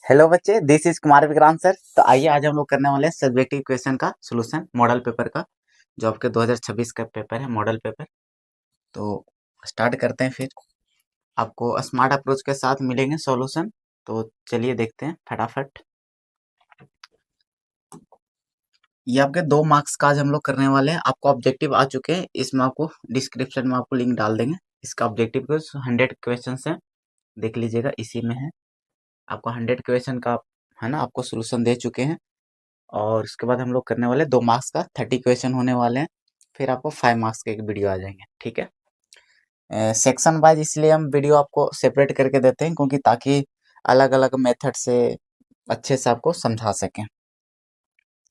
Hello बच्चे, this is Kumar Vikrant sir. तो आइए आज हम लोग करने वाले हैं सब्जेक्टिव क्वेश्चन का सॉल्यूशन मॉडल पेपर का, जो आपके 2026 का पेपर है, मॉडल पेपर। तो स्टार्ट करते हैं फिर। आपको स्मार्ट अप्रोच के साथ मिलेंगे सॉल्यूशन। तो चलिए देखते हैं फटाफट। ये आपके 2 मार्क्स का आज हम लोग करने वाले हैं। आपको ऑब्जेक्टिव आ चुके हैं, इसमें आपको डिस्क्रिप्शन में आपको लिंक डाल देंगे। इसका ऑब्जेक्टिव को 100 क्वेश्चन है, देख लीजिएगा, इसी में है। आपको 100 क्वेश्चन का है ना, आपको सोल्यूशन दे चुके हैं। और उसके बाद हम लोग करने वाले 2 मार्क्स का 30 क्वेश्चन होने वाले हैं। फिर आपको 5 मार्क्स के एक वीडियो आ जाएंगे, ठीक है। सेक्शन वाइज इसलिए हम वीडियो आपको सेपरेट करके देते हैं, क्योंकि ताकि अलग अलग मेथड से अच्छे से आपको समझा सकें।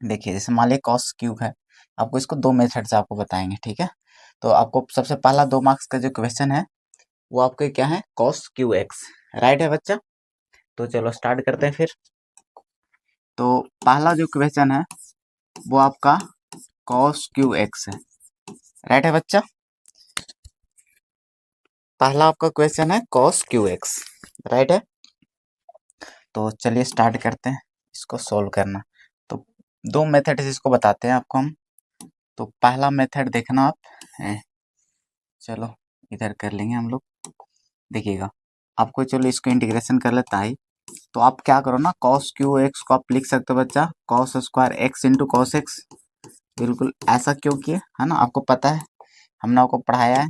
देखिए, जैसे मान लीजिए कॉस क्यूब है, आपको इसको 2 मेथड से आपको बताएंगे, ठीक है। तो आपको सबसे पहला 2 मार्क्स का जो क्वेश्चन है वो आपके क्या है, कॉस क्यू एक्स। राइट है बच्चा। तो चलो स्टार्ट करते हैं फिर। तो पहला जो क्वेश्चन है वो आपका कॉस क्यू एक्स है। राइट है बच्चा। पहला आपका क्वेश्चन है कॉस क्यू एक्स। राइट है। तो चलिए स्टार्ट करते हैं इसको सोल्व करना। तो 2 मेथड से इसको बताते हैं आपको हम। तो पहला मेथड देखना आप है। चलो इधर कर लेंगे हम लोग। देखिएगा, आपको चलो इसको इंटीग्रेशन कर लेता है। तो आप क्या करो ना, कॉस क्यू एक्स को आप लिख सकते हो बच्चा, cos square x into cos x. बिल्कुल ऐसा क्यों किए, है ना, आपको पता है, हमने आपको पढ़ाया है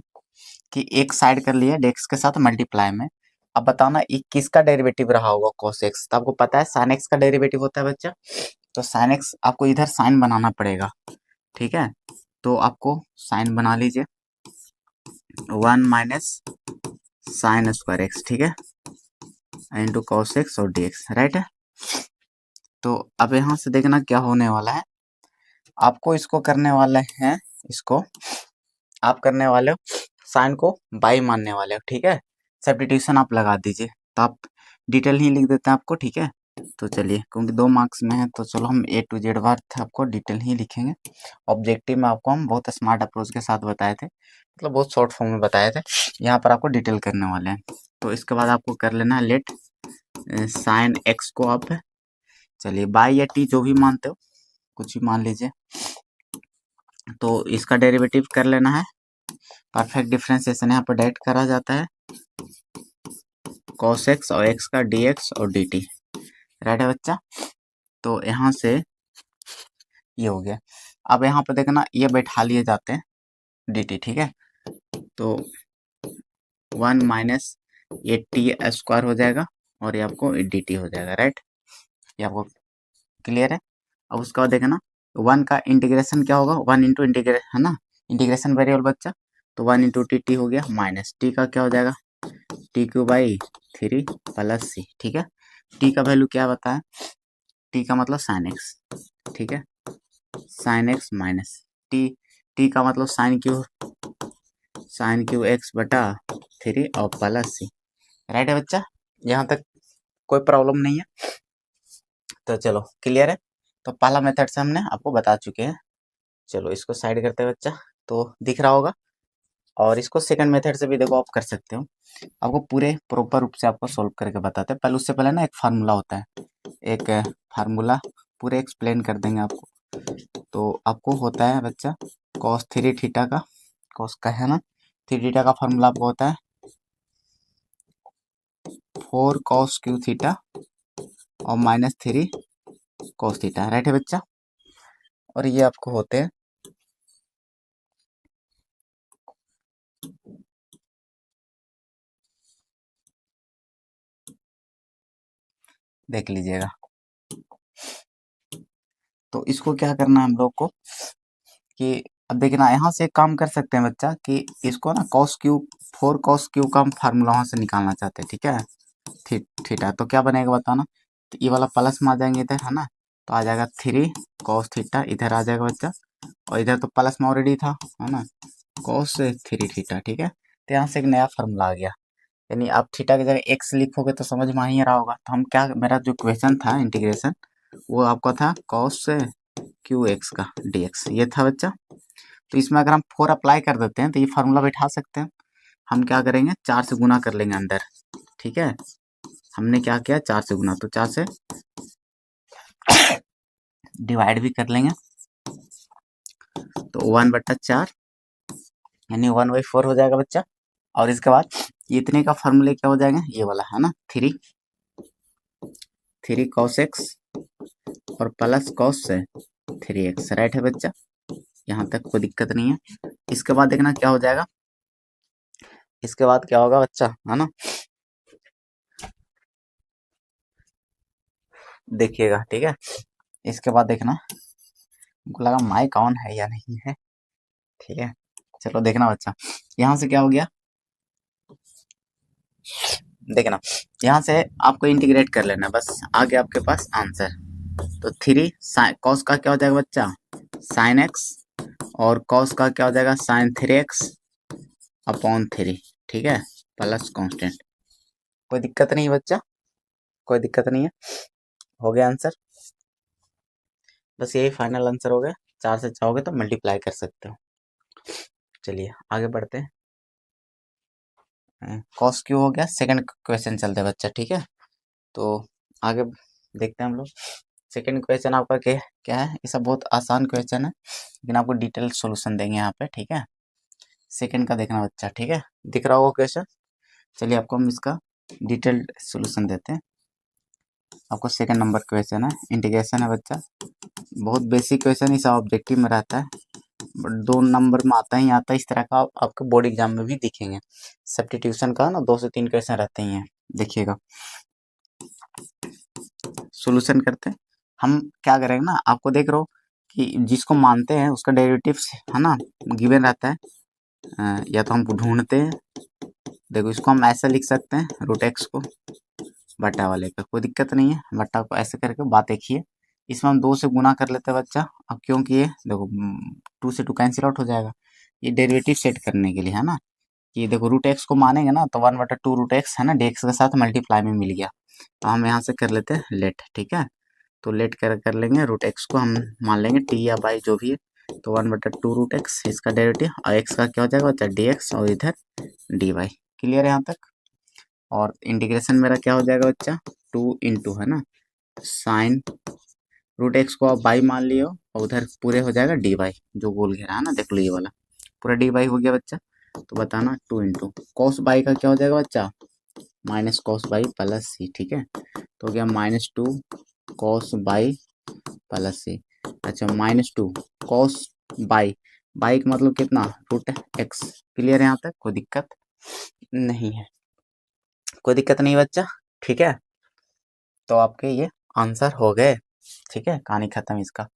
कि एक साइड कर लिया डेक्स के साथ मल्टीप्लाई में। अब बताओ ना, ये किसका डेरिवेटिव रहा होगा, cos x। तो आपको पता है sin x का डेरिवेटिव होता है बच्चा। तो sin x आपको इधर साइन बनाना पड़ेगा, ठीक है। तो आपको साइन बना लीजिए, 1 - साइन स्क्वायर एक्स, ठीक है, इंटू कॉस एक्स और dx। राइट है। तो अब यहाँ से देखना क्या होने वाला है। आपको इसको करने वाले हैं, इसको आप करने वाले हो, साइन को बाई मानने वाले हो, ठीक है। सब्स्टिट्यूशन आप लगा दीजिए। तो आप डिटेल ही लिख देते हैं आपको, ठीक है। तो चलिए, क्योंकि 2 मार्क्स में है तो चलो हम A to Z वर्थ आपको डिटेल ही लिखेंगे। ऑब्जेक्टिव में आपको हम बहुत स्मार्ट अप्रोच के साथ बताए थे, मतलब बहुत शॉर्ट फॉर्म में बताए थे। यहाँ पर आपको डिटेल करने वाले हैं। तो इसके बाद आपको कर लेना है लेट साइन एक्स को आप, चलिए बाई या टी जो भी मानते हो, कुछ भी मान लीजिए। तो इसका डेरिवेटिव कर लेना है। परफेक्ट डिफरेंशिएशन यहाँ पर डायरेक्ट करा जाता है, cos x और x का dx और dt। राइट है बच्चा। तो यहाँ से ये हो गया। अब यहाँ पर देखना, ये बैठा लिए जाते हैं dt, ठीक है। तो 1 - ये टी स्क्वायर हो जाएगा और ये आपको dt हो जाएगा। राइट, ये आपको क्लियर है। अब उसका बाद देखना, 1 का इंटीग्रेशन क्या होगा, 1 इंटू इंटीग्रेट, है ना, इंटीग्रेशन वेरिएबल बच्चा। तो 1 इंटू टी हो गया, माइनस टी का क्या हो जाएगा, t³/3 प्लस c, ठीक है। टी का वैल्यू क्या बताया, टी का मतलब साइन एक्स, ठीक है, sine x minus T. T का मतलब साइन क्यू एक्स बटा 3 और प्लस सी। राइट है बच्चा, यहाँ तक कोई प्रॉब्लम नहीं है। तो चलो क्लियर है। तो पहला मेथड से हमने आपको बता चुके हैं। चलो इसको साइड करते हैं बच्चा, तो दिख रहा होगा। और इसको सेकंड मेथड से भी देखो आप कर सकते हो। आपको पूरे प्रॉपर रूप से आपको सोल्व करके बताते हैं। पहले उससे पहले ना एक फार्मूला होता है, एक फार्मूला पूरे एक्सप्लेन कर देंगे आपको। तो आपको होता है बच्चा cos 3 थीटा का, cos का है ना, 3 थीटा का फार्मूला आपको होता है 4 cos क्यू थीटा और -3 cos थीटा। राइट है बच्चा। और ये आपको होते हैं, देख लीजिएगा। तो इसको क्या करना है हम लोग को कि अब देखना, यहाँ से एक काम कर सकते हैं बच्चा कि इसको ना फोर कॉस क्यू का हम फार्मूला वहाँ से निकालना चाहते हैं, ठीक है। थीटा तो क्या बनेगा बताना। तो ये वाला प्लस में आ जाएंगे इधर, है ना। तो आ जाएगा 3 कॉस थीटा, इधर आ जाएगा बच्चा। और इधर तो प्लस में ऑलरेडी था, है ना, कॉस 3 थीटा, ठीक है। तो यहाँ से एक नया फार्मूला आ गया। यानी आप थीटा की जगह एक्स लिखोगे तो समझ में आ ही रहा होगा। तो हम क्या, मेरा जो क्वेश्चन था इंटीग्रेशन, वो आपका था कॉस क्यू एक्स का dx, ये था बच्चा। तो इसमें अगर हम 4 अप्लाई कर देते हैं तो ये फार्मूला बैठा सकते हैं। हम क्या करेंगे, 4 से गुना कर लेंगे अंदर, ठीक है। हमने क्या किया, 4 से गुना, तो 4 से डिवाइड भी कर लेंगे, तो 1/4 यानी 1/4 हो जाएगा बच्चा। और इसके बाद इतने का फॉर्मूले क्या हो जाएगा, ये वाला है ना, 3 cos x और प्लस cos से 3x, राइट है बच्चा, यहाँ तक कोई दिक्कत नहीं है। इसके बाद देखना क्या हो जाएगा, इसके बाद क्या होगा बच्चा, है ना, देखिएगा, ठीक है। इसके बाद देखना, हमको लगा माइक ऑन है या नहीं है, ठीक है, चलो देखना बच्चा, यहाँ से क्या हो गया, देखना, यहाँ से आपको इंटीग्रेट कर लेना, बस आ गया आपके पास आंसर। तो 3 कॉस का क्या हो जाएगा बच्चा, साइन एक्स, और कॉस का क्या हो जाएगा, साइन 3x अपॉन 3, ठीक है, प्लस कांस्टेंट। कोई दिक्कत नहीं बच्चा, कोई दिक्कत नहीं है, हो गया आंसर, बस यही फाइनल आंसर हो गया। 4 से चाहोगे तो मल्टीप्लाई कर सकते हो। चलिए आगे बढ़ते हैं। कॉस क्यू हो गया, सेकंड क्वेश्चन चलते हैं बच्चा, ठीक है। तो आगे देखते हैं हम लोग। सेकंड क्वेश्चन आपका क्या क्या है, ये सब बहुत आसान क्वेश्चन है, लेकिन आपको डिटेल सॉल्यूशन देंगे यहाँ पे, ठीक है। सेकंड का देखना बच्चा, ठीक है, दिख रहा होगा क्वेश्चन। चलिए आपको हम इसका डिटेल्ड सॉल्यूशन देते हैं। आपको सेकंड नंबर क्वेश्चन है, इंटीग्रेशन है बच्चा, बहुत बेसिक क्वेश्चन, इस ऑब्जेक्टिव में रहता है, बट 2 नंबर में आता ही आता है, इस तरह का आपके बोर्ड एग्जाम में भी दिखेंगे। सब्स्टिट्यूशन का ना 2 से 3 क्वेश्चन रहते ही हैं, देखिएगा। सॉल्यूशन करते हैं हम, क्या करेंगे ना, आपको देख रहे हो कि जिसको मानते हैं उसका डेरिवेटिव है ना गिवन रहता है, या तो हमको ढूंढते हैं, देखो इसको हम ऐसे लिख सकते हैं, रूट एक्स को बटा वाले का, कोई दिक्कत नहीं है, बटा को ऐसे करके बात एक ही है। इसमें हम 2 से गुना कर लेते हैं बच्चा, अब क्योंकि ये देखो 2 से 2 कैंसिल आउट हो जाएगा, ये डेरिवेटिव सेट करने के लिए है ना, कि देखो रूट एक्स को मानेंगे ना तो 1/2 रूट एक्स है ना, dx के साथ मल्टीप्लाई में मिल गया, तो हम यहाँ से कर लेते हैं लेट, ठीक है। तो लेट कर लेंगे, रूट एक्स को हम मान लेंगे टी या बाई जो भी है, तो 1/2 रूट एक्स इसका डेरिवेटिव, और एक्स का क्या हो जाएगा बच्चा, dx, और इधर dy। क्लियर है यहाँ तक। और इंटीग्रेशन मेरा क्या हो जाएगा बच्चा, 2 इंटू है ना साइन रूट एक्स को आप बाई मान लियो, और उधर पूरे हो जाएगा डी बाई, जो गोल घेरा है ना, देख लो ये वाला पूरा डी बाई हो गया बच्चा। तो बताना 2 इंटू कॉस बाई का क्या हो जाएगा बच्चा, माइनस कॉस बाई प्लस सी, ठीक है, तो हो गया -2 कॉस बाई प्लस सी। अच्छा -2 कॉस बाई, बाई का मतलब कितना, रूट एक्स। क्लियर है यहाँ तक, कोई दिक्कत नहीं है, कोई दिक्कत नहीं बच्चा, ठीक है। तो आपके ये आंसर हो गए, ठीक है, कहानी खत्म इसका।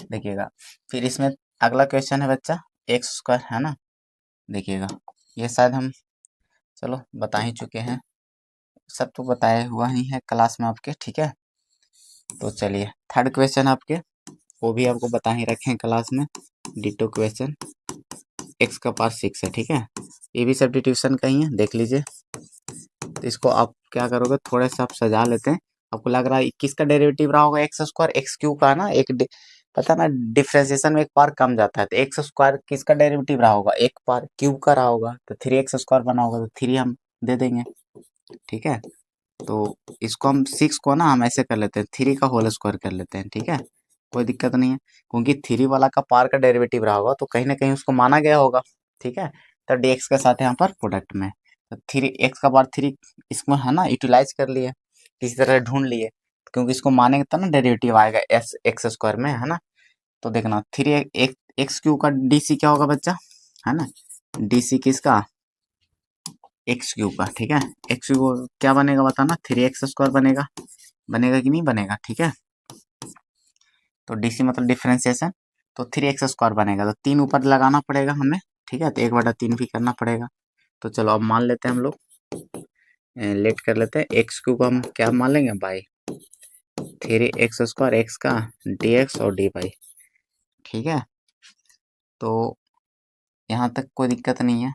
देखिएगा फिर इसमें अगला क्वेश्चन है बच्चा, एक्स स्क्वायर है ना, देखिएगा ये शायद हम चलो बता ही चुके हैं, सब तो बताया हुआ ही है क्लास में आपके, ठीक है। तो चलिए थर्ड क्वेश्चन आपके, वो भी आपको बता ही रखे हैं क्लास में, डिटो क्वेश्चन, एक्स का पावर 6 है, ठीक है, ये भी सब्स्टिट्यूशन का ही है, देख लीजिए। तो इसको आप क्या करोगे, थोड़े से आप सजा लेते हैं, आपको लग रहा है किसका डेरिवेटिव रहा होगा, एक्स स्क्वायर, एक्स क्यूब का ना, पता ना डिफ्रेंसिएशन में एक पार कम जाता है, तो एक्स स्क्वायर किसका डेरिवेटिव रहा होगा, एक पार क्यूब का रहा होगा, तो 3x स्क्वायर बना होगा, तो 3 हम दे देंगे, ठीक है। तो इसको हम 6 को ना हम ऐसे कर लेते हैं, 3 का होल स्क्वायर कर लेते हैं, ठीक है, कोई दिक्कत नहीं है, क्योंकि 3 वाला का पार का डेरिवेटिव रहा होगा, तो कहीं ना कहीं उसको माना गया होगा, ठीक है। तो dx के साथ यहाँ पर प्रोडक्ट में, तो 3x का पार 3 इसको है ना यूटिलाइज कर लिए, किसी तरह ढूंढ लिए, क्योंकि इसको मानेंगे तब ना डेरिवेटिव आएगा एस एक्स स्क्वायर में, है ना। तो देखना 3 एक्स क्यू का डीसी क्या होगा बच्चा, है ना, डीसी किसका, एक्स क्यू का, ठीक है, एक्स क्यू क्या बनेगा बताना, 3x स्क्वायर बनेगा, बनेगा कि नहीं बनेगा, ठीक है। तो डीसी मतलब डिफरेंशिएशन, तो 3x स्क्वायर बनेगा, तो 3 ऊपर लगाना पड़ेगा हमें, ठीक है, तो 1/3 भी करना पड़ेगा। तो चलो अब मान लेते हैं हम लोग, लेट कर लेते हैं, एक्स क्यू को हम क्या मान लेंगे, बाई 3x स्क्वायर, एक्स का dx और dy, ठीक है। तो यहाँ तक कोई दिक्कत नहीं है,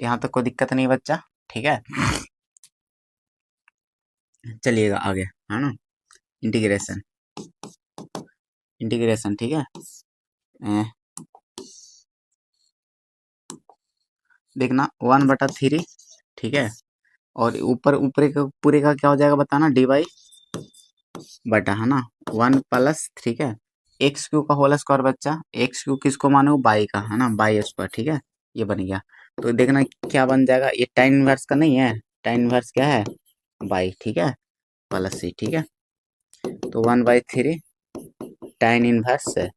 यहाँ तक कोई दिक्कत नहीं बच्चा, ठीक है। चलिएगा आगे, है ना, इंटीग्रेशन, इंटीग्रेशन, ठीक है। देखना 1/3, ठीक है। और ऊपर ऊपर का पूरे का क्या हो जाएगा बताना, dy बटा, है ना, 1 + ठीक है, एक्स क्यू का होल स्क्वायर बच्चा। एक्स क्यू किसको मानो, बाई का, है ना, बाई स्क्वायर, ठीक है। ये बन गया। तो देखना क्या बन जाएगा, ये tan इनवर्स का नहीं है, tan इनवर्स क्या है, बाई, ठीक है, प्लस सी, ठीक है। तो 1/3 tan इनवर्स है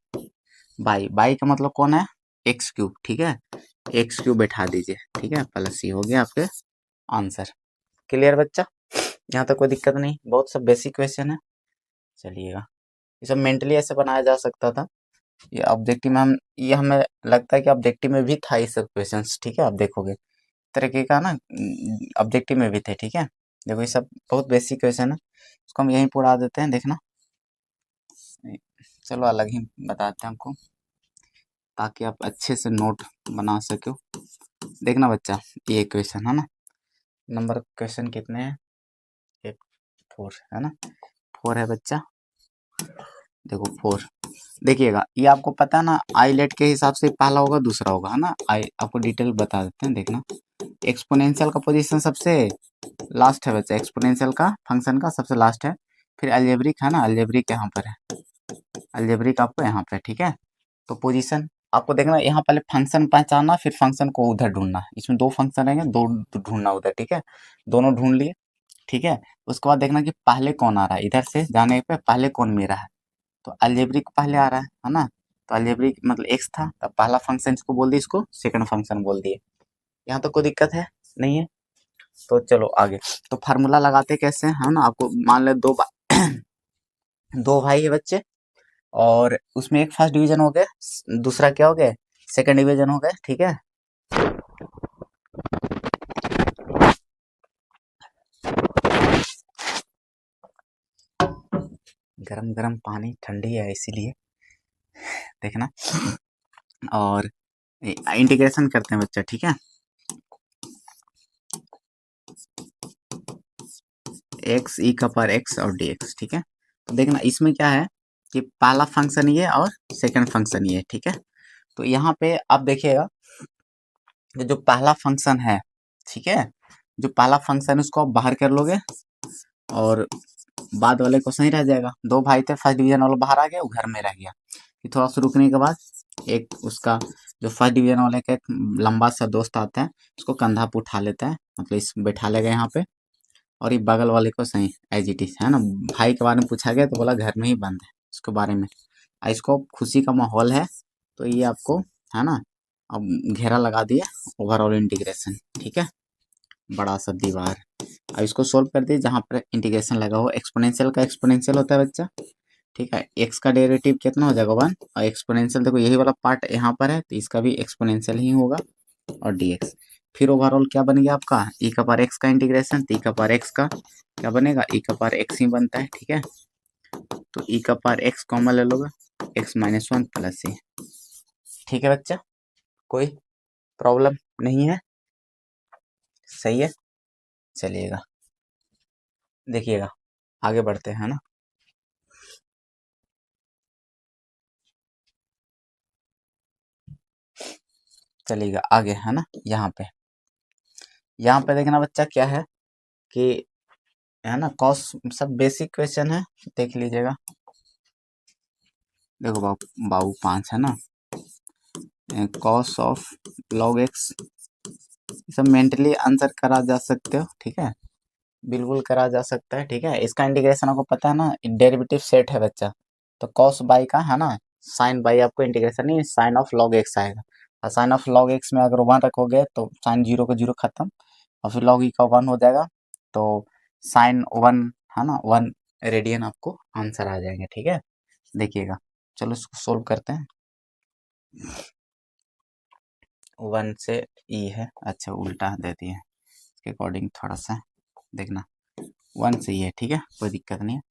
बाई, बाई का मतलब कौन है, एक्स क्यूब, ठीक है। एक्स क्यूब बैठा दीजिए, ठीक है, प्लस सी हो गया आपके आंसर। क्लियर बच्चा, यहाँ तक कोई दिक्कत नहीं, बहुत सब बेसिक क्वेश्चन है। चलिएगा, ये सब मेंटली ऐसे बनाया जा सकता था। ये ऑब्जेक्टिव में हम, ये हमें लगता है कि ऑब्जेक्टिव में भी था ये सब क्वेश्चंस, ठीक है। आप देखोगे तरीके का ना, ऑब्जेक्टिव में भी थे, ठीक है। देखो ये सब बहुत बेसिक क्वेश्चन है, उसको हम यहीं पर उड़ा देते हैं, देखना। चलो अलग ही बताते हैं हमको, ताकि आप अच्छे से नोट बना सको। देखना बच्चा, ये क्वेश्चन है ना, नंबर क्वेश्चन कितने हैं, एक 4 है ना, 4 है बच्चा। देखो 4, देखिएगा ये आपको पता है ना, आईलेट के हिसाब से पहला होगा दूसरा होगा, है ना। आई आपको डिटेल बता देते हैं, देखना। एक्सपोनेंशियल का पोजीशन सबसे लास्ट है बच्चा, एक्सपोनेंशियल का फंक्शन का सबसे लास्ट है। फिर अलजेब्रिक है ना, अलजेब्रिक यहाँ पर है, अलजेब्रिक आपको यहाँ पे, ठीक है। तो पोजीशन आपको देखना, यहाँ पहले फंक्शन पहचानना, फिर फंक्शन को उधर ढूंढना। इसमें दो फंक्शन रहेंगे, दो ढूंढना उधर, ठीक है। दोनों ढूंढ लिए, ठीक है। उसके बाद देखना कि पहले कौन आ रहा है, इधर से जाने पे पहले कौन मेरा है। तो अलजेब्रिक पहले आ रहा है ना। तो अलजेब्रिक मतलब एक्स था, तब पहला फंक्शन इसको बोल दिए, इसको सेकंड फंक्शन बोल दिए। यहाँ तो कोई दिक्कत है नहीं है। तो चलो आगे, तो फार्मूला लगाते कैसे हैं, है ना। आपको मान ले दो भाई है बच्चे, और उसमें एक फर्स्ट डिवीजन हो गया, दूसरा क्या हो गया, सेकंड डिवीजन हो गया, ठीक है। गरम गरम पानी, ठंडी है इसीलिए, देखना। और इंटीग्रेशन करते हैं बच्चा, ठीक है। एक्स ई का पावर एक्स और डी एक्स, ठीक है। तो देखना इसमें क्या है कि पहला फंक्शन ये और सेकंड फंक्शन ये, ठीक है। तो यहाँ पे आप देखिएगा, जो पहला फंक्शन है, ठीक है, जो पहला फंक्शन है उसको आप बाहर कर लोगे, और बाद वाले को सही रह जाएगा। दो भाई थे, फर्स्ट डिवीजन वाला बाहर आ गया, वो घर में रह गया। फिर थोड़ा सा रुकने के बाद एक उसका जो फर्स्ट डिवीजन वाले का एक लंबा सा दोस्त आता है, उसको कंधा पे उठा लेता है, मतलब इस बैठा लेगा यहाँ पे। और ये बगल वाले को सही एज इट इज, है ना। भाई के बारे में पूछा गया तो बोला घर में ही बंद है, इसके बारे में। इसको खुशी का माहौल है, तो ये आपको, है ना, अब घेरा लगा दिया, ओवरऑल इंटीग्रेशन, ठीक है, बड़ा सा दीवार। अब इसको सोल्व कर दिए, जहाँ पर इंटीग्रेशन लगा हो, एक्सपोनेंशियल का एक्सपोनेंशियल होता है बच्चा, ठीक है। एक्स का डेरिवेटिव कितना हो जाएगा 1, और एक्सपोनेंशियल देखो यही वाला पार्ट यहाँ पर है, तो इसका भी एक्सपोनेंशियल ही होगा, और dx। फिर ओवरऑल क्या बन गया आपका, e का पावर x का इंटीग्रेशन, तो e का पावर x का क्या बनेगा, e का पावर x ही बनता है, ठीक है। तो e का पावर x कॉमन ले लोगे, x-1 प्लस c, ठीक है बच्चा, कोई प्रॉब्लम नहीं है, सही है। चलिएगा, देखिएगा, आगे बढ़ते हैं ना। चलिएगा आगे, है ना। यहाँ पे देखना बच्चा क्या है कि, है ना, कॉस सब बेसिक क्वेश्चन है, देख लीजिएगा। देखो बाबू बाबू 5 है ना, कॉस ऑफ लॉग एक्स, सब मेंटली आंसर करा जा सकते हो, ठीक है, बिल्कुल करा जा सकता है, ठीक है। इसका इंटीग्रेशन आपको पता है ना, डेरिवेटिव सेट है बच्चा। तो कॉस बाई का, है ना, साइन बाई आपको इंटीग्रेशन नहीं, साइन ऑफ लॉग एक्स आएगा। और साइन ऑफ लॉग एक्स में अगर 1 रखोगे तो साइन 0 का 0 खत्म, और फिर लॉग ई का 1 हो जाएगा, तो साइन 1, है ना, 1 रेडियन आपको आंसर आ जाएंगे, ठीक है। देखिएगा, चलो इसको सोल्व करते हैं। 1 से ई है, अच्छा उल्टा दे दिए, इसके अकॉर्डिंग थोड़ा सा देखना। 1 से ई है, ठीक है, कोई दिक्कत नहीं है।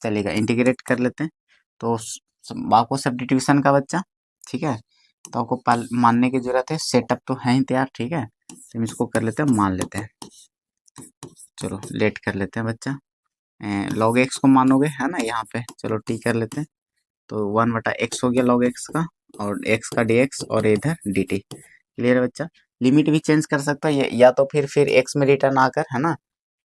चलिएगा इंटीग्रेट कर लेते हैं। तो आपको सब्स्टिट्यूशन का बच्चा, ठीक है, तो आपको मानने की जरूरत है, सेटअप तो है ही तैयार, ठीक है। तो हम इसको कर लेते हैं, मान लेते हैं। चलो लेट कर लेते हैं बच्चा, लॉग एक्स को मानोगे, है ना, यहाँ पे चलो टी कर लेते हैं। तो 1/x हो गया लॉग एक्स का, और एक्स का डी एक्स, और इधर डी टी। क्लियर है बच्चा। लिमिट भी चेंज कर सकते हो या तो फिर एक्स में रिटर्न आकर, है ना,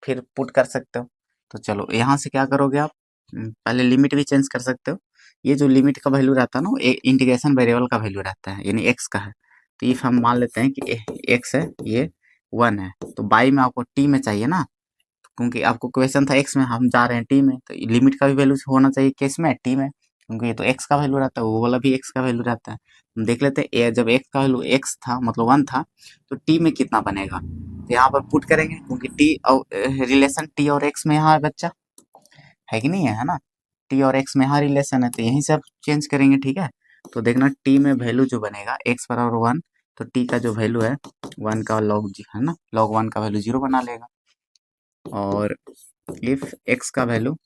फिर पुट कर सकते हो। तो चलो यहाँ से क्या करोगे आप, पहले लिमिट भी चेंज कर सकते हो। ये जो लिमिट का वैल्यू रहता है ना, इंटीग्रेशन वेरिएबल का वैल्यू रहता है, यानी एक्स का है। तो इफ हम मान लेते हैं कि एक्स है, ये 1 है, तो बाई में आपको टी में चाहिए ना, क्योंकि आपको क्वेश्चन था एक्स में, हम जा रहे हैं टी में, तो लिमिट का भी वैल्यू होना चाहिए किस में, टी में, क्योंकि ये तो एक्स का वैल्यू रहता है, वो वाला भी एक्स का वैल्यू रहता है। हम देख लेते हैं जब एक्स का वैल्यू एक्स था, मतलब 1 था, तो टी में कितना बनेगा, तो यहाँ पर पुट करेंगे, क्योंकि टी और रिलेशन टी और एक्स में यहाँ है बच्चा, है कि नहीं है ना, टी और एक्स में यहाँ रिलेशन है, तो यहीं से आप चेंज करेंगे, ठीक है। तो देखना टी में वैल्यू जो बनेगा एक्स बराबर 1, तो टी का जो वैल्यू है 1 का लॉग है ना, लॉग 1 का वैल्यू 0 बना लेगा। और इफ एक्स का वैल्यू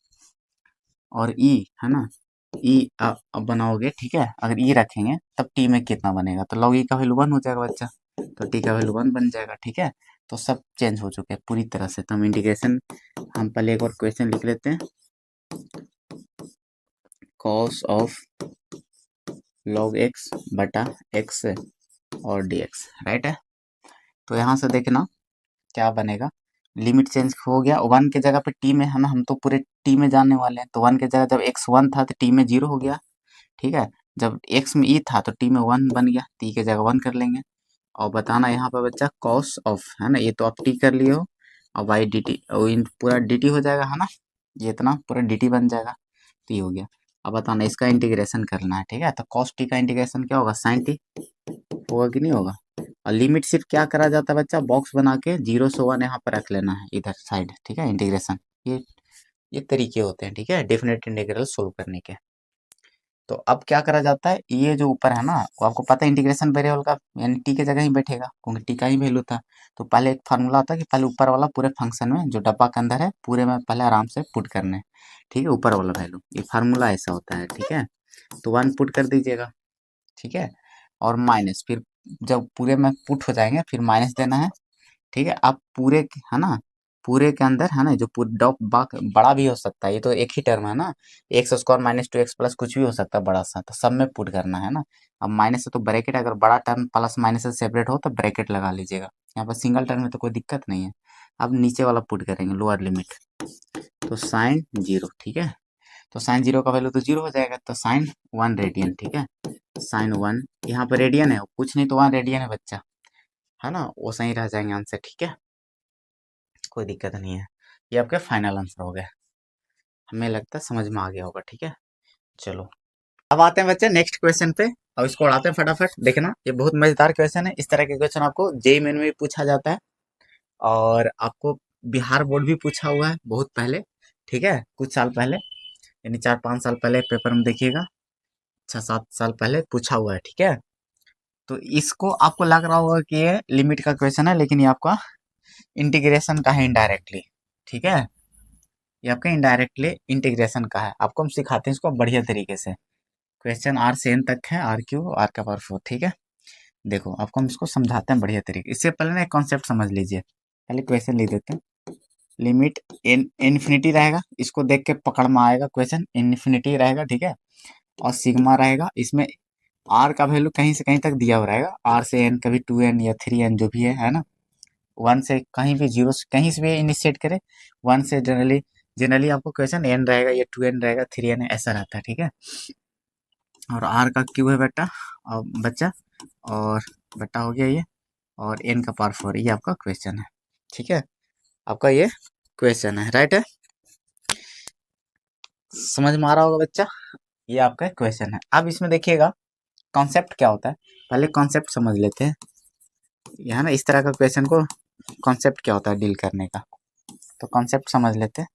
और ई, है ना, ई अब बनाओगे, ठीक है, अगर ई रखेंगे तब टी में कितना बनेगा, तो लॉग ई का वैल्यू 1 हो जाएगा बच्चा, तो टी का वैल्यू 1 बन जाएगा, ठीक है। तो सब चेंज हो चुके हैं पूरी तरह से। तो हम इंटीग्रेशन, हम पहले एक और क्वेश्चन लिख लेते हैं, कॉस ऑफ लॉग एक्स बटा एक्स और डी एक्स, राइट है। तो यहाँ से देखना क्या बनेगा, लिमिट चेंज हो गया, 1 के जगह पे टी में, है ना, हम तो पूरे टी में जाने वाले हैं, तो 1 के जगह जब एक्स 1 था तो टी में 0 हो गया, ठीक है। जब एक्स में ई था तो टी में 1 बन गया, टी के जगह 1 कर लेंगे। और बताना यहाँ पे बच्चा कॉस ऑफ, है ना, ये तो आप टी कर लिए हो, और बाई डी टी, पूरा डी टी हो जाएगा, है ना, ये इतना पूरा डी टी बन जाएगा, तो ये हो गया। अब बताना इसका इंटीग्रेशन करना है, ठीक है। तो कॉस टी का इंटीग्रेशन क्या होगा, साइन टी होगा कि नहीं होगा। और लिमिट सिर्फ क्या करा जाता है बच्चा, बॉक्स बना के 0 से 1 यहाँ पर रख लेना है इधर साइड, ठीक है, इंटीग्रेशन। ये तरीके होते हैं, ठीक है, डेफिनेट इंटीग्रल सोल्व करने के। तो अब क्या करा जाता है, ये जो ऊपर है ना, वो आपको पता है इंटीग्रेशन वेरिएबल का, यानी टी के जगह ही बैठेगा, क्योंकि टी का ही वैल्यू था। तो पहले एक फार्मूला होता है कि पहले ऊपर वाला पूरे फंक्शन में जो डब्बा के अंदर है पूरे में पहले आराम से पुट करने, ठीक है, ऊपर वाला वैल्यू, ये फार्मूला ऐसा होता है, ठीक है। तो 1 पुट कर दीजिएगा, ठीक है, और माइनस, फिर जब पूरे में पुट हो जाएंगे फिर माइनस देना है, ठीक है। आप पूरे है ना, पूरे के अंदर, है ना, जो डॉट बड़ा भी हो सकता है, ये तो एक ही टर्म है ना, x square minus 2 x plus कुछ भी हो सकता है बड़ा सा, तो सब में पुट करना है ना। अब माइनस से तो ब्रैकेट, अगर बड़ा टर्म प्लस माइनस से सेपरेट हो तो ब्रैकेट लगा लीजिएगा, यहाँ पर सिंगल टर्म में तो कोई दिक्कत नहीं है। अब नीचे वाला पुट करेंगे, लोअर लिमिट, तो साइन 0, ठीक है, तो साइन 0 का वैल्यू तो 0 हो जाएगा, तो साइन 1 रेडियन, ठीक है, साइन 1, यहाँ पर रेडियन है, कुछ नहीं तो 1 रेडियन है बच्चा, है ना, वो सही रह जाएंगे आंसर, ठीक है, कोई दिक्कत नहीं है। ये आपके फाइनल आंसर हो गया, हमें लगता है समझ में आ गया होगा, ठीक है। चलो अब आते हैं बच्चे नेक्स्ट क्वेश्चन पे, और इसको उड़ाते हैं फटाफट, देखना ये बहुत मजेदार क्वेश्चन है, इस तरह के क्वेश्चन आपको जेईई मेन में भी पूछा जाता है, और आपको बिहार बोर्ड भी पूछा हुआ है बहुत पहले, ठीक है, कुछ साल पहले, यानी 4-5 साल पहले पेपर में देखिएगा, 6-7 साल पहले पूछा हुआ है, ठीक है। तो इसको आपको लग रहा होगा कि ये लिमिट का क्वेश्चन है, लेकिन ये आपका इंटीग्रेशन का है इनडायरेक्टली, ठीक है, ये आपका इनडायरेक्टली इंटीग्रेशन का है, आपको हम सिखाते हैं इसको बढ़िया तरीके से। क्वेश्चन आर से एन तक है, आर क्यू आर का पावर 4, ठीक है। देखो आपको हम इसको समझाते हैं बढ़िया तरीके, इससे पहले ना एक कॉन्सेप्ट समझ लीजिए, पहले क्वेश्चन लिख देते हैं, लिमिट इन्फिनिटी रहेगा, इसको देख के पकड़ में आएगा, क्वेश्चन इन्फिनिटी रहेगा, ठीक है, और सिग्मा रहेगा, इसमें आर का वैल्यू कहीं से कहीं तक दिया हुआ रहेगा, आर से एन, कभी 2n या 3n जो भी है ना, 1 से कहीं भी, 0 से कहीं से भी इनिशिएट करे, 1 से जनरली जनरली आपको क्वेश्चन n रहेगा, या 2n रहेगा, 3n है, ऐसा रहता है, ठीक है। और आर का क्यू है बेटा, और बच्चा, और बेटा हो गया ये, और n का पावर 4, ये आपका क्वेश्चन है, ठीक है, आपका ये क्वेश्चन है, राइट है, समझ में आ रहा होगा बच्चा, ये आपका क्वेश्चन है। अब इसमें देखिएगा कॉन्सेप्ट क्या होता है, पहले कॉन्सेप्ट समझ लेते हैं, यहाँ ना इस तरह का क्वेश्चन को कॉन्सेप्ट क्या होता है डील करने का, तो कॉन्सेप्ट समझ लेते हैं,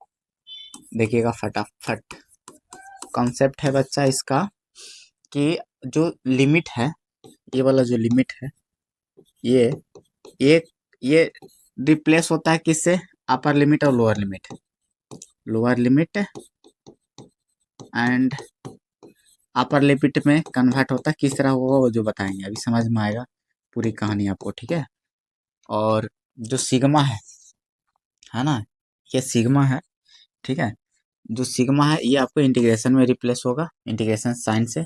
देखिएगा फटाफट। कॉन्सेप्ट है बच्चा इसका कि जो लिमिट है, ये वाला जो लिमिट है, ये ये ये रिप्लेस होता है किससे, अपर लिमिट और lower limit, lower limit and upper limit में कन्वर्ट होता है, किस तरह होगा वो जो बताएंगे, अभी समझ में आएगा पूरी कहानी आपको, ठीक है। और जो सिग्मा है ना, ये सिग्मा है, ठीक है, जो सिग्मा है ये आपको इंटीग्रेशन में रिप्लेस होगा, इंटीग्रेशन साइन से,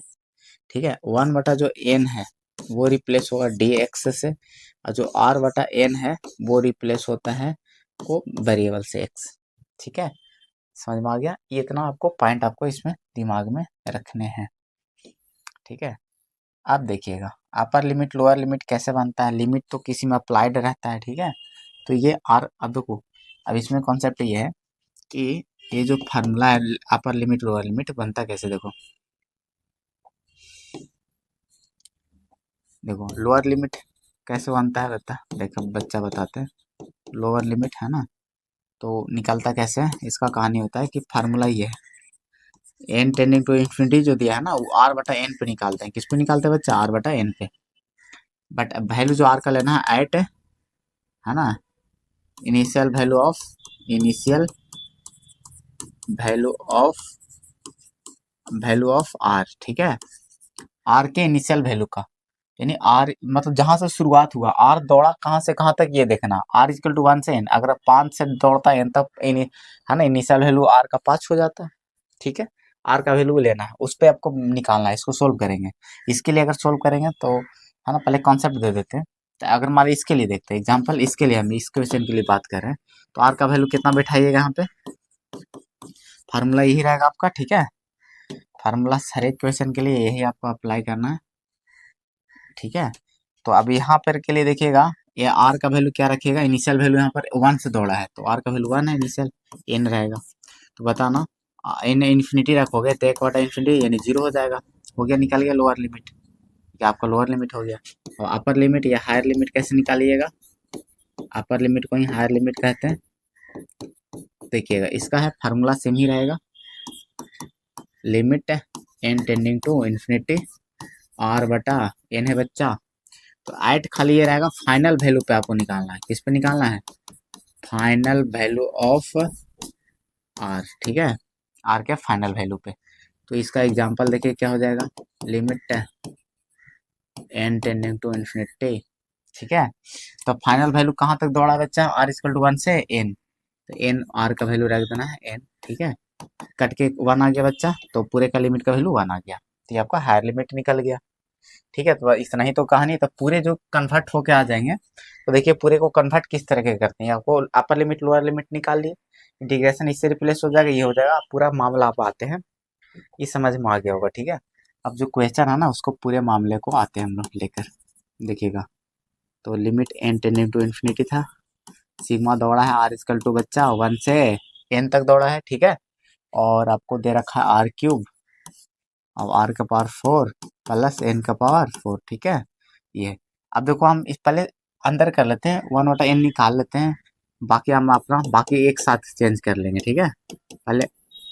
ठीक है। 1 बटा जो एन है, वो रिप्लेस होगा डी एक्स से, और जो आर बटा एन है वो रिप्लेस होता है वो वेरिएबल से एक्स। ठीक है, समझ में आ गया? ये इतना आपको पॉइंट आपको इसमें दिमाग में रखने हैं। ठीक है, अब देखिएगा अपर लिमिट लोअर लिमिट कैसे बनता है। लिमिट तो किसी में अप्लाइड रहता है, ठीक है। तो ये आर, अब देखो, अब इसमें कॉन्सेप्ट ये है कि ये जो फार्मूला है अपर लिमिट लोअर लिमिट बनता कैसे, देखो देखो लोअर लिमिट कैसे बनता है, देखो बच्चा बताते हैं। लोअर लिमिट है ना, तो निकलता कैसे है, इसका कहानी होता है कि फार्मूला ये है, एन टेंडिंग टू इन्फिनिटी जो दिया है ना वो आर बटा एन पे निकालते हैं। किस पे निकालते हैं बच्चा? आर बटा एन पे। बट वैल्यू जो आर का लेना है एट, है ना, initial value of, initial value of, value of R, ठीक है, आर के इनिशियल वैल्यू का, यानी आर मतलब जहां से शुरुआत हुआ, आर दौड़ा कहां से कहां तक ये देखना। आर इक्वल टू 1 से एन, अगर 5 से दौड़ता है एन तक, है ना, इनिशियल वैल्यू आर का 5 हो जाता है। ठीक है, आर का वैल्यू लेना है, उस पर आपको निकालना है, इसको सोल्व करेंगे। इसके लिए अगर सोल्व करेंगे तो, है ना, पहले कॉन्सेप्ट दे देते हैं। तो अगर मान इसके लिए देखते हैं एग्जाम्पल, इसके लिए हम इस क्वेश्चन के लिए बात कर रहे हैं, तो आर का वैल्यू कितना बैठाइएगा यहाँ पे, फार्मूला यही रहेगा आपका। ठीक है, फार्मूला हर एक क्वेश्चन के लिए यही आपको अप्लाई करना है। ठीक है, तो अब यहाँ पर के लिए देखिएगा, ये आर का वैल्यू क्या रखिएगा, इनिशियल वैल्यू यहाँ पर 1 से दौड़ा है, तो आर का वैल्यू 1 है, इनिशियल एन रहेगा। तो बताना, एन इन्फिनिटी रखोगे तो 1/इन्फिनिटी यानी 0 हो जाएगा। हो गया, निकल गया लोअर लिमिट, क्या आपका लोअर लिमिट हो गया। और अपर लिमिट या हायर लिमिट कैसे निकालिएगा, अपर लिमिट को ही हायर लिमिट कहते हैं। देखिएगा इसका है फार्मूला सेम ही रहेगा, limit N tending to infinity R बटा एन है बच्चा। तो एट खाली ये रहेगा, फाइनल वैल्यू पे आपको निकालना है। किस पे निकालना है? Final value of R. ठीक है, आर के फाइनल वैल्यू पे। तो इसका एग्जांपल देखिए क्या हो जाएगा, limit N tending to infinity. ठीक है, तो फाइनल वैल्यू कहाँ तक दौड़ा बच्चा, आर इक्वल टू 1 से एन, तो एन आर का वैल्यू रख देना है एन। ठीक है, कट के 1 आ गया बच्चा, तो पूरे का लिमिट का वैल्यू 1 आ गया, तो ये आपका हायर लिमिट निकल गया। ठीक है, तो इतना ही तो कहानी। तो पूरे जो कन्वर्ट होके आ जाएंगे, तो देखिए पूरे को कन्वर्ट किस तरह के करते हैं, आपको अपर लिमिट लोअर लिमिट निकाल लिए, इंटीग्रेशन इससे रिप्लेस हो जाएगा, ये हो जाएगा, पूरा मामला आप आते हैं, ये समझ में आ गया होगा। ठीक है, अब जो क्वेश्चन है ना उसको पूरे मामले को आते हैं हम लोग लेकर, देखिएगा। तो limit N tending to infinity था, सिग्मा दौड़ा है आर इक्वल टू बच्चा 1 से एन तक दौड़ा है। ठीक है, और आपको दे रखा है आर क्यूब, अब आर का पावर 4 प्लस एन का पावर 4। ठीक है, ये अब देखो हम इस पहले अंदर कर लेते हैं, 1/n निकाल लेते हैं, बाकी हम अपना बाकी एक साथ चेंज कर लेंगे। ठीक है, पहले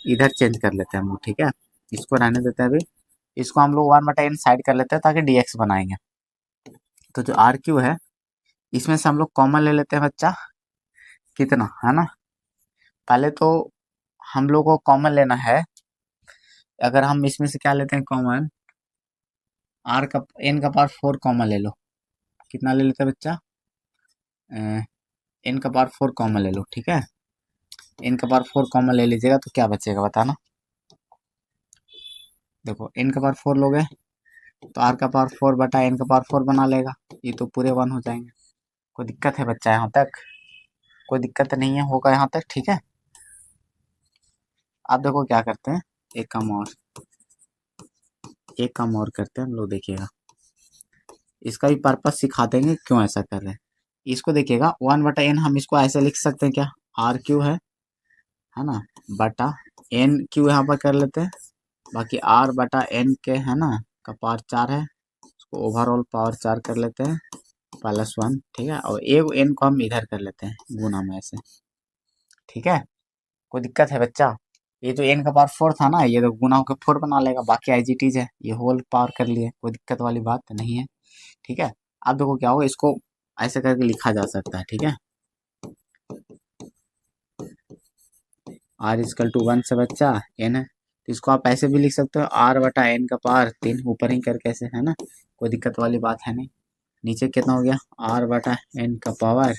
इधर चेंज कर लेते हैं हम लोग। ठीक है, इसको रहने देते हैं अभी, इसको हम लोग 1/n साइड कर लेते हैं ताकि dx बनाएंगे। तो जो आर क्यू है इसमें से हम लोग कॉमन ले लेते हैं बच्चा, कितना, है ना, पहले तो हम लोग को कॉमन लेना है। अगर हम इसमें से क्या लेते हैं कॉमन, आर का एन का पावर 4 कॉमन ले लो, कितना ले लेते हैं बच्चा, एन का पावर 4 कॉमन ले लो। ठीक है, एन का पावर 4 कॉमन ले लीजिएगा तो क्या बचेगा बताना। देखो एन का पावर 4 लोगे तो आर का पावर 4 बटा एन का पावर 4 बना लेगा, ये तो पूरे 1 हो जाएंगे। कोई दिक्कत है बच्चा यहाँ तक? कोई दिक्कत नहीं है, होगा यहाँ तक? ठीक है, आप देखो क्या करते हैं, एक काम और, एक काम और करते हैं हम लोग, देखिएगा इसका भी पर्पस सिखा देंगे क्यों ऐसा कर रहे हैं। इसको देखिएगा 1/n हम इसको ऐसे लिख सकते हैं क्या, आर क्यू है ना, बटा एन क्यू यहाँ पर कर लेते हैं, बाकी आर बटा एन के, है ना, का पावर 4 है, उसको ओवरऑल पावर 4 कर लेते हैं +1। ठीक है, और एक एन को हम इधर कर लेते हैं गुना में ऐसे। ठीक है, कोई दिक्कत है बच्चा? ये जो एन का पावर 4 था ना, ये तो गुना होकर 4 बना लेगा, बाकी एज इट इज है, ये होल पावर कर लिए, कोई दिक्कत वाली बात नहीं है। ठीक है, अब देखो क्या होगा, इसको ऐसे करके लिखा जा सकता है। ठीक है, आर इजकल टू 1 से बच्चा एन है, तो इसको आप ऐसे भी लिख सकते हो, आर बटा एन का पावर 3, ऊपर ही करके ऐसे, है ना, कोई दिक्कत वाली बात है नहीं। नीचे कितना हो गया, आर बटा एन का पावर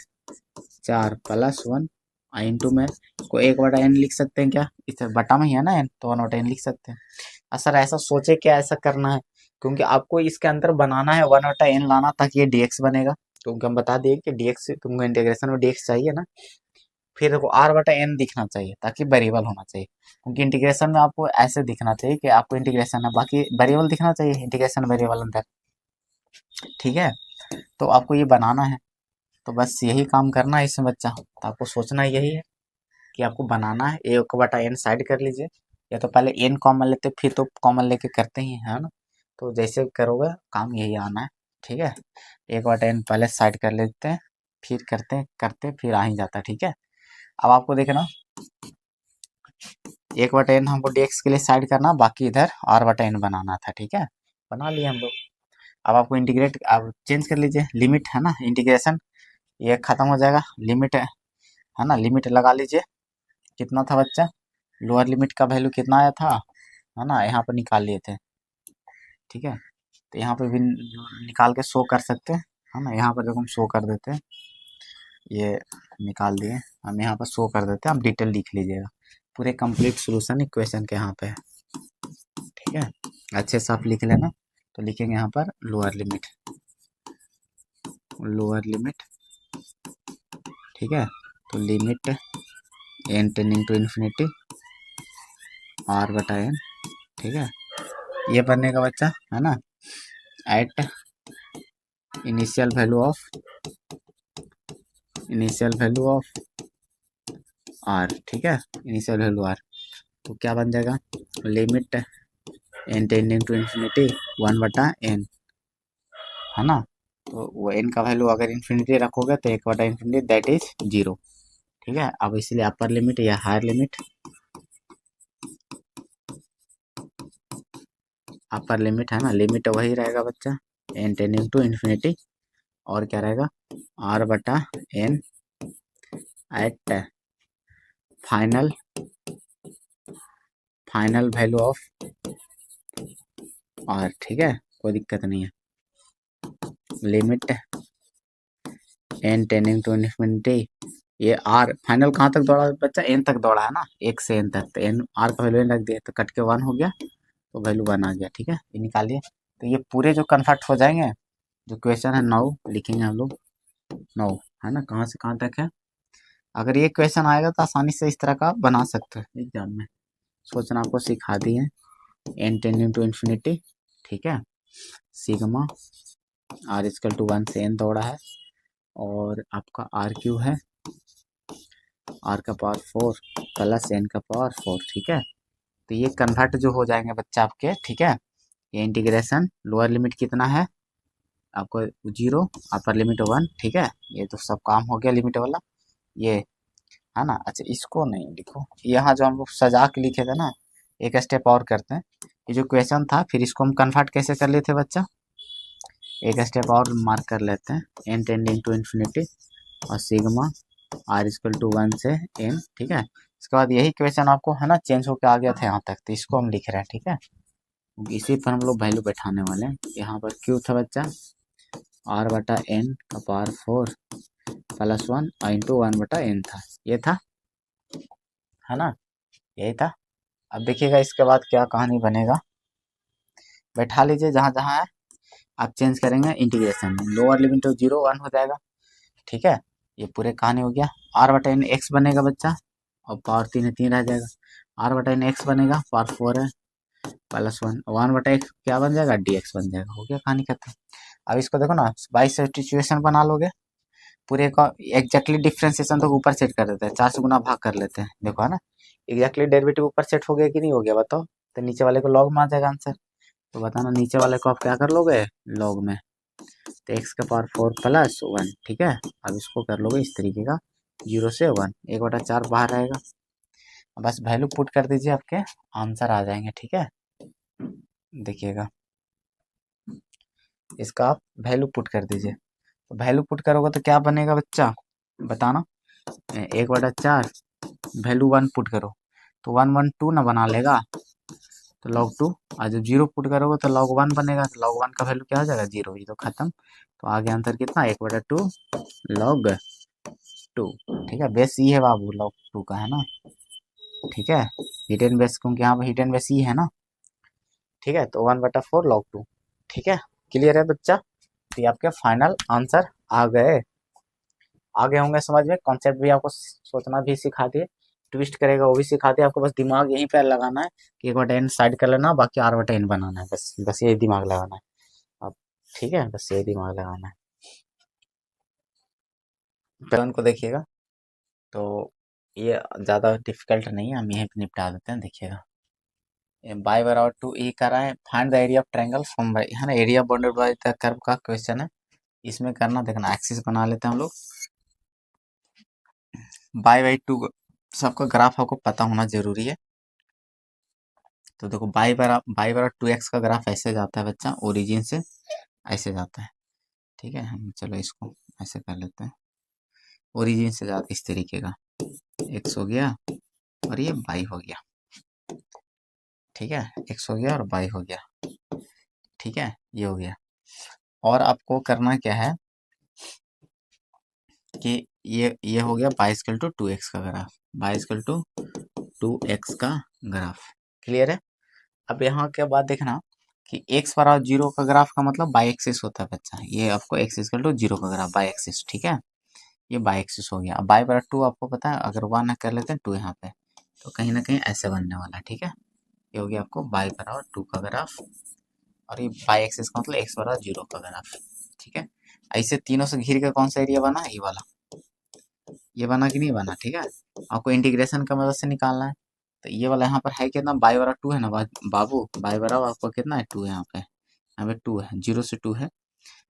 4 +1 इंटू में इसको 1/n लिख सकते हैं क्या, इस बटा में ही है ना n, तो 1/n लिख सकते हैं। सर ऐसा सोचे क्या ऐसा करना है, क्योंकि आपको इसके अंदर बनाना है 1/n लाना, ताकि ये dx बनेगा, क्योंकि हम बता दिए कि dx तुमको इंटीग्रेशन में dx चाहिए ना, फिर देखो r/n दिखना चाहिए ताकि वेरिएबल होना चाहिए, क्योंकि इंटीग्रेशन में आपको ऐसे दिखना चाहिए कि आपको इंटीग्रेशन है, बाकी वेरिएबल दिखना चाहिए इंटीग्रेशन वेरिएबल अंदर, ठीक है। तो आपको ये बनाना है, तो बस यही काम करना है इसमें बच्चा, तो आपको सोचना यही है कि आपको बनाना है। 1/n साइड कर लीजिए, या तो पहले n कॉमन लेते फिर तो कॉमन लेके करते ही है ना, तो जैसे करोगे काम यही आना है, ठीक है। 1/n पहले साइड कर लेते हैं, फिर करते करते फिर आ ही जाता है, ठीक है। अब आपको देखना 1/n हमको dx के लिए साइड करना, बाकी इधर r/n बनाना था, ठीक है। बना लिए हम लोग। अब आपको इंटीग्रेट, अब चेंज कर लीजिए, लिमिट है ना, इंटीग्रेशन ये खत्म हो जाएगा, लिमिट है ना, लिमिट लगा लीजिए। कितना था बच्चा, लोअर लिमिट का वैल्यू कितना आया था, है ना, यहाँ पर निकाल लिए थे, ठीक है। तो यहाँ पे भी निकाल के शो कर सकते हैं, है ना, यहाँ पर देखो हम शो कर देते हैं, ये निकाल दिए हम, यहाँ पर शो कर देते हैं, आप डिटेल लिख लीजिएगा, पूरे कंप्लीट सोल्यूशन इक्वेशन के यहाँ पे है, ठीक है। अच्छे से आप लिख लेना, तो लिखेंगे यहाँ पर लोअर लिमिट, लोअर लिमिट, ठीक है। तो limit n tending to infinity r/n, ठीक है। ये बनेगा बच्चा, है ना, at initial value of r, ठीक है, इनिशियल वैल्यू r, तो क्या बन जाएगा, limit n tending to infinity 1/n, है ना। तो वो n का वैल्यू अगर इन्फिनिटी रखोगे तो 1/∞ दैट इज 0, ठीक है। अब इसलिए अपर लिमिट या हायर लिमिट, अपर लिमिट है ना, लिमिट वही रहेगा बच्चा n टेंडिंग टू इन्फिनिटी, और क्या रहेगा r/n at final value of r, ठीक है, कोई दिक्कत नहीं है। Limit n tending to infinity, ये r फाइनल कहाँ तक दौड़ा बच्चा, n तक दौड़ा है ना, 1 से n तक, तो n r का वैल्यू रख दिया तो कट के 1 हो गया, तो वैल्यू 1 आ गया, ठीक है। ये निकालिए, तो ये पूरे जो कन्वर्ट हो जाएंगे, जो क्वेश्चन है 9 लिखेंगे हम लोग, 9 है ना, कहाँ से कहाँ तक है। अगर ये क्वेश्चन आएगा तो आसानी से इस तरह का आप बना सकते हो एग्जाम में, सोचना आपको सिखा दी है। n टेंडिंग टू इन्फिनिटी, ठीक है, सिग्मा r इक्वल टू 1 से n दौड़ा है, और आपका r³ है r का पावर 4 प्लस n का पावर 4, ठीक है। तो ये कन्वर्ट जो हो जाएंगे बच्चा आपके, ठीक है। ये इंटीग्रेशन लोअर लिमिट कितना है आपको 0, अपर लिमिट 1, ठीक है। ये तो सब काम हो गया लिमिट वाला, ये है ना। अच्छा इसको नहीं लिखो, यहाँ जो हम लोग सजा के लिखे थे ना, एक स्टेप और करते हैं। ये जो क्वेश्चन था फिर इसको हम कन्वर्ट कैसे कर लेते बच्चा, एक स्टेप और मार्क कर लेते हैं, n टेंडिंग टू इन्फिनिटी और सिग्मा r इक्वल टू 1 से n, ठीक है। इसके बाद यही क्वेश्चन आपको है ना चेंज होकर आ गया था यहाँ तक, तो इसको हम लिख रहे हैं, ठीक है। इसी पर हम लोग वैल्यू बैठाने वाले हैं। यहाँ पर क्यू था बच्चा r/n का पावर 4 प्लस 1 इंटू 1/n था, ये था, है ना, यही था। अब देखिएगा इसके बाद क्या कहानी बनेगा, बैठा लीजिए जहाँ जहाँ है, आप चेंज करेंगे इंटीग्रेशन में, लोअर लिमिट तो 0 1 हो जाएगा, ठीक है। ये पूरे कहानी हो गया, r/n x बनेगा बच्चा, और पावर 3 है 3 रह जाएगा, r/n x बनेगा, पावर 4 है प्लस 1/x क्या बन जाएगा, dx बन जाएगा, हो गया कहानी खत्म। अब इसको देखो ना, बाई सब्स्टिट्यूशन बना लोगे, पूरे का एग्जैक्टली डिफ्रेंसिएशन तो ऊपर सेट कर देते हैं, 4 से गुना भाग कर लेते हैं, देखो है ना, एग्जैक्टली डेरिवेटिव ऊपर सेट हो गया कि नहीं हो गया बताओ, तो नीचे वाले को लॉग में आ जाएगा आंसर, तो बताना नीचे वाले को आप क्या कर लोगे लॉग में, तो x का पावर 4 प्लस 1, ठीक है। अब इसको कर लोगे इस तरीके का 0 से 1, 1/4 बाहर रहेगा, बस वैल्यू पुट कर दीजिए, आपके आंसर आ जाएंगे, ठीक है। देखिएगा इसका आप वैल्यू पुट कर दीजिए, तो वैल्यू पुट करोगे तो क्या बनेगा बच्चा बताना, 1/4 वैल्यू 1 पुट करो तो 1 1 2 ना बना लेगा, तो log 2, और जब 0 पुट करोगे तो log 1 बनेगा, तो log 1 का वैल्यू क्या हो जाएगा 0, ये तो खत्म। तो आगे आंसर कितना 1/2 log 2, ठीक है। बेस ई है बाबू log 2 का, है ना, ठीक है, हिडन बेस, क्योंकि यहाँ पर हिडन बेस ई है ना, ठीक है। तो 1/4 log 2, ठीक है, क्लियर है बच्चा? तो ये आपके फाइनल आंसर आ गए होंगे समझ में। कॉन्सेप्ट भी आपको सोचना भी सिखा दिए, ट्विस्ट करेगा वो भी सिखा दिया। आपको बस दिमाग यहीं पे लगाना है कि एक बटा एन साइड कर लेना, बाकी आर बटा एन बनाना है, बस बस ये दिमाग लगाना है अब। ठीक है, बस ये दिमाग लगाना है। पैटर्न को देखिएगा, तो ये ज़्यादा डिफिकल्ट नहीं है, हम यहीं पे निपटा देते हैं। देखिएगा, बाय बराबर टू ए कर रहा है, find the area of triangle from by, है ना, area bounded by the curve का क्वेश्चन है। इसमें करना, देखना, एक्सिस बना लेते हैं हम लोग। बाय टू सबका ग्राफ आपको पता होना जरूरी है। तो देखो, बाई बराबर 2x का ग्राफ ऐसे जाता है बच्चा, ओरिजिन से ऐसे जाता है। ठीक है, हम चलो इसको ऐसे कर लेते हैं। ओरिजिन से जाता इस तरीके का, x हो गया और ये बाई हो गया। ठीक है, x हो गया और बाई हो गया। ठीक है, ये हो गया। और आपको करना क्या है कि ये हो गया बाइस्कल टू 2x का ग्राफ, बाइस्कल टू 2x का ग्राफ। क्लियर है? अब यहाँ के बाद देखना कि x बराबर 0 का ग्राफ का मतलब बाई एक्सिस होता है बच्चा। ये आपको x इक्वल टू 0 का ग्राफ बाई एक्सिस। ठीक है, ये बाई एक्सिस हो गया। अब बाई बराबर 2 आपको पता है, अगर 1 कर लेते हैं 2 यहाँ पे, तो कहीं ना कहीं ऐसे बनने वाला है। ठीक है, ये हो गया आपको बाई बराबर 2 का ग्राफ, और ये बाई एक्सिस का मतलब x बराबर 0 का ग्राफ। ठीक है, ऐसे तीनों से घिर के कौन सा एरिया बना? ये वाला। ये बना कि नहीं बना? ठीक है, आपको इंटीग्रेशन का मदद से निकालना है। तो ये वाला यहाँ पर है कितना? बाई बराबर 2 है ना बाबू, बाई बराबर आपको कितना है? 2 है यहाँ पे 2 है, 0 से 2 है।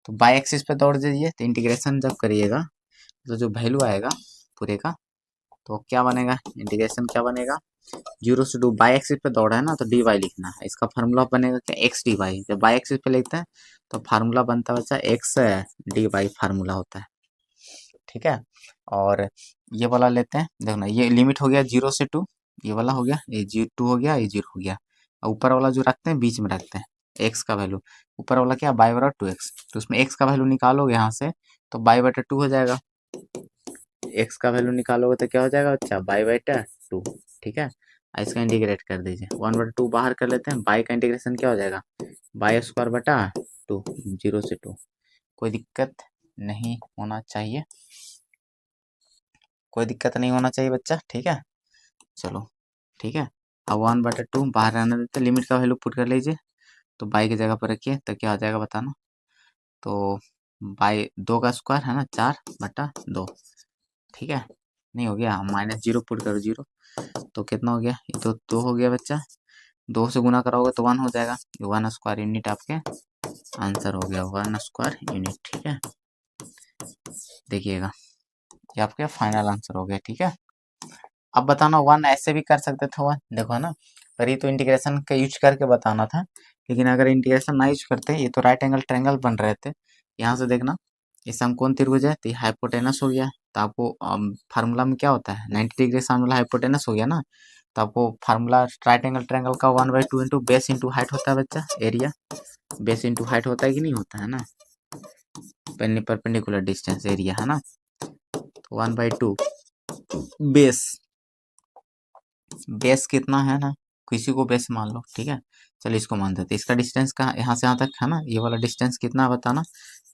तो बाई एक्सिस पे दौड़ दीजिए, तो इंटीग्रेशन जब करिएगा तो जो वैल्यू आएगा पूरे का, तो क्या बनेगा? इंटीग्रेशन क्या बनेगा? 0 से 2 बाई एक्सिस पे दौड़ा है ना, तो डी वाई लिखना है। इसका फार्मूला बनेगा क्या? X D y. जब बाई एक्सिस पे लिखते हैं तो फार्मूला बनता है बच्चा एक्स डी वाई, फार्मूला होता है। ठीक है, और ये वाला लेते हैं, देखो ना, ये लिमिट हो गया 0 से 2, ये वाला हो गया, ये 2 हो गया, ये 0 हो गया। और ऊपर वाला जो रखते हैं बीच में रखते हैं एक्स का वैल्यू। ऊपर वाला क्या? बाई बटा 2x, तो उसमें एक्स का वैल्यू निकालोगे यहाँ से, तो बाई बटा 2 हो जाएगा। एक्स का वैल्यू निकालोगे तो क्या हो जाएगा? अच्छा, बाई बटा 2। ठीक है, इसका इंटीग्रेट कर दीजिए, 1/2 बाहर कर लेते हैं। बाई का इंटीग्रेशन क्या हो जाएगा? बाई स्क्वायर बटा 2, 0 से 2। कोई दिक्कत नहीं होना चाहिए, कोई दिक्कत नहीं होना चाहिए बच्चा। ठीक है, चलो ठीक है। अब 1/2 बाहर रहने देते, लिमिट का वैल्यू पुट कर लीजिए, तो बाई की जगह पर रखिए, तो क्या आ जाएगा बताना। तो बाई 2 का स्क्वायर है ना, 4/2। ठीक है, नहीं हो गया, -0 पुट करो, 0, तो कितना हो गया? ये तो 2 हो गया बच्चा। 2 से गुना कराओगे तो 1 हो जाएगा, ये 1 स्क्वायर यूनिट आपके आंसर हो गया, 1 स्क्वायर यूनिट। ठीक है, देखिएगा, ये आपके फाइनल आंसर हो गया। ठीक है, अब बताना 1 ऐसे भी कर सकते थे 1, देखो ना, पर ये तो इंटीग्रेशन का यूज करके बताना था। लेकिन अगर इंटीग्रेशन ना यूज करते, ये तो राइट एंगल ट्रायंगल बन रहे थे। यहाँ से देखना, ये समकोण त्रिभुज है, तो ये हाइपोटेनस हो गया। तो आपको फार्मूला में क्या होता है? 90 डिग्री सामने वाला हाइपोटेनस हो गया ना, तो आपको फार्मूला राइट एंगल ट्रायंगल का 1/2 इंटू बेस इंटू हाइट होता है बच्चा, एरिया। बेस इंटू हाइट होता है कि नहीं होता है ना, परपेंडिकुलर डिस्टेंस एरिया, है ना। तो 1/2 बेस, बेस कितना है ना, किसी को बेस मान लो। ठीक है, चलिए इसको मान देते। इसका डिस्टेंस कहाँ, यहाँ से यहाँ तक है ना, ये वाला डिस्टेंस कितना है बताना।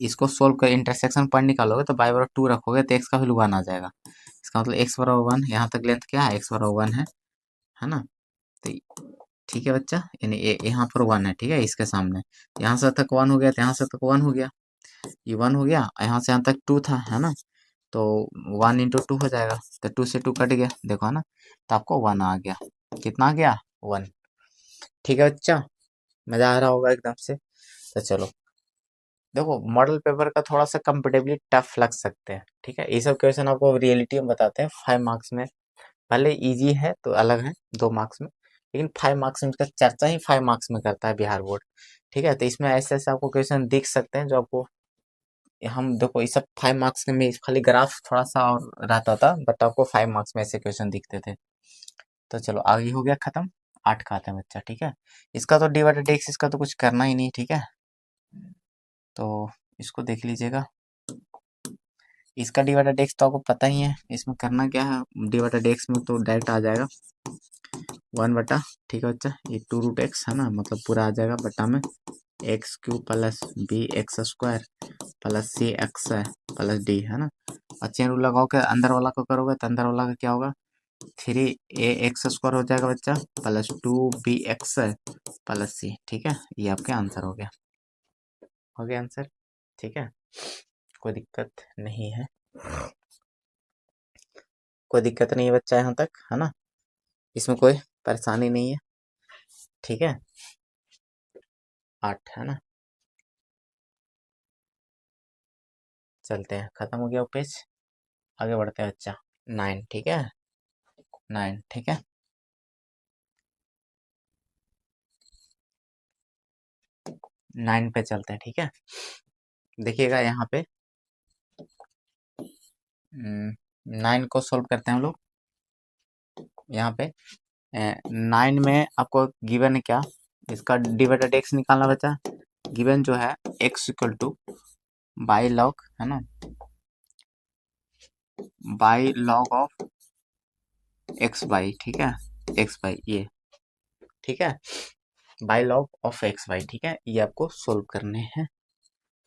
इसको सोल्व कर, इंटरसेक्शन पॉइंट निकालोगे तो बाई बराबर 2 रखोगे तो एक्स का वैल्यू 1 आ जाएगा। इसका मतलब एक्स बराबर 1, यहाँ तक लेंथ क्या है? एक्स बराबर 1 है ना। तो ठीक है बच्चा, यानी यहाँ पर 1 है। ठीक है, इसके सामने यहाँ से तक 1 हो गया, तो यहाँ से तक 1 हो गया, ये 1 हो गया, यहाँ से यहाँ तक 2 था, है ना। तो 1 इंटू 2 हो जाएगा, तो 2 से 2 कट गया, देखो है ना, तो आपको 1 आ गया। कितना आ गया? 1। ठीक है बच्चा, मजा आ रहा होगा एकदम से। तो चलो, देखो, मॉडल पेपर का थोड़ा सा कंपेटेबली टफ लग सकते हैं। ठीक है, ये सब क्वेश्चन आपको रियलिटी में बताते हैं 5 मार्क्स में। भले इजी है तो अलग है 2 मार्क्स में, लेकिन 5 मार्क्स में इसका चर्चा ही 5 मार्क्स में करता है बिहार बोर्ड। ठीक है, तो इसमें ऐसे ऐसे आपको क्वेश्चन दिख सकते हैं जो आपको, हम देखो, ये सब 5 मार्क्स में खाली ग्राफ थोड़ा सा और रहता था, बट आपको 5 मार्क्स में ऐसे क्वेश्चन दिखते थे। तो चलो, आगे हो गया खत्म। 8 का आता है बच्चा। ठीक है, इसका तो डिवाइडेड एक्स, इसका तो कुछ करना ही नहीं। ठीक है, तो इसको देख लीजिएगा। इसका डिवाइडेड एक्स तो आपको पता ही है, इसमें करना क्या है, डिवाइडेड एक्स में तो डायरेक्ट आ जाएगा 1 बटा, ठीक है बच्चा, ये 2 रूट एक्स है ना, मतलब पूरा आ जाएगा बटा में x cube plus b x square plus c x plus d, है ना। और चेन रूल लगाओ के अंदर वाला को करोगे तो अंदर वाला का क्या होगा, 3 a x स्क्वायर हो जाएगा बच्चा, प्लस 2 bx प्लस सी। ठीक है, ये आपका आंसर हो गया। हो गया आंसर। ठीक है, कोई दिक्कत नहीं है, कोई दिक्कत नहीं है बच्चा यहाँ तक, है ना। इसमें कोई परेशानी नहीं है। ठीक है, 8 है ना। चलते हैं, खत्म हो गया वो पेज, आगे बढ़ते हैं बच्चा। 9, ठीक है, 9, ठीक है। 9 पे चलते हैं, ठीक है। देखिएगा यहाँ पे 9 को सोल्व करते हैं हम लोग। यहाँ पे 9 में आपको गिवन है क्या, इसका डिवाइडेड एक्स निकालना बचा। गिवन जो है x equal two by log, है ना, by log of x by, ठीक है, एक्स बाई ये, ठीक है, by log of x by, ठीक है। ये आपको सोल्व करने हैं,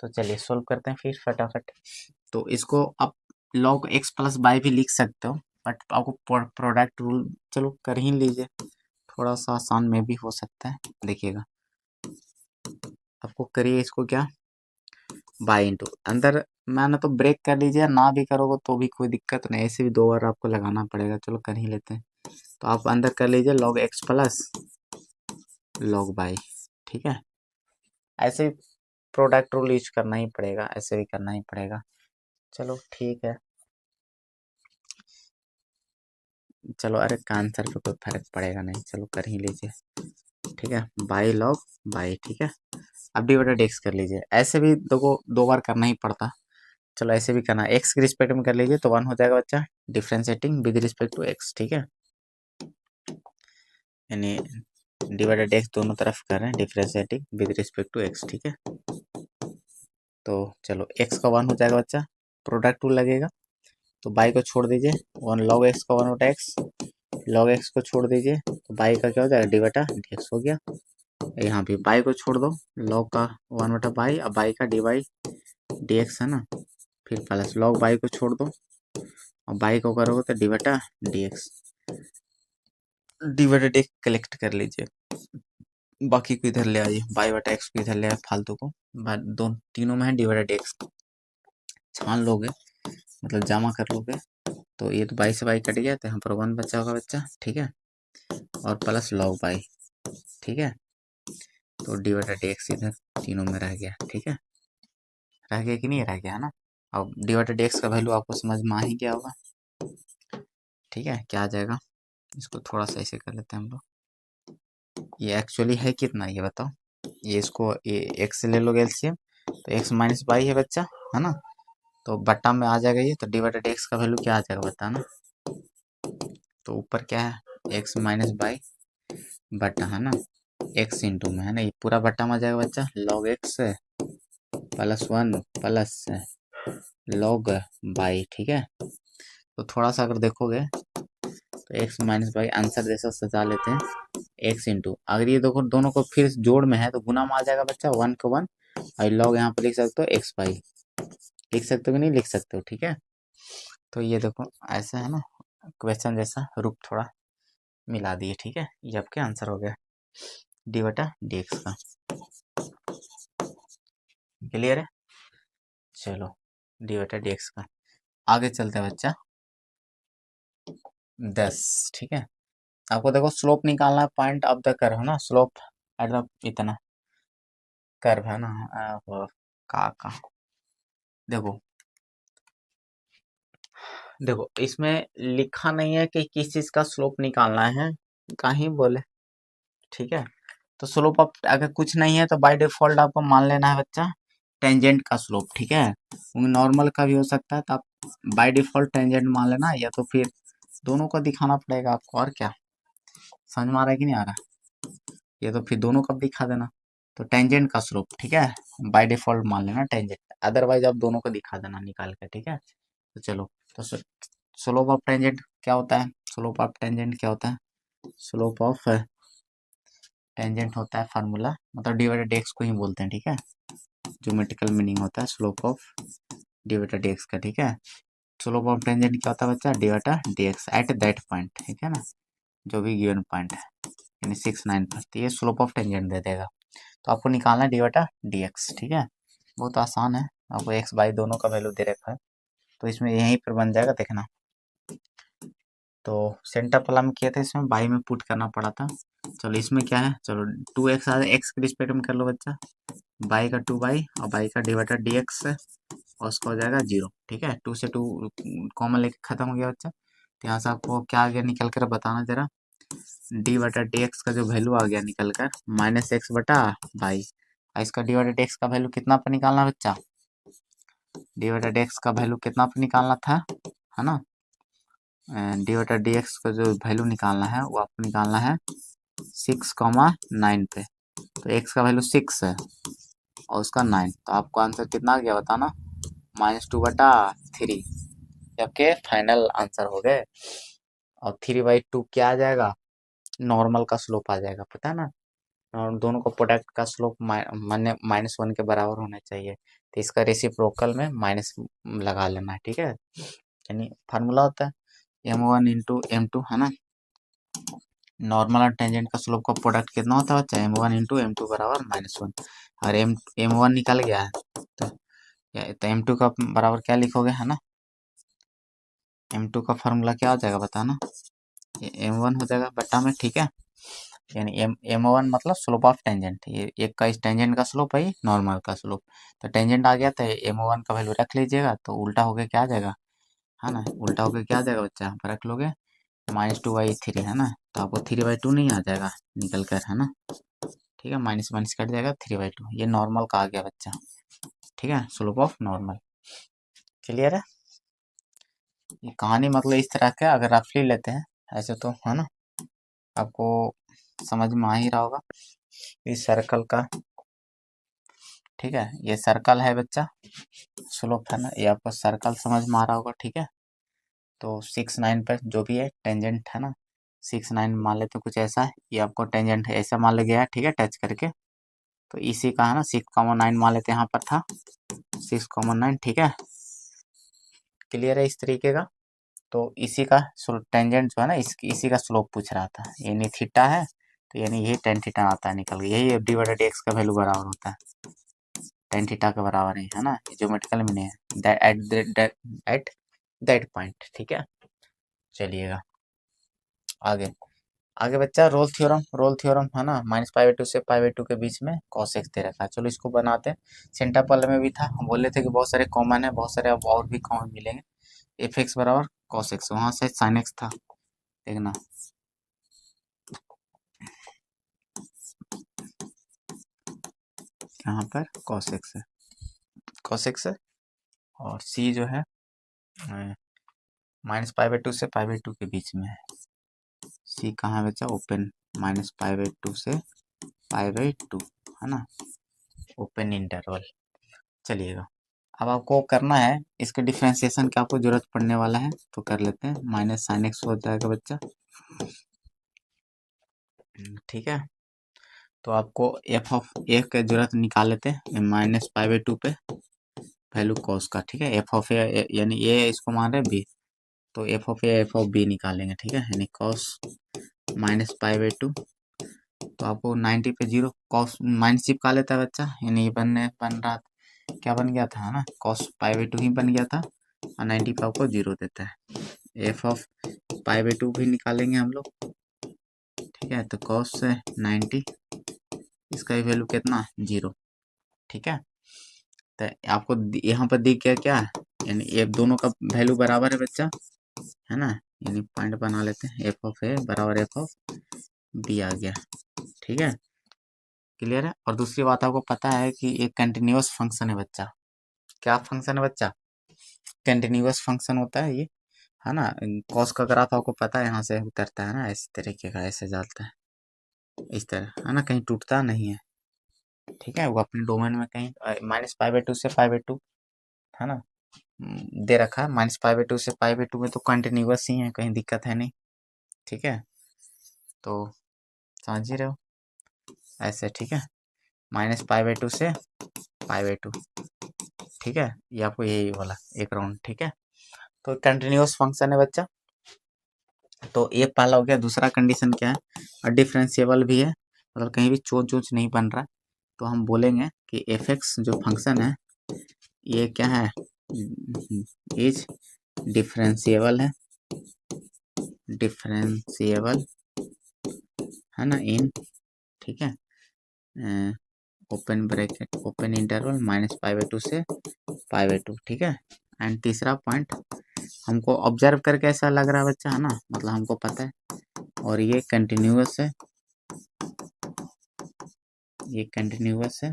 तो चलिए सोल्व करते हैं फिर फटाफट। तो इसको आप लॉग एक्स प्लस बाई भी लिख सकते हो, बट आपको प्रोडक्ट रूल चलो कर ही लीजिए, थोड़ा सा आसान में भी हो सकता है। देखिएगा आपको करिए इसको क्या, बाई इंटू अंदर मैंने तो ब्रेक कर लीजिए, ना भी करोगे तो भी कोई दिक्कत नहीं, ऐसे भी 2 बार आपको लगाना पड़ेगा, चलो कर ही लेते हैं। तो आप अंदर कर लीजिए log x plus log by, ठीक है। ऐसे प्रोडक्ट रूल यूज करना ही पड़ेगा, ऐसे भी करना ही पड़ेगा, चलो ठीक है। चलो अरे का आंसर पे कोई फर्क पड़ेगा नहीं, चलो कर ही लीजिए, ठीक है, बाई लॉग बाई, ठीक है। अब डिवाइडेड एक्स कर लीजिए, ऐसे भी देखो 2 बार करना ही पड़ता, चलो ऐसे भी करना, एक्स के रिस्पेक्ट में कर लीजिए तो 1 हो जाएगा बच्चा, differentiating with respect to x, ठीक है, यानी डिवाइडेड एक्स दोनों तरफ कर रहे हैं, differentiating with respect to x, ठीक है। तो चलो एक्स का 1 हो जाएगा बच्चा, प्रोडक्ट रूल लगेगा, तो बाई को छोड़ दीजिए, 1 लॉग एक्स का 1 बटा एक्स, लॉग एक्स को छोड़ दीजिए तो बाई का क्या हो जाएगा, डी बटा डी एक्स हो गया। यहाँ भी बाई को छोड़ दो, लॉग का 1 बटा बाई, अब बाई का डी बाई डी एक्स, है ना, फिर प्लस लॉग बाई को छोड़ दो, और बाई को करोगे तो डी बटा डी एक्स, डी बटा डी कलेक्ट कर लीजिए, बाकी को इधर ले आइए, बाई बटा एक्स को इधर ले आए, फालतू को दोनों तीनों में है डी बटा डी एक्स, छान लोगे मतलब जमा कर लोगे, तो ये तो बाई से बाई कट गया, तो यहाँ पर 1 बचा होगा बच्चा, ठीक है, और प्लस लॉग बाई, ठीक है। तो डी बटा डी एक्स इधर तीनों में रह गया, ठीक है, रह गया कि नहीं रह गया, है ना। अब डी बटा डी एक्स का वैल्यू आपको समझ में आ ही गया होगा, ठीक है, क्या आ जाएगा, इसको थोड़ा सा ऐसे कर लेते हैं हम लोग, ये एक्चुअली है कितना ये बताओ, ये इसको ये एक्स से ले लोगे एलसीएम, तो एक्स माइनस बाई है बच्चा, है ना, तो बट्टा में आ जाएगा ये, तो डी बटा डी एक्स का वैल्यू क्या आ जाएगा बताना, तो ऊपर क्या है एक्स माइनस बाई बट्टा, है ना, एक्स इंटू में, है ना, ये पूरा बट्टा में आ जाएगा बच्चा, log x plus 1 plus log by, ठीक है। तो थोड़ा सा अगर देखोगे तो एक्स माइनस बाई आंसर जैसा सजा लेते हैं, एक्स इंटू, अगर ये देखो दोनों को फिर जोड़ में है तो गुना में आ जाएगा बच्चा, 1 को 1, और लॉग यहाँ पर लिख सकते हो एक्स बाई, लिख सकते हो कि नहीं लिख सकते हो, ठीक है। तो ये देखो ऐसा है ना, क्वेश्चन जैसा रूप थोड़ा मिला दिए, ठीक है, ये आपके आंसर हो गया डी बटा डी एक्स का, क्लियर है। चलो डी बटा डी एक्स का, आगे चलते हैं बच्चा 10, ठीक है। आपको देखो स्लोप निकालना है, पॉइंट ऑफ द कर्व, है ना, स्लोप एट द इतना कर्व, है ना, वो का देखो, देखो इसमें लिखा नहीं है कि किस चीज का स्लोप निकालना है, कहीं बोले, ठीक है। तो स्लोप आप अगर कुछ नहीं है तो बाय डिफॉल्ट आपको मान लेना है बच्चा टेंजेंट का स्लोप, ठीक है, नॉर्मल का भी हो सकता है, तो आप बाय डिफॉल्ट टेंजेंट मान लेना, या तो फिर दोनों को दिखाना पड़ेगा आपको, और क्या, समझ में आ रहा है कि नहीं आ रहा, ये तो फिर दोनों का दिखा देना, तो टेंजेंट का स्लोप, ठीक है, बाय डिफॉल्ट मान लेना टेंजेंट, अदरवाइज आप दोनों को दिखा देना निकाल के, ठीक है। तो चलो, तो स्लोप ऑफ टेंजेंट क्या होता है, स्लोप ऑफ टेंजेंट क्या होता है, स्लोप ऑफ टेंजेंट होता है फार्मूला, मतलब डी बटा डी एक्स को ही बोलते हैं, ठीक है। ज्योमेट्रिकल मीनिंग होता है स्लोप ऑफ डी बटा डी एक्स का, ठीक है। स्लोप ऑफ टेंजेंट क्या होता है बच्चा, डी बटा D x at that point, ठीक है ना, जो भी गिवन पॉइंट है, यानी 6 9 पर, तो ये स्लोप ऑफ टेंजेंट दे देगा। तो आपको निकालना है डी बटा डी एक्स, ठीक है। बहुत आसान है, आपको एक्स बाई दोनों का वैल्यू दे रखा है, तो इसमें यहीं पर बन जाएगा, देखना। तो सेंटर प्लम किया था, इसमें बाई में पुट करना पड़ा था। चलो इसमें क्या है, चलो 2x आ एक्स के रिस्पेक्ट में कर लो बच्चा, बाई का 2 बाई और बाई का डी बटा डी एक्स, और उसका हो जाएगा 0, ठीक है। 2 से 2 कॉमन लेके खत्म हो गया बच्चा। तो यहाँ से आपको क्या आ गया निकल कर, बताना जरा। डी बटा डी एक्स का जो वैल्यू आ गया निकल कर -x/बाई, और इसका डी बटा डी एक्स का वैल्यू कितना पर निकालना बच्चा, डी बटा डी एक्स का वैल्यू कितना पर निकालना था, है ना। डी बटा डी एक्स का जो वैल्यू निकालना है वो आपको निकालना है 6,9 पे। तो एक्स का वैल्यू 6 है और उसका 9, तो आपको आंसर कितना आ गया बताना, -2/3, जबकि फाइनल आंसर हो गए। और 3/2 क्या आ जाएगा, नॉर्मल का स्लोप आ जाएगा, पता है ना। और दोनों का प्रोडक्ट का स्लोप -1 के बराबर होना चाहिए, तो इसका रेसिप्रोकल में माइनस लगा लेना है, ठीक है। यानी फार्मूला होता है m1 × m2, है ना। नॉर्मल और टेंजेंट का स्लोप का प्रोडक्ट कितना होता है बच्चा, m1 × m2 बराबर -1। और m1 निकल गया है, तो m2 का बराबर क्या लिखोगे, है ना। m2 का फार्मूला क्या हो जाएगा बताना, m1 हो जाएगा बट्टा में, ठीक है। यानी m1 मतलब स्लोप ऑफ टेंजेंट, ये एक का इस टेंजेंट का स्लोप है, नॉर्मल का स्लोप। तो टेंजेंट आ गया तो m1 का वैल्यू रख लीजिएगा, तो उल्टा होके क्या आ जाएगा, है ना, उल्टा होके क्या आ जाएगा बच्चा, यहाँ पर रख लोगे -2/3, है ना। तो आपको 3/2 नहीं आ जाएगा निकल कर, है ना। ठीक है, माइनस माइनस कट जाएगा, 3/2 ये नॉर्मल का आ गया बच्चा, ठीक है, स्लोप ऑफ नॉर्मल। क्लियर है, ये कहानी मतलब इस तरह का, अगर रफली लेते हैं ऐसे तो, है ना, आपको समझ में आ ही रहा होगा। इस सर्कल का, ठीक है, ये सर्कल है बच्चा, स्लोप है ना, ये आपको सर्कल समझ में आ रहा होगा, ठीक है। तो 6 9 पर जो भी है टेंजेंट, है ना, 6 9 मान लेते कुछ ऐसा है, ये आपको टेंजेंट है ऐसा मान ले गया है, ठीक है, टच करके। तो इसी का है ना 6,9 मान लेते हैं, यहाँ पर था 6,9, ठीक है। क्लियर है इस तरीके का। तो इसी का टेंजेंट जो है ना, इसी का स्लोप पूछ रहा था, यानी थीटा है, तो यानी यही tan थीटा आता है निकल के, यही डी बटा डी एक्स का वैल्यू बराबर होता है tan थीटा के बराबर ही, है ना। ज्योमेट्रिकल मीनिंग है एट दैट पॉइंट, ठीक है। चलिएगा आगे, आगे बच्चा रोल थ्योरम, है ना। -π/2 से π/2 के बीच में cos x दे रखा है, चलो इसको बनाते हैं। सेंटर पल में भी था, हम बोले थे कि बहुत सारे कॉमन है, बहुत सारे अब और भी कॉमन मिलेंगे। एफ एक्स बराबर cos x, वहां से sin x था, देखना। यहाँ पर cos x है, cos x है, और c जो है -π/2 से π/2 के बीच में है। c कहाँ है बच्चा, ओपन, -π/2 से π/2, है ना, ओपन इंटरवल। चलिएगा, अब आपको करना है इसके डिफ्रेंसिएशन की, आपको जरूरत पड़ने वाला है, तो कर लेते हैं। -sin x हो जाएगा बच्चा, ठीक है। तो आपको एफ ऑफ ए की जरूरत निकाल लेते हैं, -π/2 पे वैल्यू कॉस का, ठीक है। एफ ऑफ ए यानी ए इसको मान रहे बी, तो F of A F of B निकालेंगे, ठीक है। यानी कॉस -π/2, तो आपको 90 पे 0 कॉस माइनस चिपका लेता है बच्चा, यानी बन रहा, क्या बन गया था, है ना, cos π/2 ही बन गया था, और 90 पे आपको 0 देता है। एफ ऑफ π/2 भी निकालेंगे हम लोग, ठीक है। तो cos 90, इसका भी वैल्यू कितना, 0, ठीक है। तो आपको यहाँ पर दिख गया क्या, यानी ये दोनों का वैल्यू बराबर है बच्चा, है ना। यानी पॉइंट बना लेते हैं, एफ ऑफ ए बराबर एफ ऑफ बी आ गया, ठीक है। क्लियर है। और दूसरी बात आपको पता है कि एक कंटिन्यूअस फंक्शन है बच्चा, क्या फंक्शन है बच्चा, कंटिन्यूअस फंक्शन होता है ये, है ना। कॉस का ग्राफ आपको पता है यहाँ से उतरता है ना, इस तरीके का ऐसे जाता है, इस तरह, है ना, कहीं टूटता नहीं है, ठीक है। वो अपने डोमेन में कहीं -π/2 से π/2, है ना, दे रखा है। -π/2 से π/2 में तो कंटिन्यूअस ही है, कहीं दिक्कत है नहीं, ठीक है। तो समझ ही रहे हो। ऐसे, ठीक है, -π/2 से π/2, ठीक है, ये आपको यही वाला एक राउंड, ठीक है। तो कंटिन्यूअस फंक्शन है बच्चा, तो ये पहला हो गया। दूसरा कंडीशन क्या है, और डिफरेंशिएबल भी है, मतलब कहीं भी चोंच चोंच नहीं बन रहा, तो हम बोलेंगे कि एफ एक्स जो फंक्शन है ये क्या है, इज डिफरेंशिएबल है, डिफरेंशिएबल है ना, इन, ठीक है, ओपन ब्रैकेट ओपन इंटरवल -π/2 से π/2, ठीक है। एंड तीसरा पॉइंट हमको ऑब्जर्व करके ऐसा लग रहा है बच्चा, है ना, मतलब हमको पता है, और ये कंटिन्यूअस है, ये कंटिन्यूअस है,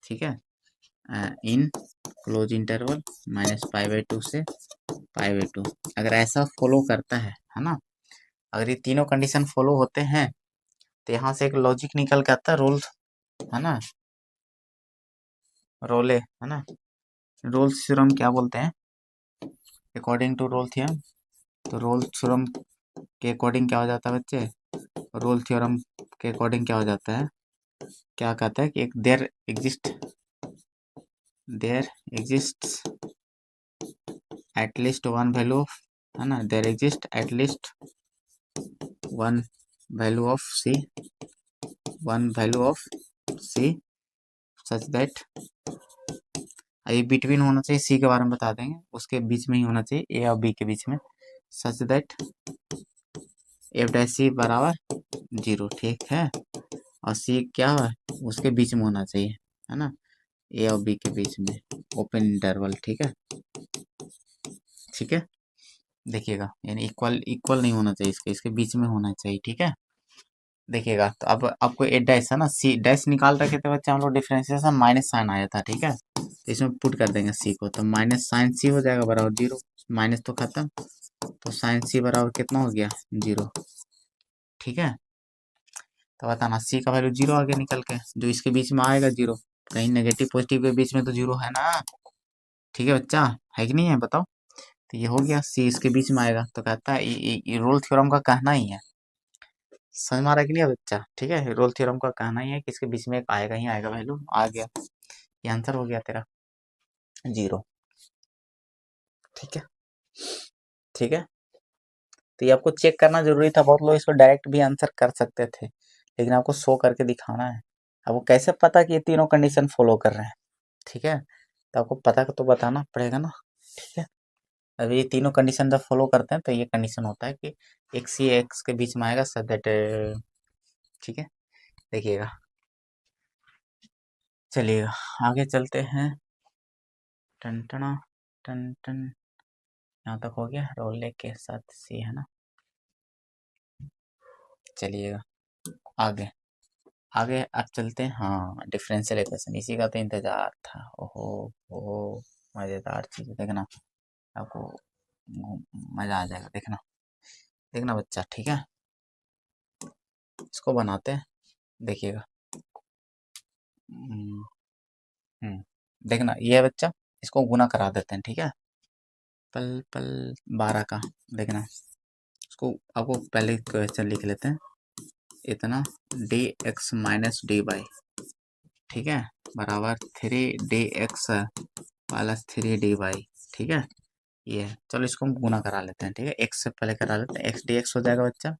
ठीक है, इन क्लोज इंटरवल -π/2 से π/2। अगर ऐसा फॉलो करता है ना, अगर ये तीनों कंडीशन फॉलो होते हैं तो यहाँ से एक लॉजिक निकल के आता है, रोल, है ना, रोले, है ना, रोल्स थ्योरम क्या बोलते हैं, अकॉर्डिंग टू रोल थ्योरम। तो रोल थ्योरम के अकॉर्डिंग क्या हो जाता है बच्चे, रोल थ्योरम के अकॉर्डिंग क्या हो जाता है, क्या कहता है कि एक there exist at least one value, है ना, there exist at least one value of C, one value of C such that, ये बिटवीन होना चाहिए, सी के बारे में बता देंगे, उसके बीच में ही होना चाहिए, ए और बी के बीच में, such that F dash C बराबर 0, ठीक है, और सी क्या है उसके बीच में होना चाहिए, है ना, ए और बी के बीच में ओपन इंटरवल, ठीक है, ठीक है, देखिएगा, यानी इक्वल इक्वल नहीं होना चाहिए, इसके बीच में होना चाहिए, ठीक है। देखिएगा, तो अब आपको ए डैश है ना, सी डैश निकाल रखे थे बच्चे हम लोग, डिफरेंशिएशन माइनस साइन आया था, ठीक है, तो इसमें पुट कर देंगे सी को, तो -sin c हो जाएगा बराबर 0, माइनस तो खत्म, तो sin c बराबर कितना हो गया 0, ठीक है। तो बताना सी का वैल्यू 0 आ गया निकल के, जो इसके बीच में आएगा 0, कहीं नेगेटिव पॉजिटिव के बीच में तो 0 है ना, ठीक है बच्चा, है कि नहीं है बताओ। तो ये हो गया, सी इसके बीच में आएगा, तो कहता है ये रोल थ्योरम का कहना ही है, समझ में आ रहा है कि नहीं बच्चा, ठीक है, रोल थ्योरम का कहना ही है कि इसके बीच में एक आएगा ही आएगा वैल्यू, आ गया, ये आंसर हो गया तेरा 0, ठीक है, ठीक है। तो ये आपको चेक करना जरूरी था, बहुत लोग इसको डायरेक्ट भी आंसर कर सकते थे, लेकिन आपको शो करके दिखाना है। आपको कैसे पता कि ये तीनों कंडीशन फॉलो कर रहे हैं, ठीक है, तो आपको पता तो बताना पड़ेगा ना, ठीक है। अब ये तीनों कंडीशन जब फॉलो करते हैं तो ये कंडीशन होता है कि एक्स ही एक्स के बीच में आएगा, सो दैट, ठीक है, देखिएगा, चलिएगा आगे चलते हैं, टन टना टन टन, यहाँ तक हो गया, रोले के साथ सी, है ना, चलिएगा आगे, आगे अब चलते हैं, हाँ, डिफरेंशियल इक्वेशन, इसी का तो इंतजार था, ओहो ओहो, मजेदार चीज देखना, आपको मजा आ जाएगा, देखना, देखना बच्चा, ठीक है, इसको बनाते हैं, देखिएगा, हम्म, देखना ये है बच्चा, इसको गुना करा देते हैं, ठीक है, पल पल 12 का, देखना, इसको आपको पहले क्वेश्चन लिख लेते हैं, इतना D x minus D y, ठीक है, बराबर 3 dx प्लस 3 dy, ठीक है, ये है, चलो इसको हम गुना करा लेते हैं, ठीक है, एक्स से पहले करा लेते हैं, एक्स डी एक्स हो जाएगा बच्चा,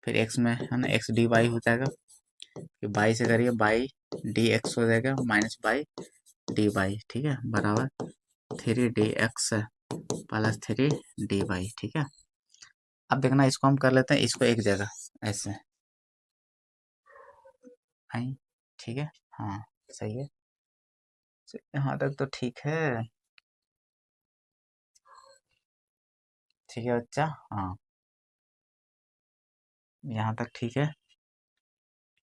फिर एक्स में है ना एक्स डी वाई हो जाएगा, फिर बाई से करिए, बाई डी एक्स हो जाएगा माइनस बाई डी वाई, ठीक है, बराबर 3 dx प्लस 3 dy, ठीक है। अब देखना इसको हम कर लेते हैं, इसको एक जगह ऐसे आई, ठीक है, हाँ सही है, यहाँ तक तो ठीक है, ठीक है बच्चा, हाँ यहाँ तक ठीक है,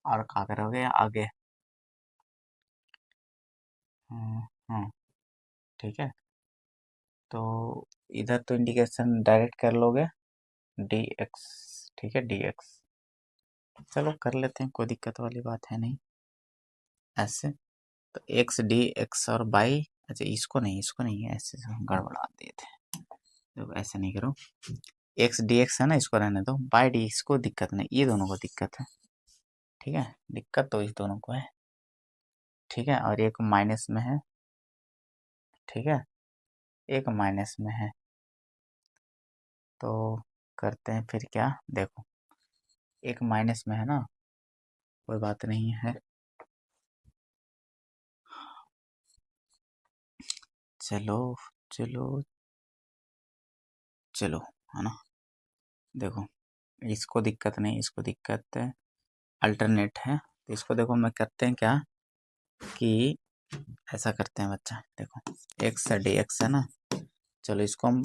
और क्या करोगे आगे, हाँ ठीक है, तो इधर तो इंडिकेशन डायरेक्ट कर लोगे डी एक्स, ठीक है, डी एक्स, चलो कर लेते हैं, कोई दिक्कत वाली बात है नहीं, ऐसे, तो एक्स डी एक्स और बाई, अच्छा इसको नहीं है, ऐसे हम गड़बड़ा दिए थे, तो ऐसे नहीं करो, एक्स डी एक्स है ना, इसको रहने दो, बाई डी इसको दिक्कत नहीं, ये दोनों को दिक्कत है, ठीक है, दिक्कत तो इस दोनों को है। ठीक है, और एक माइनस में है। ठीक है, एक माइनस में है, तो करते हैं फिर क्या, देखो एक माइनस में है ना, कोई बात नहीं है। चलो चलो चलो, है ना, देखो इसको दिक्कत नहीं, इसको दिक्कत है, अल्टरनेट है, तो इसको देखो मैं करते हैं क्या कि ऐसा करते हैं बच्चा, देखो एक्स डी एक्स है ना, चलो इसको हम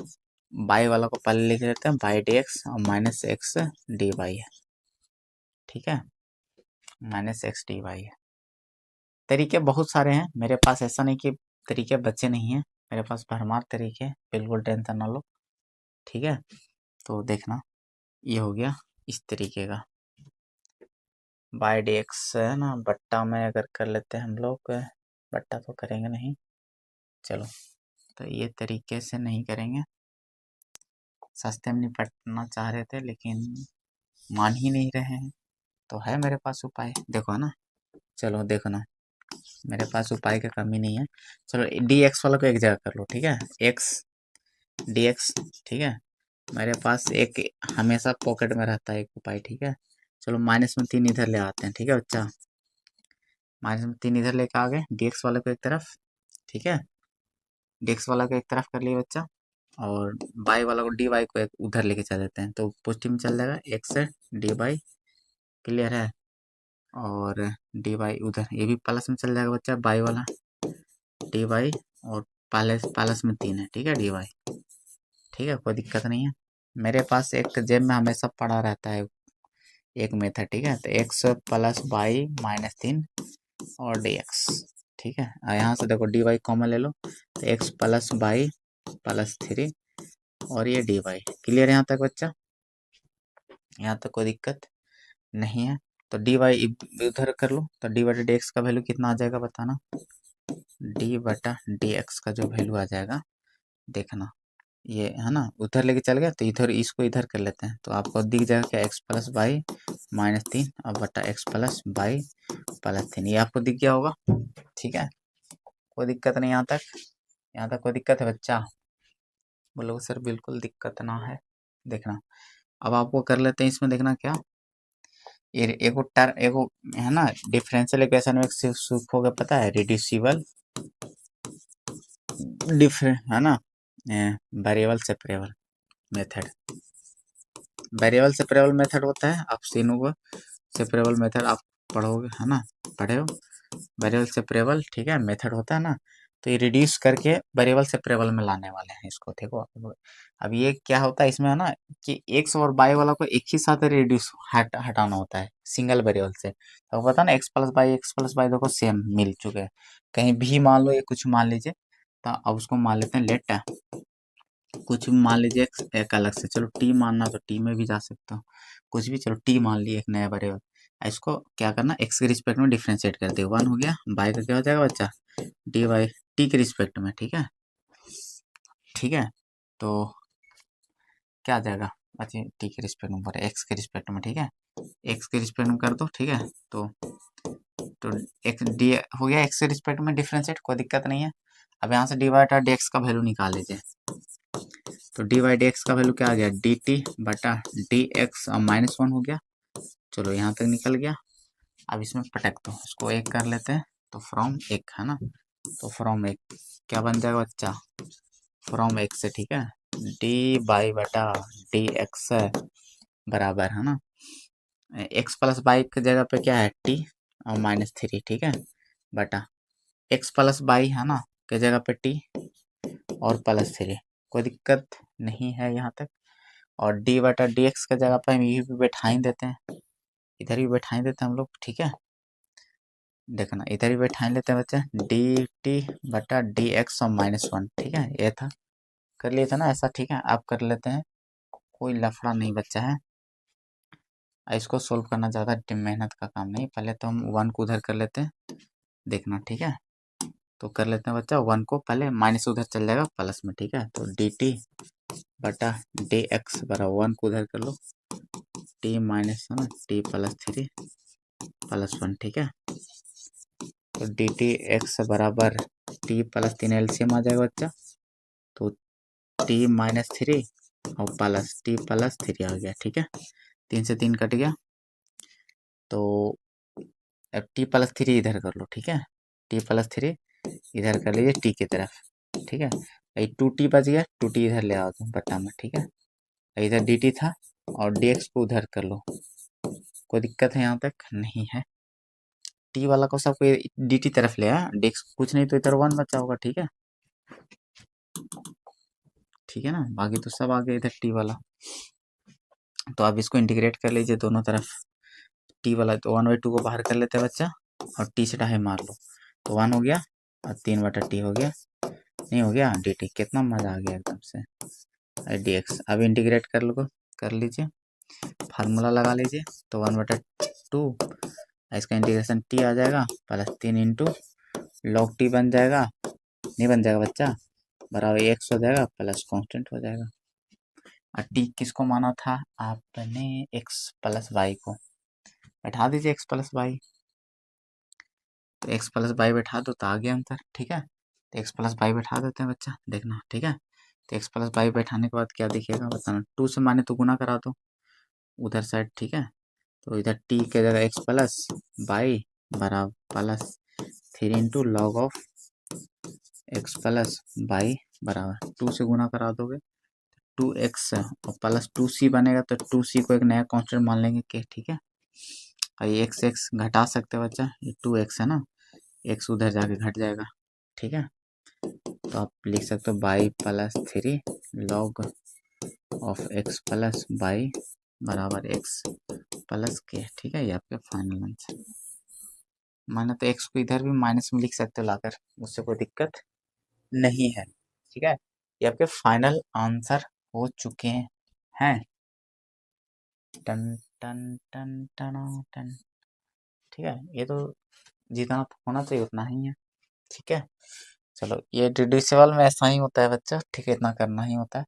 बाई वाला को पहले लिख लेते हैं, बाई डी एक्स और माइनस एक्स डी वाई है। ठीक है, माइनस एक्स डी वाई है। तरीके बहुत सारे हैं मेरे पास, ऐसा नहीं कि तरीके बच्चे नहीं हैं, मेरे पास भरमार तरीके हैं, बिल्कुल टेंशन ना लो। ठीक है, तो देखना ये हो गया इस तरीके का, बाई डी एक्स है ना, बट्टा में अगर कर लेते हैं हम लोग, बट्टा तो करेंगे नहीं, चलो तो ये तरीके से नहीं करेंगे, सस्ते में निपटना चाह रहे थे लेकिन मान ही नहीं रहे हैं, तो है मेरे पास उपाय, देखो है ना, चलो देखो ना, मेरे पास उपाय की कमी नहीं है। चलो डी एक्स वाला को एक जगह कर लो, ठीक है, एक्स डी एक्स। ठीक है, मेरे पास एक हमेशा पॉकेट में रहता है एक उपाय, ठीक है, चलो माइनस में 3 इधर ले आते हैं, ठीक है बच्चा, माइनस में 3 इधर लेके आ गए, डी एक्स वाले को एक तरफ, ठीक है, डी एक्स वाला को एक तरफ कर लिए बच्चा, और बाई वाला को डी वाई को एक उधर लेके चल देते हैं, तो पॉजिटिव में चल जाएगा, एक्स डी वाई, क्लियर है, और डी वाई उधर ये भी प्लस में चल जाएगा बच्चा, बाई वाला डी वाई, और प्लस प्लस में 3 है, ठीक है डी वाई। ठीक है, कोई दिक्कत नहीं है, मेरे पास एक जेब में हमेशा पड़ा रहता है एक मेथड, ठीक है, तो एक्स प्लस बाई माइनस 3 और डी एक्स। ठीक है, और यहाँ से देखो डी वाई कॉमन ले लो, तो एक्स प्लस बाई प्लस 3 और ये डी वाई, क्लियर यहाँ तक बच्चा, यहाँ तक कोई दिक्कत नहीं है। तो डी वाई उधर कर लो, तो डी बटा डी एक्स का वैल्यू कितना आ जाएगा बताना, डी बटा डी एक्स का जो वैल्यू आ जाएगा, देखना ये है ना, उधर लेके चल गया, तो इधर इसको इधर कर लेते हैं, तो आपको दिख जाएगा क्या, एक्स प्लस बाई माइनस 3 और बटा एक्स प्लस बाई प्लस 3, ये आपको दिख गया होगा। ठीक है, कोई दिक्कत नहीं यहाँ तक, यहाँ तक कोई दिक्कत है बच्चा, बोलो सर बिल्कुल दिक्कत ना है, देखना अब आपको कर लेते हैं इसमें, देखना क्या, ये एगो एगो है ना, डिफरेंशियल इक्वेशन में सीखोगे पता है, रिड्यूसिबल है ना, variable separable method, variable separable method होता है, आप तीनों को सेपरेबल मेथड आप पढ़ोगे है ना, पढ़े हो, वेरिएबल सेपरेबल, ठीक है मेथड होता है ना, तो ये रिड्यूस करके वेरिएबल सेपरेबल में लाने वाले हैं इसको, देखो अब ये क्या होता है इसमें है ना, कि एक्स और बाई वाला को एक ही साथ रिड्यूस हटाना होता है सिंगल वेरिएबल से, तो पता ना एक्स प्लस बाई देखो सेम मिल चुके हैं, कहीं भी मान लो ये कुछ मान लीजिए, तो अब उसको मान लेते हैं लेट, कुछ भी मान लीजिए एक अलग से, चलो टी मानना तो टी में भी जा सकता हूँ, कुछ भी, चलो टी मान लिए एक नया वेरिएबल, इसको क्या करना, एक्स के रिस्पेक्ट में डिफ्रेंशिएट कर दे, 1 हो गया, बाई का क्या हो जाएगा बच्चा, डी वाई टी के रिस्पेक्ट में, ठीक है, ठीक है, तो क्या आ जाएगा, अच्छा टी के रिस्पेक्ट में, एक्स के रिस्पेक्ट में, ठीक है, एक्स के रिस्पेक्ट में कर दो, ठीक है, तो एक्स डी हो गया, एक्स के रिस्पेक्ट में डिफ्रेंशिएट, कोई दिक्कत नहीं है। अब यहाँ से डी वाई डी एक्स का वैल्यू निकाल लीजिए, तो डी वाई डी एक्स का वैल्यू क्या आ गया, डी टी बटा डी एक्स और -1 हो गया, चलो यहाँ तक निकल गया, अब इसमें पटक दो, इसको एक कर लेते हैं, तो फ्रॉम एक है ना, तो फ्रॉम एक क्या बन जाएगा बच्चा, फ्रॉम एक से, ठीक है, डी बाई बटा डी एक्स बराबर है ना, एक्स प्लस बाई की जगह पे क्या है टी और -3, ठीक है, बटा एक्स प्लस बाई है ना की जगह पे टी और +3, कोई दिक्कत नहीं है यहाँ तक, और डी बटा डी एक्स की जगह पे हम ये भी बैठा ही देते हैं, इधर भी बैठा ही देते हैं हम लोग, ठीक है, देखना इधर भी बैठा ही लेते हैं बच्चे, डी टी बटा डी एक्स और -1, ठीक है, ये था, कर लिए थे ना ऐसा, ठीक है, आप कर लेते हैं, कोई लफड़ा नहीं बच्चा है, इसको सोल्व करना ज़्यादा मेहनत का काम नहीं, पहले तो हम 1 को उधर कर लेते हैं, देखना ठीक है, तो कर लेते हैं बच्चा, 1 को पहले माइनस उधर चल जाएगा प्लस में, ठीक है, तो डी टी बटा डी एक्स बराबर 1 को उधर कर लो, टी माइनस है ना टी +3 +1, ठीक है। तो डी टी एक्स बराबर टी प्लस 3 एलसीएम आ जाएगा बच्चा, तो t-3 और प्लस t+3 आ गया, ठीक है। 3 से 3 कट गया, तो अब t+3 इधर कर लो, ठीक है। t+3 इधर कर लीजिए t की तरफ, ठीक है। ये 2t बच गया, 2t इधर ले आओ तुम बट्टा में, ठीक है। इधर dt था और dx को उधर कर लो, कोई दिक्कत है यहाँ तक? नहीं है। t वाला को सबको dt तरफ ले आया, dx कुछ नहीं तो इधर 1 बचा होगा, ठीक है। ठीक है ना, बाकी तो सब आ गया इधर t वाला। तो आप इसको इंटीग्रेट कर लीजिए दोनों तरफ, t वाला तो 1/2 को बाहर कर लेते हैं बच्चा, और t से डाहे मार लो, तो 1 हो गया और 3/t हो गया, नहीं हो गया dt। कितना मजा आ गया एकदम से। dx अब इंटीग्रेट कर लीजिए, फार्मूला लगा लीजिए, तो 1/2 इसका इंटीग्रेशन t आ जाएगा, +3 इंटू log t बन जाएगा, नहीं बन जाएगा बच्चा, बराबर x हो जाएगा प्लस कांस्टेंट हो जाएगा। और t किसको माना था आपने? x प्लस वाई को, बैठा दीजिए x प्लस वाई, तो x प्लस वाई बैठा दो तो आ गया आंसर, ठीक है। तो x प्लस वाई बैठा देते हैं बच्चा, देखना, ठीक है। तो x प्लस वाई बैठाने के बाद क्या दिखेगा बताना, 2 से माने तो गुना करा दो उधर साइड, ठीक है। तो इधर t के जगह x प्लस वाई बराबर +3 into log of x plus y बराबर 2 से गुना करा दोगे 2x और +2c बनेगा, तो 2c को एक नया कांस्टेंट मान लेंगे के, ठीक है। और ये x घटा सकते हैं बच्चा, ये 2x है ना, x उधर जाके घट जाएगा, ठीक है। तो आप लिख सकते हो y+3 log of x plus y बराबर x प्लस के, ठीक है। ये आपका फाइनल आंसर। माना तो x को इधर भी माइनस में लिख सकते हो लाकर, उससे कोई दिक्कत नहीं है, ठीक है। ये आपके फाइनल आंसर हो चुके हैं। टन टन टन टन टन, ठीक है। ये तो जितना होना चाहिए उतना ही है, ठीक है। चलो, ये डिड्यूसिबल में ऐसा ही होता है बच्चा, ठीक है, इतना करना ही होता है।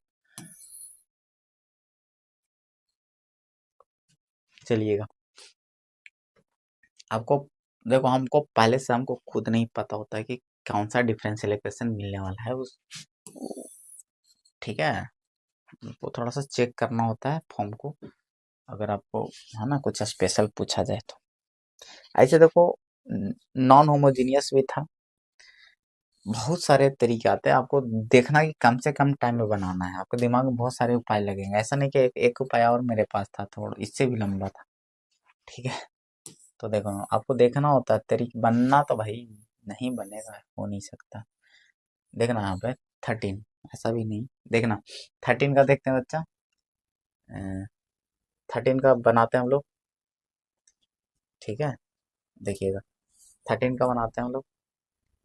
चलिएगा, आपको देखो, हमको पहले से हमको खुद नहीं पता होता है कि कौन सा डिफरेंशियल इक्वेशन मिलने वाला है उस, ठीक है। वो थोड़ा सा चेक करना होता है फॉर्म को, अगर आपको है ना कुछ स्पेशल पूछा जाए तो। ऐसे देखो, नॉन होमोजीनियस भी था, बहुत सारे तरीके आते हैं, आपको देखना कि कम से कम टाइम में बनाना है, आपके दिमाग में बहुत सारे उपाय लगेंगे, ऐसा नहीं कि एक उपाय और मेरे पास था, थोड़ा इससे भी लंबा था, ठीक है। तो देखो, आपको देखना होता है तरीके, बनना तो भाई नहीं बनेगा, हो नहीं सकता। देखना यहाँ पे 13, ऐसा भी नहीं, देखना 13 का देखते हैं बच्चा, 13 का बनाते हैं हम लोग, ठीक है। देखिएगा, 13 का बनाते हैं हम लोग,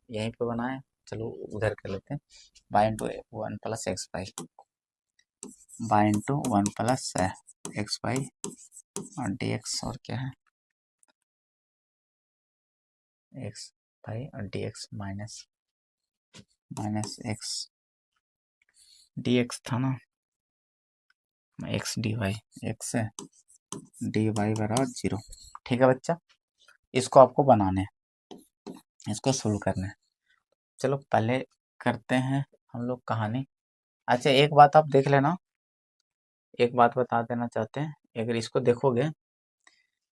यहीं पे बनाए, चलो उधर कर लेते हैं, by into 1 + x by into 1 + x और dx, और क्या है x बाई और dx माइनस x dx था ना, x dy, x है dy बराबर 0, ठीक है बच्चा। इसको आपको बनाने हैं, इसको सोल्व करना है। चलो पहले करते हैं हम लोग कहानी। अच्छा, एक बात आप देख लेना, एक बात बता देना चाहते हैं, अगर इसको देखोगे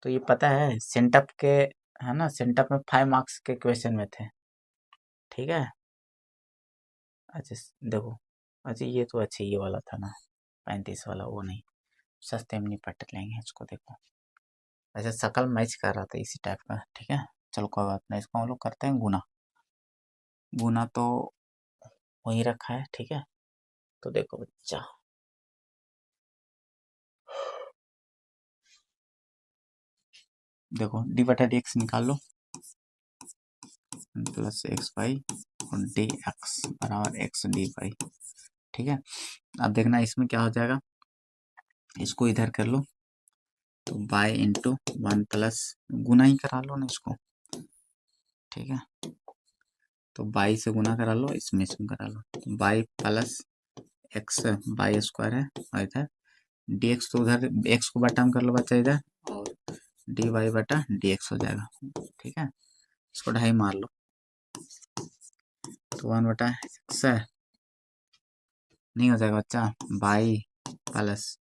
तो ये पता है सेंटअप के, है ना, सेंटअप में 5 मार्क्स के क्वेश्चन में थे, ठीक है। अच्छा देखो, अच्छा ये तो अच्छा, ये वाला था ना 35 वाला, वो नहीं, सस्ते में निपट लेंगे इसको, देखो। अच्छा, शकल मैच कर रहा था इसी टाइप का, ठीक है। चलो कोई बात नहीं, इसको हम लोग करते हैं गुना। गुना तो वहीं रखा है, ठीक है। तो देखो बच्चा, देखो d/dx निकाल लो, +x/y और dx बराबर x dy, ठीक है। अब देखना इसमें क्या हो जाएगा, इसको इधर कर लो, तो बाई इंटू 1 गुना ही करा लो ना इसको, ठीक है। तो बाई से गुना करा लो, इसमें करा लो, y plus x by square है, और इधर dx तो उधर x को बटा में कर लो बच्चा इधर, और डी वाई बटा डी एक्स हो जाएगा। ठीक है, इसको ढाई मार लो तो 1/x है, नहीं हो जाएगा बच्चा, बाई प्लस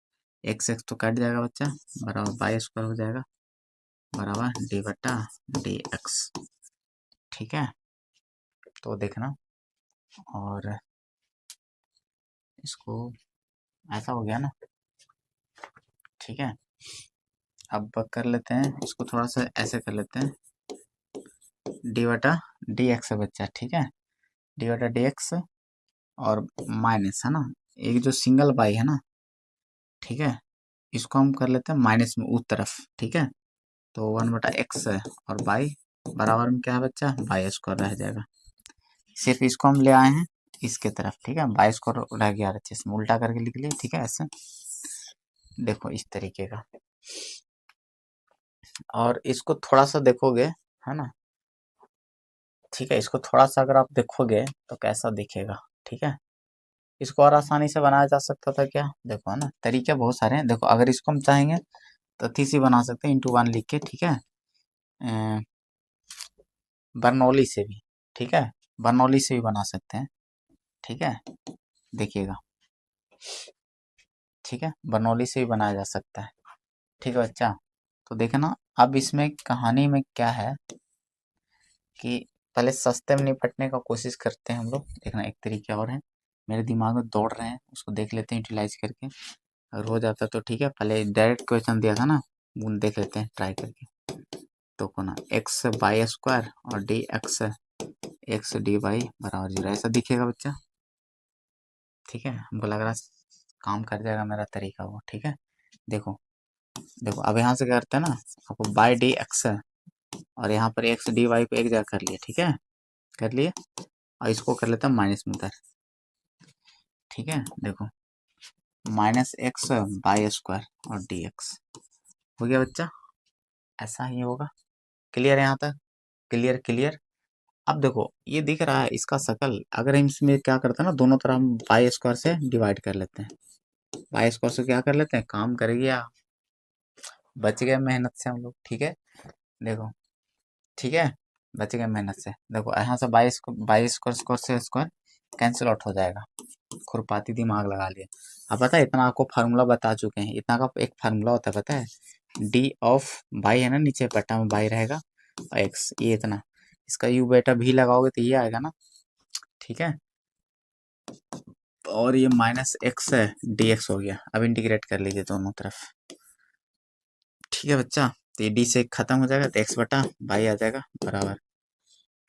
एक्स एक्स तो कट जाएगा बच्चा, बराबर बाई स्क्वायर हो जाएगा, बराबर डी बटा डी एक्स। ठीक है, तो देखना, और इसको ऐसा हो गया ना। ठीक है, अब कर लेते हैं इसको, थोड़ा सा ऐसे कर लेते हैं, डी बटा डी एक्स है बच्चा। ठीक है, डी बटा डी एक्स और माइनस है ना, एक जो सिंगल बाई है ना, ठीक है, इसको हम कर लेते हैं माइनस में उस तरफ। ठीक है, तो 1/x है और बाई बराबर में क्या है बच्चा, बाई स्क्वायर रह जाएगा। सिर्फ इसको हम ले आए हैं इसके तरफ। ठीक है, बाई स्क्वायर रह गया, अच्छे से उल्टा करके लिख लिए। ठीक है, ऐसे देखो इस तरीके का, और इसको थोड़ा सा देखोगे, है ना। ठीक है, इसको थोड़ा सा अगर आप देखोगे तो कैसा दिखेगा। ठीक है, इसको और आसानी से बनाया जा सकता था क्या, देखो है ना, तरीके बहुत सारे हैं। देखो अगर इसको हम चाहेंगे तो तीसरी बना सकते हैं, इंटू वन लिख के। ठीक है, बर्नौली से भी, ठीक है, बर्नौली से भी बना सकते हैं। ठीक है, देखिएगा, ठीक है, बर्नौली से भी बनाया जा सकता है। ठीक है बच्चा, तो देखना अब इसमें कहानी में क्या है कि पहले सस्ते में निपटने का कोशिश करते हैं हम लोग। देखना एक तरीके और है, मेरे दिमाग में दौड़ रहे हैं, उसको देख लेते हैं यूटिलाइज करके। अगर हो जाता तो ठीक है, पहले डायरेक्ट क्वेश्चन दिया था ना, वो देख लेते हैं ट्राई करके। तो को ना एक्स बाई स्क्वायर और D x, x D y बराबर 0, ऐसा दिखेगा बच्चा। ठीक है, हमको लग रहा है काम कर जाएगा मेरा तरीका वो। ठीक है, देखो देखो अब यहाँ से क्या करते हैं ना, आपको बाई डी एक्स है और यहाँ पर एक्स डी वाई को एक जगह कर लिए। ठीक है, कर लिए, और इसको कर लेते हैं माइनस में उधर। ठीक है, देखो माइनस एक्स बाई स्क्वायर और डी एक्स हो गया बच्चा, ऐसा ही होगा। क्लियर है यहाँ तक, क्लियर क्लियर। अब देखो ये दिख रहा है इसका शकल, अगर हम इसमें क्या करते हैं ना, दोनों तरफ हम बाई स्क्वायर से डिवाइड कर लेते हैं। बाई स्क्वायर से क्या कर लेते हैं, काम कर गया, बच गए मेहनत से हम लोग। ठीक है, देखो, ठीक है, बच गए मेहनत से। देखो यहाँ से बाईस स्क्वायर स्क्वायर से स्क्वायर कैंसिल आउट हो जाएगा, खुरपाती दिमाग लगा लिया। अब पता है, इतना आपको फार्मूला बता चुके हैं, इतना का एक फार्मूला होता है पता है, डी ऑफ बाई है ना, नीचे बटा में बाई रहेगा और एक्स, ये इतना, इसका यू बेटा भी लगाओगे तो ये आएगा ना। ठीक है, और ये माइनस एक्स है, डी एक्स हो गया। अब इंटीग्रेट कर लीजिए दोनों तरफ। ठीक है बच्चा, तो ये डी से खत्म हो जाएगा तो एक्स बटा बाई आ जाएगा बराबर।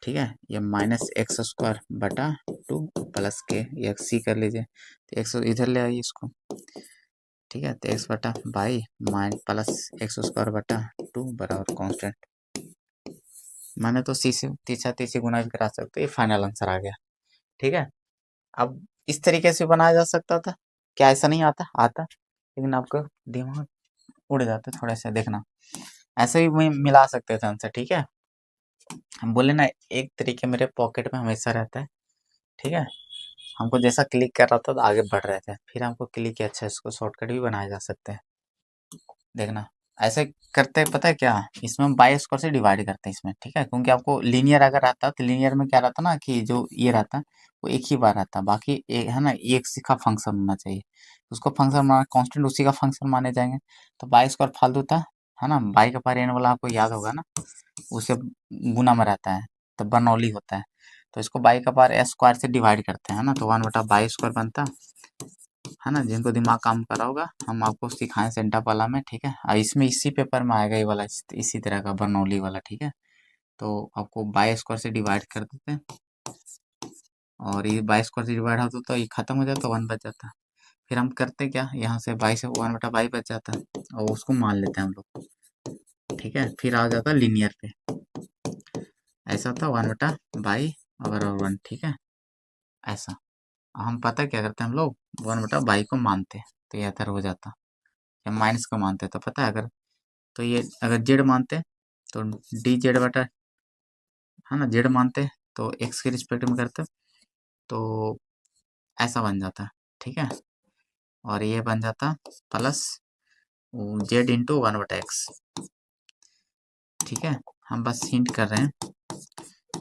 ठीक है, ये माइनस एक्स स्क्वायर बटा 2 प्लस के, ये सी कर लीजिए, तो एक्स इधर ले आइए इसको। ठीक है, तो एक्स बटा by mine plus x square बटा 2 बराबर कांस्टेंट। मैंने तो सी से तीसरा गुना भी करा सकते, ये फाइनल आंसर आ गया। ठीक है, अब इस तरीके से बनाया जा सकता था क्या, ऐसा नहीं आता, आता, लेकिन आपको दिमाग उड़ जाता थोड़ा सा। देखना ऐसे भी मिला सकते थे आंसर। ठीक है, हम बोले ना, एक तरीके मेरे पॉकेट में हमेशा रहता है। ठीक है, हमको जैसा क्लिक कर रहा था तो आगे बढ़ रहे थे, फिर हमको क्लिक किया, अच्छा इसको शॉर्टकट भी बनाया जा सकते हैं। देखना ऐसे करते, पता है क्या, इसमें हम बाई स्क्वायर से डिवाइड करते हैं इसमें। ठीक है, क्योंकि आपको लीनियर अगर आता तो लीनियर में क्या रहता ना, कि जो ये रहता वो एक ही बार रहता, बाकी एक है ना, एक सी का फंक्शन होना चाहिए, उसको फंक्शन माना, कांस्टेंट उसी का फंक्शन माने जाएंगे। तो बाई स्क्वायर फालतू था, है ना, बाई का पावर एन वाला आपको याद होगा ना, उसे गुना में रहता है तो बर्नौली होता है। तो इसको बाई का पावर एस स्क्वायर से डिवाइड करते हैं ना, तो 1/बाई स्क्वायर बनता है ना। जिनको दिमाग काम कर रहा होगा, हम आपको सिखाएं सेंटा पाला में। ठीक है, और इसमें इसी पेपर में आएगा ये वाला, इसी तरह का बर्नौली वाला। ठीक है, तो आपको बाई स्क्वायर से डिवाइड कर देते हैं, और ये बाई स्क्वायर से डिवाइड होता तो ये खत्म हो जाता, वन बच जाता। फिर हम करते क्या, यहाँ से बाई से 1/बाई बच जाता है, और उसको मान लेते हैं हम लोग। ठीक है, फिर आ जाता लीनियर पे, ऐसा था 1/बाई और 1। ठीक है, ऐसा हम पता क्या करते हैं हम लोग, 1/बाई को मानते हैं तो ये इधर हो जाता, या माइनस को मानते तो पता है, अगर तो ये अगर जेड मानते तो डी जेड बटा, है ना, जेड मानते तो एक्स के रिस्पेक्ट में करते तो ऐसा बन जाता। ठीक है, और ये बन जाता प्लस जेड इंटू 1/एक्स। ठीक है, हम बस हिंट कर रहे हैं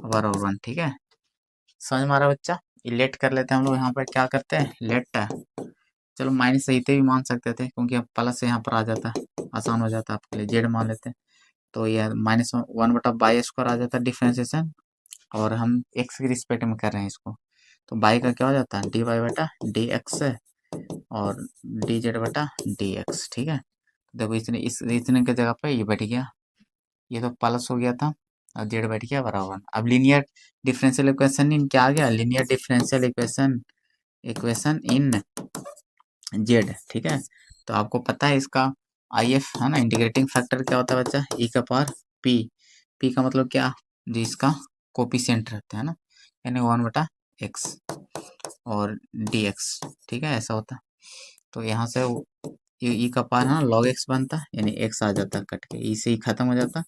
वर और वन। ठीक है, समझ में आ रहा है बच्चा? ये लेट कर लेते हैं हम लोग, यहाँ पर क्या करते हैं लेट है। चलो माइनस सही थे भी मान सकते थे, क्योंकि अब प्लस यहाँ पर आ जाता है, आसान हो जाता है आपके लिए, जेड मान लेते हैं। तो यह माइनस वन बटा बाई स्क्वायर आ जाता है डिफ्रेंसिएशन, और हम एक्स के रिस्पेक्ट में कर रहे हैं इसको। तो बाई का क्या हो जाता है डी वाई बटा डी एक्स है, और डी जेड बटा डी एक्स। ठीक है, देखो इतने के जगह पे ये बैठ गया, ये तो प्लस हो गया था, और जेड बैठ गया बराबर। अब लीनियर डिफरेंशियल इक्वेशन इन क्या आ गया, linear differential equation equation in Z. ठीक है, तो आपको पता है इसका आई एफ है ना, इंटीग्रेटिंग फैक्टर क्या होता है बच्चा, ई का पावर पी। पी का मतलब क्या, जो इसका कोपिशेंट रहता है ना, यानी वन बटा एक्स और डी एक्स। ठीक है, ऐसा होता है। तो यहाँ से ई का पावर है ना लॉग एक्स बनता है, यानी एक्स आ जाता है कट के, ई से ही खत्म हो जाता,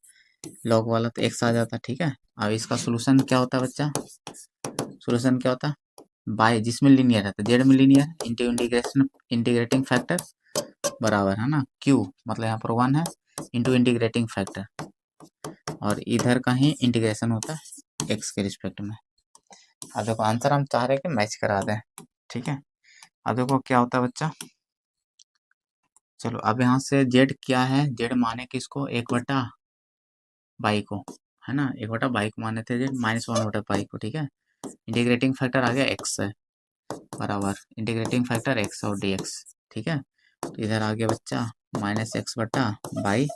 लॉग वाला तो एक्स आ जाता। ठीक है, अब इसका सोल्यूशन क्या होता है बच्चा, सोल्यूशन क्या होता है, बाय जिसमें लीनियर है तो जेड में linear into integration integrating factor बराबर है ना क्यू, मतलब यहाँ पर वन है इंटू इंटीग्रेटिंग फैक्टर, और इधर का ही इंटीग्रेशन होता है एक्स के रिस्पेक्ट में। अब देखो आंसर हम चाह रहे हैं कि मैच करा दें। ठीक है, अब देखो क्या होता है बच्चा, चलो अब यहाँ से जेड क्या है, जेड माने किसको, एक बटा बाई को, है ना, एक बटा बाई को माने थे जेड, माइनस वन बटा बाई को। ठीक है, इंटीग्रेटिंग फैक्टर आ गया एक्स है बराबर इंटीग्रेटिंग फैक्टर एक्स और डी एक्स। ठीक है, तो इधर आ गया बच्चा माइनस एक्स बटा बाई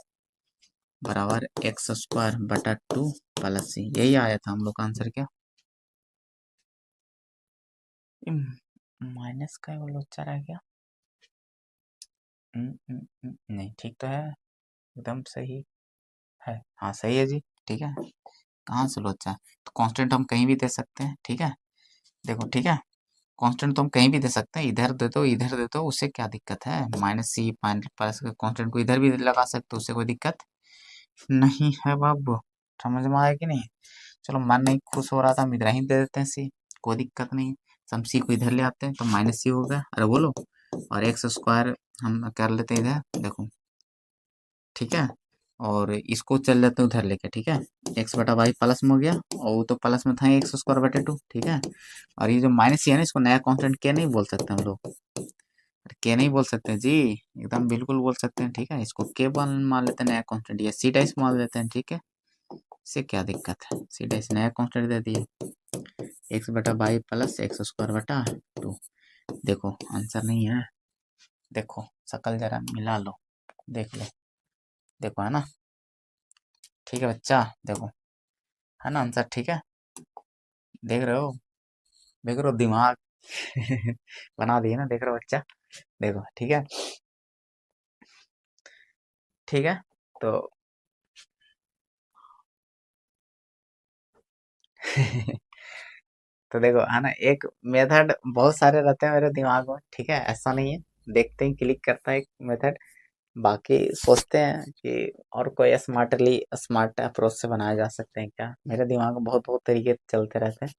बराबर एक्स स्क्वायर बटा टू प्लस सी। यही आया था हम लोग का आंसर क्या, माइनस का वो लोचा रह गया। नहीं ठीक तो है, एकदम सही है, हाँ सही है जी। ठीक है, कहाँ से लोचा है, तो कांस्टेंट हम कहीं भी दे सकते हैं। ठीक है, देखो ठीक है, कांस्टेंट तो हम कहीं भी दे सकते हैं, इधर दे दो इधर दे दो, उससे क्या दिक्कत है, माइनस सी माइनस प्लस कांस्टेंट को इधर भी लगा सकते हो, उससे कोई दिक्कत नहीं है बाबू। समझ में आया कि नहीं, चलो मन नहीं खुश हो रहा था, हम इधर ही दे देते हैं सी, कोई दिक्कत नहीं। हम सी को इधर ले आते हैं तो माइनस सी हो गया, अरे बोलो, और एक्स स्क्वायर हम कर लेते हैं इधर, देखो ठीक है, और इसको चल जाते हैं उधर लेके। ठीक है, एक्स बटा वाई प्लस में हो गया, और वो तो प्लस में था एक्स स्क्वायर बटे टू। ठीक है, और ये जो माइनस सी है ना, इसको नया कांस्टेंट के नहीं बोल सकते हम लोग, के नहीं बोल सकते जी, एकदम बिल्कुल बोल सकते हैं। ठीक है, इसको के मान लेते हैं नया कांस्टेंट, या सी डाइस मान लेते हैं। ठीक है, इससे क्या दिक्कत है, सी डाइस नया कांस्टेंट दे दिए, एक्स बटा बाई प्लस एक्स स्क्वायर बटा टू। देखो आंसर नहीं है, देखो शकल जरा मिला लो, देख लो, देखो है ना, ठीक है बच्चा, देखो है ना आंसर। ठीक है, देख रहे हो, देख रहे हो दिमाग बना दिए ना, देख रहे हो बच्चा, देखो ठीक है। ठीक है, तो तो देखो है ना, एक मेथड, बहुत सारे रहते हैं मेरे दिमाग में। ठीक है, ऐसा नहीं है, देखते ही क्लिक करता है एक मेथड, बाकी सोचते हैं कि और कोई स्मार्टली स्मार्ट अप्रोच से बनाया जा सकते हैं क्या, मेरे दिमाग में बहुत बहुत तरीके चलते रहते हैं।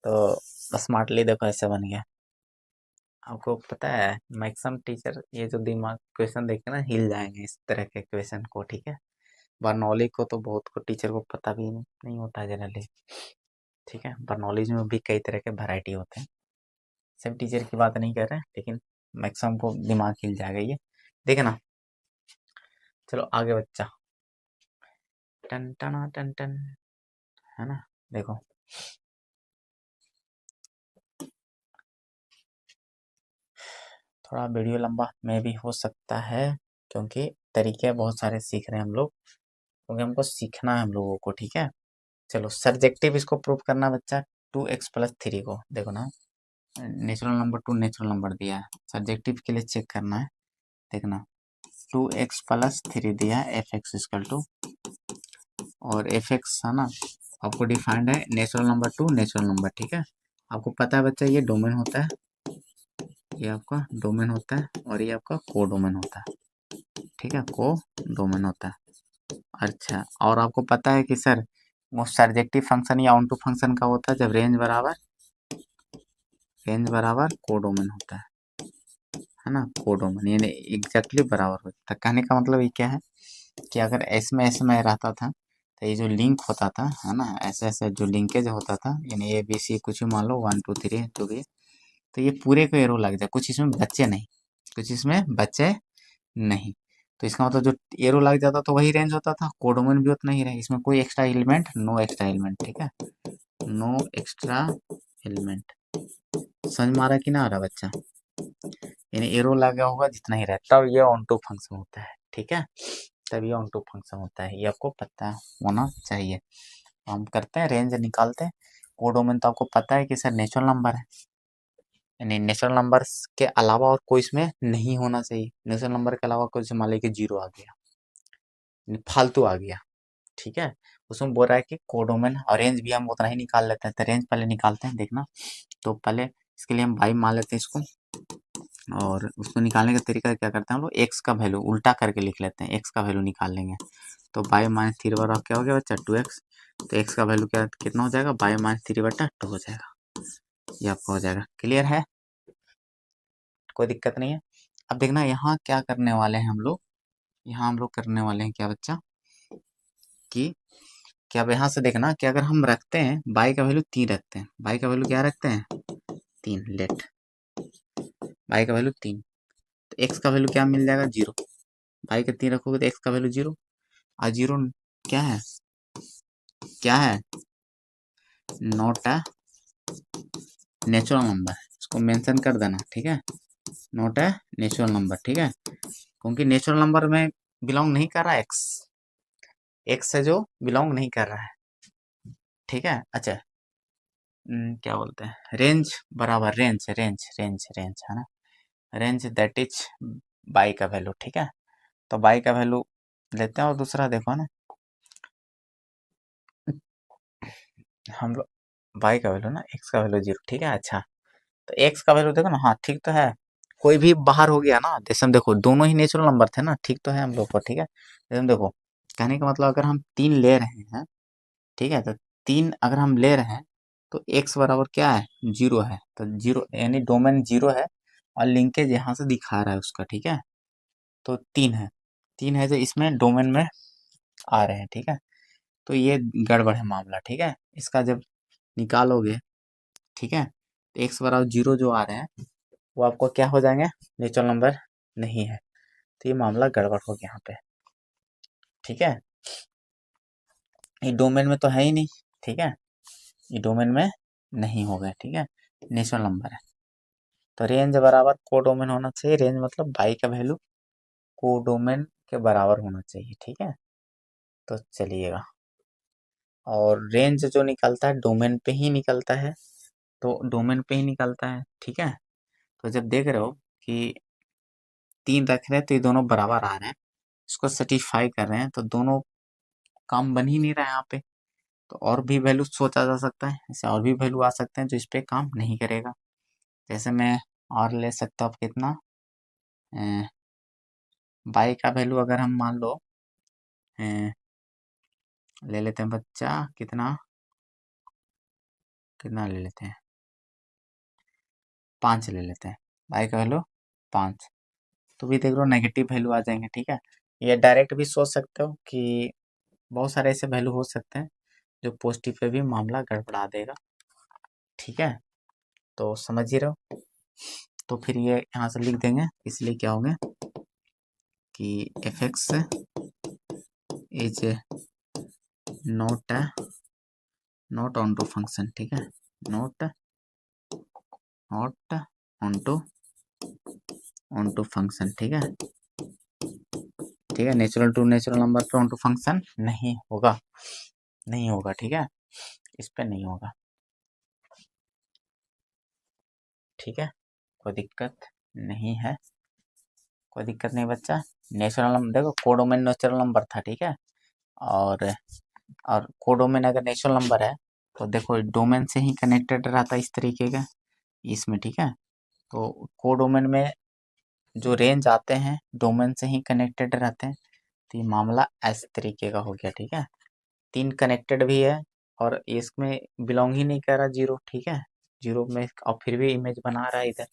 तो स्मार्टली देखो ऐसे बन गया। आपको पता है मैक्सिमम टीचर ये जो दिमाग क्वेश्चन देख के ना हिल जाएंगे इस तरह के क्वेश्चन को। ठीक है, बर्नौली को तो बहुत को टीचर को पता भी नहीं होता जनरली। ठीक है, बर्नौलीज में भी कई तरह के वैरायटी होते हैं, सब टीचर की बात नहीं कर रहे हैं, लेकिन मैक्सिमम को दिमाग हिल जाएगा ये, देखे ना। चलो आगे बच्चा, टन टना टन टन, है ना, देखो थोड़ा वीडियो लंबा में भी हो सकता है, क्योंकि तरीके बहुत सारे सीख रहे हैं हम लोग, क्योंकि हमको सीखना है हम लोगों को। ठीक है, चलो सब्जेक्टिव इसको प्रूव करना बच्चा, टू एक्स प्लस थ्री को देखो ना, natural number two natural number दिया है, सब्जेक्टिव के लिए चेक करना है, देखना टू एक्स प्लस थ्री दिया है एफ एक्स इक्वल टू, और एफ एक्स है ना आपको डिफाइंड है natural number two natural number. ठीक है, आपको पता है बच्चा ये डोमेन होता है, ये आपका डोमेन होता है, और ये आपका को डोमेन होता है। ठीक है, को डोमेन होता है। अच्छा, और आपको पता है कि सर वो सर्जेक्टिव फंक्शन या ऑन टू फंक्शन का होता है जब रेंज बराबर को डोमेन होता है ना, को डोमेन यानी एग्जैक्टली बराबर होता है। कहने का मतलब ये क्या है, कि अगर इसमें इसमें रहता था तो ये जो लिंक होता था है ना, ऐसे ऐसे जो लिंकेज होता था, यानी ए बी सी कुछ भी मान लो 1 2 3 जो भी, तो ये पूरे को एरो लग जाए, कुछ इसमें बच्चे नहीं, कुछ इसमें बच्चे नहीं। तो इसका मतलब जो एरो लग जाता तो वही रेंज होता था, कोडोमेन भी उतना ही रहे, इसमें कोई extra element, no extra element, ठीक है, नो एक्स्ट्रा एलिमेंट। समझ में आ रहा कि ना आ रहा बच्चा, यानी एरो लगा होगा जितना ही रहता, तब ये ऑन टू फंक्शन होता है, ठीक है, तब ये ऑन टू फंक्शन होता है, ये आपको पता होना चाहिए। हम करते हैं रेंज निकालते हैं। कोडोमेन तो आपको पता है कि सर नेचुरल नंबर है, यानी नेचुरल नंबर के अलावा और कोई इसमें नहीं होना चाहिए, नेचुरल नंबर के अलावा कोई, मान लीजिए जीरो आ गया, फालतू आ गया, ठीक है, उसमें बोल रहा है कि कोडोमेन, और रेंज भी हम उतना ही निकाल लेते हैं, तो रेंज पहले निकालते हैं, देखना। तो पहले इसके लिए हम बाई मान लेते हैं इसको, और उसको निकालने का तरीका क्या करते हैं हम लोग, एक्स का वैल्यू उल्टा करके लिख लेते हैं, एक्स का वैल्यू निकाल लेंगे। तो बाई माइनस थ्री बटा क्या हो गया बच्चा, 2x। तो एक्स का वैल्यू क्या कितना हो जाएगा, बाई माइनस थ्री बटा 2 हो जाएगा, ये आपका हो जाएगा। क्लियर है, कोई दिक्कत नहीं है। अब देखना यहाँ क्या करने वाले हैं हम लोग, यहाँ हम लोग करने वाले हैं क्या बच्चा, कि अब यहाँ से देखना कि अगर हम रखते हैं बाई का वैल्यू 3 रखते हैं, बाई का वैल्यू क्या रखते हैं 3, लेट बाई का वैल्यू 3, तो एक्स का वैल्यू क्या मिल जाएगा 0, बाई का 3 रखोगे तो एक्स का वैल्यू 0, और 0 क्या है, क्या है, नॉट अ नेचुरल नंबर, इसको मेंशन कर देना, ठीक है, नॉट अ नेचुरल नंबर, ठीक है, क्योंकि नेचुरल नंबर में बिलोंग नहीं कर रहा है एक्स, एक्स से जो बिलोंग नहीं कर रहा है, ठीक है। अच्छा, क्या बोलते हैं, रेंज बराबर रेंज रेंज रेंज रेंज है ना, रेंज दैट इज बाई का वैल्यू, ठीक है। तो बाई का वैल्यू लेते हैं, और दूसरा देखो ना, हम लोग बाई का वैल्यू ना, एक्स का वैल्यू 0, ठीक है। अच्छा, तो एक्स का वैल्यू देखो ना, हाँ ठीक तो है, कोई भी बाहर हो गया ना, जैसे हम देखो दोनों ही नेचुरल नंबर थे ना, ठीक तो है हम लोग को, ठीक है। जैसे हम देखो, कहने का मतलब अगर हम 3 ले रहे हैं, ठीक है, तो 3 अगर हम ले रहे हैं तो एक्स बराबर क्या है 0 है, तो 0 यानी डोमेन 0 है, और लिंकेज यहाँ से दिखा रहा है उसका, ठीक है। तो 3 है, 3 है जो इसमें डोमेन में आ रहे हैं, ठीक है। तो ये गड़बड़ है मामला, ठीक है, इसका जब निकालोगे, ठीक है, तो एक्स बराबर 0 जो आ रहे हैं वो आपको क्या हो जाएंगे, नेचुरल नंबर नहीं है, तो ये मामला गड़बड़ हो गया यहाँ पे, ठीक है। ये डोमेन में तो है ही नहीं, ठीक है, ये डोमेन में नहीं होगा, ठीक है, नेचुरल नंबर है। तो रेंज बराबर कोडोमेन होना चाहिए, रेंज मतलब बाई का वैल्यू कोडोमेन के बराबर होना चाहिए, ठीक है। तो चलिएगा, और रेंज जो निकलता है डोमेन पे ही निकलता है, तो डोमेन पे ही निकलता है, ठीक है। तो जब देख रहे हो कि 3 रख रहे हैं तो ये दोनों बराबर आ रहे हैं, इसको सेटिस्फाई कर रहे हैं, तो दोनों काम बन ही नहीं रहा है यहाँ पे। तो और भी वैल्यू सोचा जा सकता है, ऐसे और भी वैल्यू आ सकते हैं जो इस पे काम नहीं करेगा। जैसे मैं और ले सकता हूँ कितना, बाई का वैल्यू अगर हम मान लो ले लेते हैं बच्चा, कितना कितना ले लेते हैं, 5 ले लेते हैं, बाई का वैल्यू 5, तो भी देख लो नेगेटिव वैल्यू आ जाएंगे, ठीक है। ये डायरेक्ट भी सोच सकते हो कि बहुत सारे ऐसे वैल्यू हो सकते हैं जो पॉजिटिव पे भी मामला गड़बड़ा देगा, ठीक है। तो समझ ही रहो, तो फिर ये यहाँ से लिख देंगे, इसलिए क्या होंगे कि f x is not not onto function, ठीक है, not not onto function, ठीक है, ठीक है, नेचुरल टू नेचुरल नंबर पे ऑन टू फंक्शन नहीं होगा, नहीं होगा, ठीक है, इस पे नहीं होगा, ठीक है, कोई दिक्कत नहीं है, कोई दिक्कत नहीं बच्चा। नेचुरल नंबर देखो, कोडोमेन नेचुरल नंबर था, ठीक है, और कोडोमेन अगर नेचुरल नंबर है तो देखो डोमेन से ही कनेक्टेड रहता है इस तरीके का, इसमें, ठीक है। तो कोडोमेन में जो रेंज आते हैं डोमेन से ही कनेक्टेड रहते हैं, तो ये मामला इस तरीके का हो गया, ठीक है। 3 कनेक्टेड भी है, और इसमें बिलोंग ही नहीं कर रहा 0, ठीक है, 0 में, और फिर भी इमेज बना रहा है इधर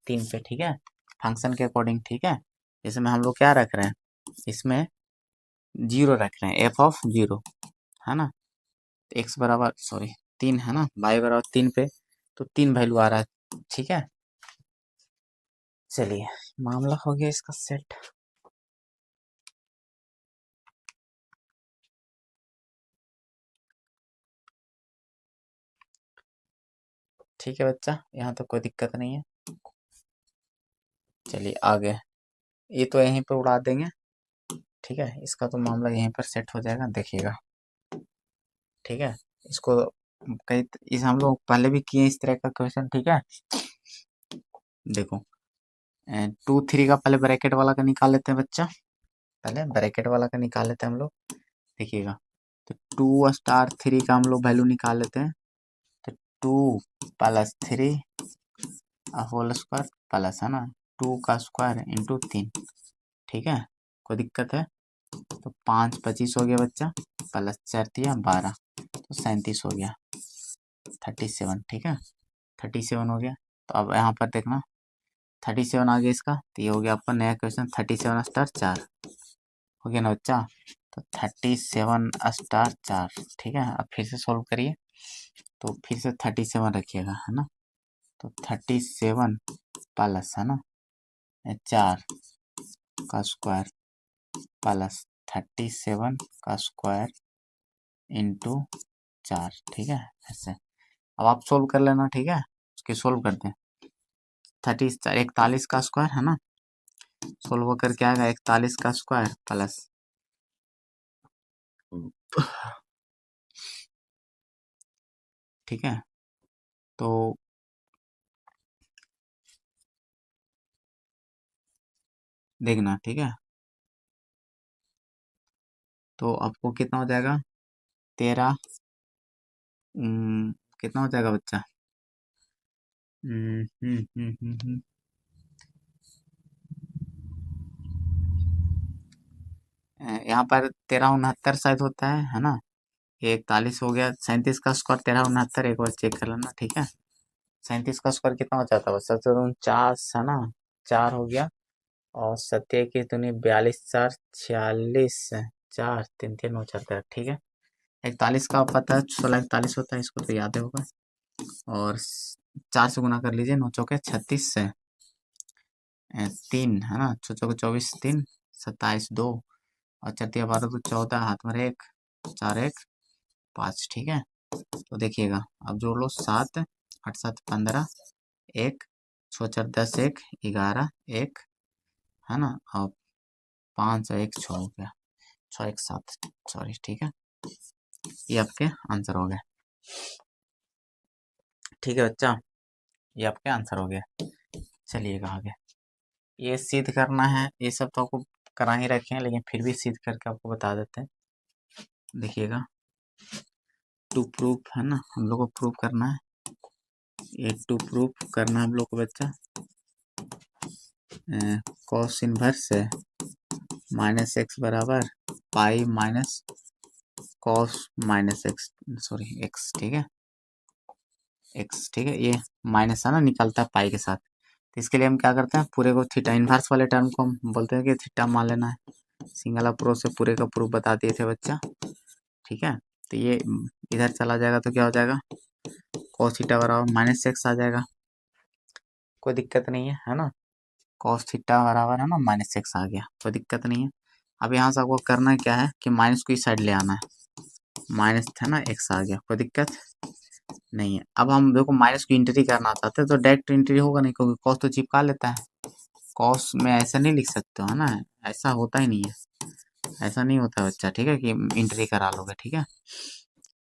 3 पे, ठीक है, फंक्शन के अकॉर्डिंग, ठीक है। इसमें हम लोग क्या रख रहे हैं, इसमें जीरो रख रहे हैं, एफ ऑफ जीरो, है ना। एक्स बराबर सॉरी 3 है ना, वाई बराबर 3 पे, तो 3 वैल्यू आ रहा है, ठीक है। चलिए मामला हो गया इसका सेट। ठीक है बच्चा, यहाँ तो कोई दिक्कत नहीं है। चलिए आगे, ये तो यहीं पे उड़ा देंगे, ठीक है, इसका तो मामला यहीं पर सेट हो जाएगा, देखिएगा, ठीक है। इसको कई इस हम लोग पहले भी किए इस तरह का क्वेश्चन, ठीक है। देखो 2 3 का पहले ब्रैकेट वाला का निकाल लेते हैं बच्चा, पहले ब्रैकेट वाला का निकाल लेते हैं हम लोग, देखिएगा। तो 2 स्टार 3 का हम लोग वैल्यू निकाल लेते हैं, तो 2 + 3 होल स्क्वायर प्लस, है ना, 2 का स्क्वायर इंटू 3, ठीक है, कोई दिक्कत है। तो 5 25 हो गया बच्चा, प्लस 4 दिया 12, तो 37 हो गया, 37, ठीक है, 37 हो गया। तो अब यहाँ पर देखना 37 आ गया इसका, तो ये हो गया आपका नया क्वेश्चन, 37 स्टार 4 हो गया ना बच्चा। तो 37 स्टार 4, ठीक है। अब फिर से सॉल्व करिए, तो फिर से 37 रखिएगा, है ना। तो 37 प्लस, है ना, 4 का स्क्वायर प्लस 37 का स्क्वायर इंटू 4, ठीक है। ऐसे अब आप सोल्व कर लेना, ठीक है, उसके सोल्व करते हैं। 41 का स्क्वायर, है ना, सोल्व होकर क्या आएगा, 41 का स्क्वायर प्लस, ठीक है। तो देखना, ठीक है, तो आपको कितना हो जाएगा, 13, कितना हो जाएगा बच्चा, हम्म, हम्म, हम्म, यहाँ पर 13 69 शायद होता है ना। ये 41 हो गया, 37 का स्क्वायर 13 69, एक बार चेक कर लेना, ठीक है। 37 का स्क्वायर कितना हो जाता है बच्चा, तो 49, है ना, 4 हो गया, और 7 की दूनी 42 4 46, 4 3 3 9 76, ठीक है। 41 का पता है, 16 41 होता है, इसको तो याद ही होगा। और 4 से गुना कर लीजिए, 9 चौके 36 से 3, है ना, 6 चौके 24 3 27 2, और 4 12 तो 14, हाथ में 1 4 1 5, ठीक है। तो देखिएगा, अब जोड़ लो, 7 8 7 15, 1 6 4 10 1 11 1, है ना, और 5 और 1 6 हो गया, 6 1 7, सॉरी, ठीक है। ये आपके आंसर हो गए, ठीक है बच्चा, ये आपके आंसर हो गया। चलिएगा आगे, ये सिद्ध करना है, ये सब तो आपको करा ही रखे हैं, लेकिन फिर भी सिद्ध करके आपको बता देते हैं, देखिएगा। टू प्रूफ, है ना, हम लोग को प्रूफ करना है, ये टू प्रूफ करना है हम लोग को बच्चा, कॉस इनवर्स है माइनस एक्स बराबर pi minus cos minus x, sorry x, ठीक है, एक्स, ठीक है। ये माइनस है ना, निकलता है पाई के साथ, तो इसके लिए हम क्या करते हैं, पूरे को थीटा इनवर्स वाले टर्म को हम बोलते हैं कि थीटा मान लेना है। सिंगल अप्रोच से पूरे का प्रूफ बता दिए थे बच्चा, ठीक है। तो ये इधर चला जाएगा तो क्या हो जाएगा, कॉस थीटा बराबर माइनस एक्स आ जाएगा, कोई दिक्कत नहीं है ना। कॉस थीटा बराबर, है ना, माइनस एक्स आ गया, कोई दिक्कत नहीं है। अब यहाँ से आपको करना क्या है कि माइनस को इस साइड ले आना है, माइनस था ना, एक्स आ गया, कोई दिक्कत नहीं है। अब हम देखो माइनस की एंट्री करना चाहते हैं, तो डायरेक्ट एंट्री होगा नहीं, क्योंकि कॉस तो चिपका लेता है, कॉस में ऐसा नहीं लिख सकते हो, है ना, ऐसा होता ही नहीं है, ऐसा नहीं होता बच्चा, ठीक है, कि एंट्री करा लोगे, ठीक है,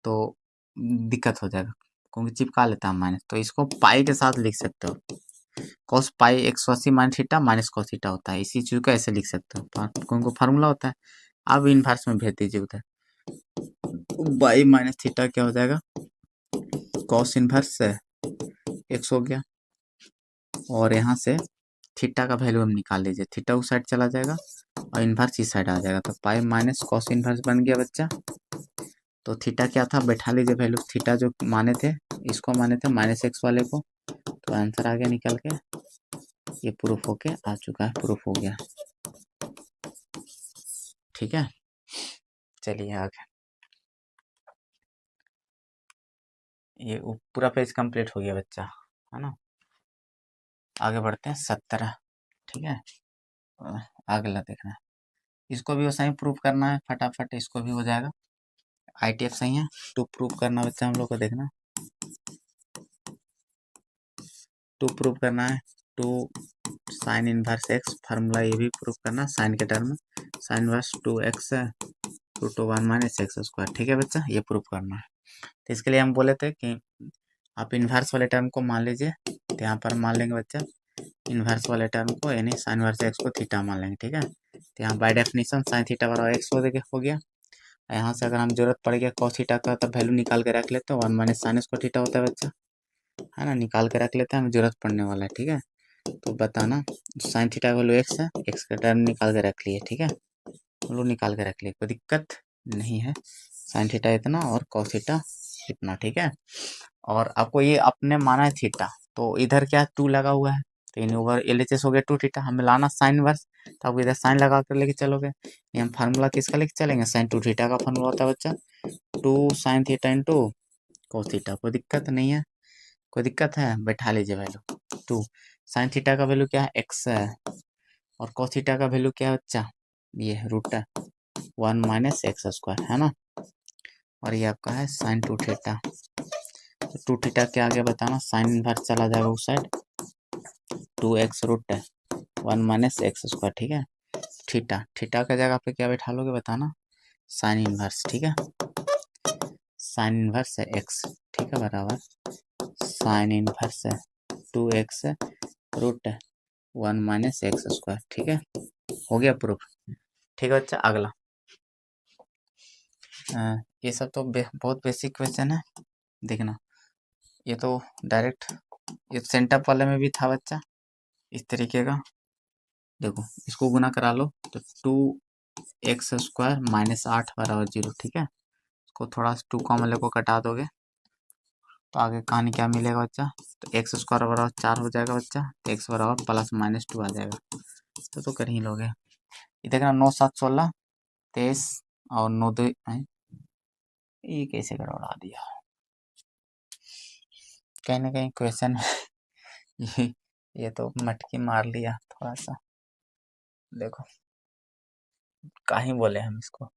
तो दिक्कत हो जाएगा, क्योंकि चिपका लेता है माइनस, तो इसको पाई के साथ लिख सकते हो, cos pi 180 minus theta minus cos theta होता है, इसी चीज को ऐसे लिख सकते हो, क्योंकि फार्मूला होता है। अब इनवर्स में भेज दीजिए उधर, बाई माइनस थीटा क्या हो जाएगा, कॉस इनवर्स से एक्स हो गया, और यहाँ से थीटा का वैल्यू हम निकाल लीजिए, थीटा उस साइड चला जाएगा और इनवर्स इस साइड आ जाएगा, तो पाई माइनस कॉस इनवर्स बन गया बच्चा। तो थीटा क्या था, बैठा लीजिए वैल्यू, थीटा जो माने थे, इसको माने थे माइनस एक्स वाले को, तो आंसर आ गया निकल के, ये प्रूफ होके आ चुका है, प्रूफ हो गया, ठीक है। चलिए आगे, ये पूरा पेज कंप्लीट हो गया बच्चा, है ना। आगे बढ़ते हैं 17, ठीक है। अगला देखना है, इसको भी वैसा ही प्रूव करना है, फटाफट इसको भी हो जाएगा। ITF सही है, टू प्रूव करना बच्चा हम लोग को, देखना टू प्रूव करना है। Two sine inverse x, formula ये भी प्रूव करना साइन के टर्म में, sine inverse 2x root 1 - x², ठीक है बच्चा, ये प्रूव करना है। तो इसके लिए हम बोले थे कि आप इन्वर्स वाले टर्म को मान लीजिए, तो यहाँ पर मान लेंगे बच्चा इन्वर्स वाले टर्म को, यानी साइन इनवर्स एक्स को थीटा मान लेंगे, ठीक है। तो यहाँ बाय डेफिनेशन साइन थीटा बराबर एक्स हो गया। यहाँ से अगर हम जरूरत पड़ गया कॉस थीटा का, तब वैल्यू निकाल के रख लेते हैं, 1 - साइन स्क्वायर थीटा होता है बच्चा, है ना, निकाल के रख लेते हैं, हमें जरूरत पड़ने वाला है, ठीक है। तो बताना साइन थीटा वैल्यू एक्स है, एक्स का टर्म निकाल के रख लिए, ठीक है, वैल्यू निकाल के रख लिए, कोई दिक्कत नहीं है। साइन थीटा इतना और कॉस थीटा इतना, ठीक है। और आपको ये अपने माना है थीटा, तो इधर क्या 2 लगा हुआ है, तो इन ओवर LHS हो गया 2 थीटा, हमें लाना साइन वर्स, तो आप इधर साइन लगा कर लेके चलोगे। ये हम फार्मूला किसका लेके चलेंगे, साइन 2 थीटा का फार्मूला होता है बच्चा, 2 sine theta into cos theta, कोई दिक्कत नहीं है, कोई दिक्कत है, बैठा लीजिए वैल्यू। 2 साइन थीटा का वैल्यू क्या है, एक्स है, और कॉस थीटा का वैल्यू क्या है बच्चा, ये रूट 1 - x², है ना। और ये आपका है साइन 2 थीटा, तो 2 थीटा के आगे बताना साइन इनवर्स चला जाएगा उस साइड, 2x रूट 1 - x², ठीक है। थीटा थीटा का जगह पे क्या बैठा लोगे बताना, साइन इनवर्स, ठीक है, साइन इनवर्स है x, ठीक है, बराबर साइन इनवर्स है 2x रूट 1 - x², ठीक है, हो गया प्रूफ, ठीक है बच्चा। अगला ये सब तो बहुत बेसिक क्वेश्चन है, देखना ये तो डायरेक्ट, ये सेंटर वाले में भी था बच्चा इस तरीके का, देखो इसको गुना करा लो, तो 2x² - 8 बराबर 0, ठीक है। इसको थोड़ा 2 कॉमन को कटा दोगे, तो आगे कहानी क्या मिलेगा बच्चा, तो x² बराबर 4 हो जाएगा बच्चा, तो x बराबर +-2 आ जाएगा, तो कर ही लोगे। ये देखना 9 7 16 23 और 9 2, ये कैसे गड़बड़ा दिया, कहीं ना कहीं क्वेश्चन ये ये तो मटकी मार लिया थोड़ा सा, देखो कहीं बोले हम इसको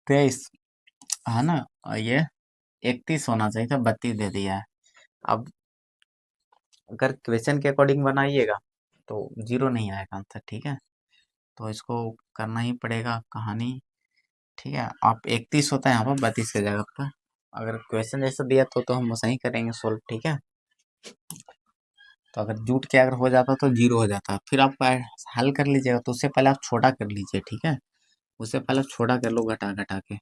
23, है ना, और ये 31 होना चाहिए था, 32 दे दिया है। अब अगर क्वेश्चन के अकॉर्डिंग बनाइएगा तो 0 नहीं आएगा आंसर, ठीक है, तो इसको करना ही पड़ेगा कहानी, ठीक है। आप 31 होता है यहाँ पर 32 की जगह पर, अगर क्वेश्चन जैसा दिया तो हम वैसा ही करेंगे सोल्व, ठीक है। तो अगर जूट के अगर हो जाता तो 0 हो जाता, फिर आप हल कर लीजिएगा, तो उससे पहले आप छोटा कर लीजिए, ठीक है, उससे पहले छोटा कर लो घटा घटा के,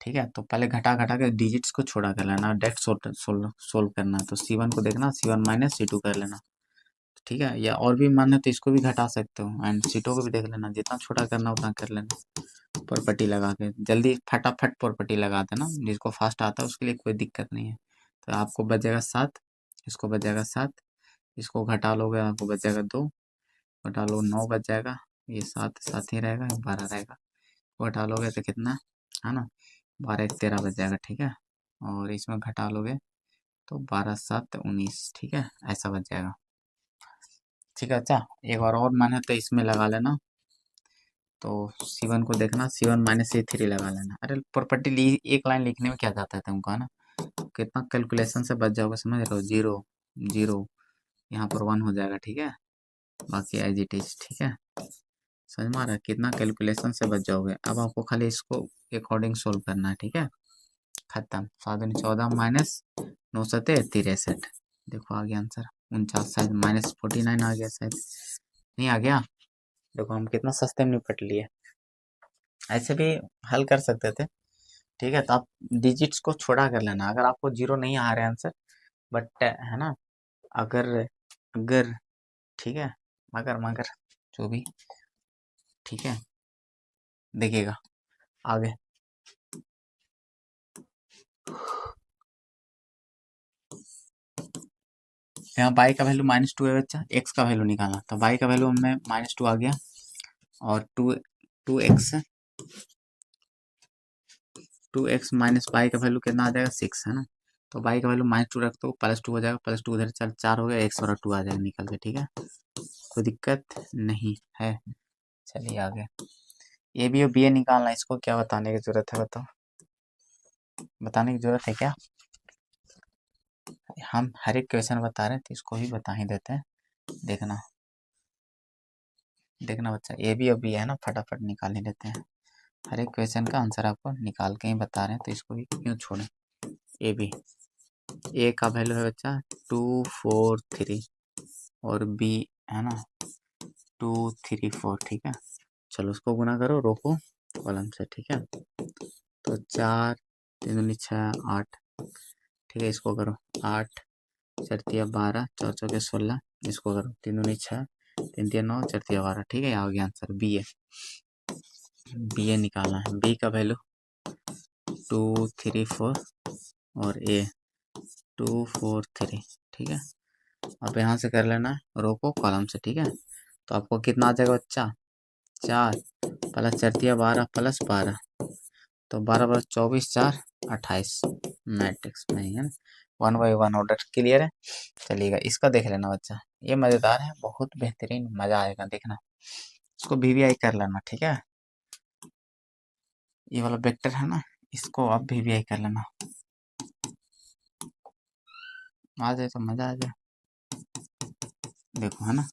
ठीक है। तो पहले घटा घटा के डिजिट्स को छोटा कर लेना, डायरेक्ट सोल्व करना, तो C1 को देखना, C1 - C2 कर लेना, ठीक है, या और भी मन है तो इसको भी घटा सकते हो, एंड सीटों को भी देख लेना, जितना छोटा करना उतना कर लेना, प्रॉपर्टी लगा के जल्दी फटाफट प्रॉपर्टी लगा देना, जिसको फास्ट आता है उसके लिए कोई दिक्कत नहीं है। तो आपको बचेगा 7, इसको बचेगा 7, इसको घटा लोगे आपको बचेगा 2, घटा लो 9 बच जाएगा, ये 7 7 ही रहेगा, 12 रहेगा, घटा लोगे तो कितना, है ना, 12 1 13 बच जाएगा, ठीक है। और इसमें घटा लोगे तो 12 7 19, ठीक है, ऐसा बच जाएगा, ठीक है। अच्छा एक बार और मन है तो इसमें लगा लेना, तो C1 को देखना, C1 - C3 लगा लेना, अरे प्रॉपर्टी एक लाइन लिखने में क्या जाता है तुमको, है ना, कितना कैलकुलेशन से बच जाओगे, समझ रहे हो, 0 0 यहाँ पर 1 हो जाएगा, ठीक है, बाकी एज इट इज, ठीक है, समझ में आ रहा है, कितना कैलकुलेशन से बच जाओगे। अब आपको खाली इसको अकॉर्डिंग सोल्व करना है, ठीक है, खत्म। 7 14 -9 7 63, देखो आ गया आंसर 49, शायद -49 आ गया, शायद नहीं आ गया, देखो हम कितना सस्ते में निपट लिए, ऐसे भी हल कर सकते थे, ठीक है। तो आप डिजिट्स को छोटा कर लेना, अगर आपको 0 नहीं आ रहा है आंसर, बट है ना, अगर अगर ठीक है, मगर मगर जो भी, ठीक है, देखिएगा आगे, यहाँ बाई का वैल्यू -2 है बच्चा, एक्स का वैल्यू निकालना, तो बाई का वैल्यू हमें -2 आ गया, और टू एक्स माइनस वाई का वैल्यू कितना आ जाएगा 6 है ना। तो वाई का वैल्यू -2 रख दो, +2 हो जाएगा, +2 उधर चल 4 हो गया, x और 2 आ जाएगा निकल के, ठीक है। कोई दिक्कत नहीं है। चलिए आगे, ए बी और बी ए निकालना, इसको क्या बताने की जरूरत है बताओ, बताने की जरूरत है क्या? हम हर एक क्वेश्चन बता रहे हैं तो इसको भी बता ही देते हैं। देखना देखना बच्चा, ए बी और बी है ना, फटाफट निकाल ही लेते हैं। हर एक क्वेश्चन का आंसर आपको निकाल के ही बता रहे हैं तो इसको भी क्यों छोड़ें। ए बी, ए का वैल्यू है बच्चा 243 और बी है ना 234, ठीक है। चलो उसको गुना करो, रोको कॉलम से, ठीक है। तो 4 3 दूनी 6 8, ठीक है। इसको करो 8 4 तिया 12 4 चौके 16, इसको करो 3 दूनी 6 3 तिया 9 4 तिया 12, ठीक है। आ गया आंसर बी ए। बी ए निकालना है, बी का वैल्यू 234 और ए 243, ठीक है। अब यहाँ से कर लेना रोको कॉलम से, ठीक है। तो आपको कितना आ जाएगा बच्चा, 4 प्लस 4 तिया 12 प्लस 12, तो 12 प्लस 24 4 28, मैट्रिक्स में ही है ना। 1 बाई 1 ऑर्डर क्लियर है। चलिएगा इसका देख लेना बच्चा, ये मज़ेदार है, बहुत बेहतरीन, मज़ा आएगा देखना। इसको वीवीआई कर लेना, ठीक है। ये वाला वेक्टर है ना, इसको आप वीवीआई कर लेना, आ जाए तो मज़ा आ जाए। देखो है ना,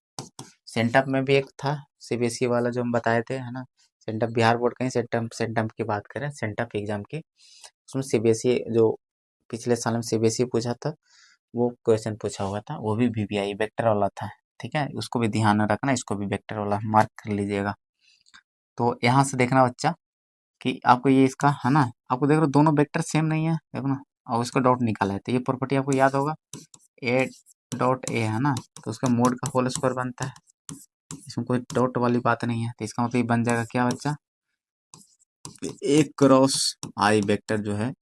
सेंटअप में भी एक था सीबीएसई वाला जो हम बताए थे, है ना। सेंटअप बिहार बोर्ड का ही सेंटअप सेंटअप की बात करें, सेंटअप एग्जाम की, उसमें सीबीएसई जो पिछले साल में सीबीएसई पूछा था, वो क्वेश्चन पूछा हुआ था, वो भी वीवीआई वेक्टर वाला था, ठीक है। उसको भी ध्यान में रखना, इसको भी वेक्टर वाला मार्क कर लीजिएगा। तो यहाँ से देखना बच्चा कि आपको ये इसका है ना, आपको देख लो दोनों वेक्टर सेम नहीं है, देखो ना, और उसका डॉट निकाला है, तो ये प्रॉपर्टी आपको याद होगा, ए डॉट ए है ना, तो उसका मोड का होल स्क्वायर बनता है, इसमें कोई डॉट वाली बात नहीं है। तो इसका मतलब ये बन जाएगा क्या बच्चा, ए क्रॉस आई वेक्टर जो है,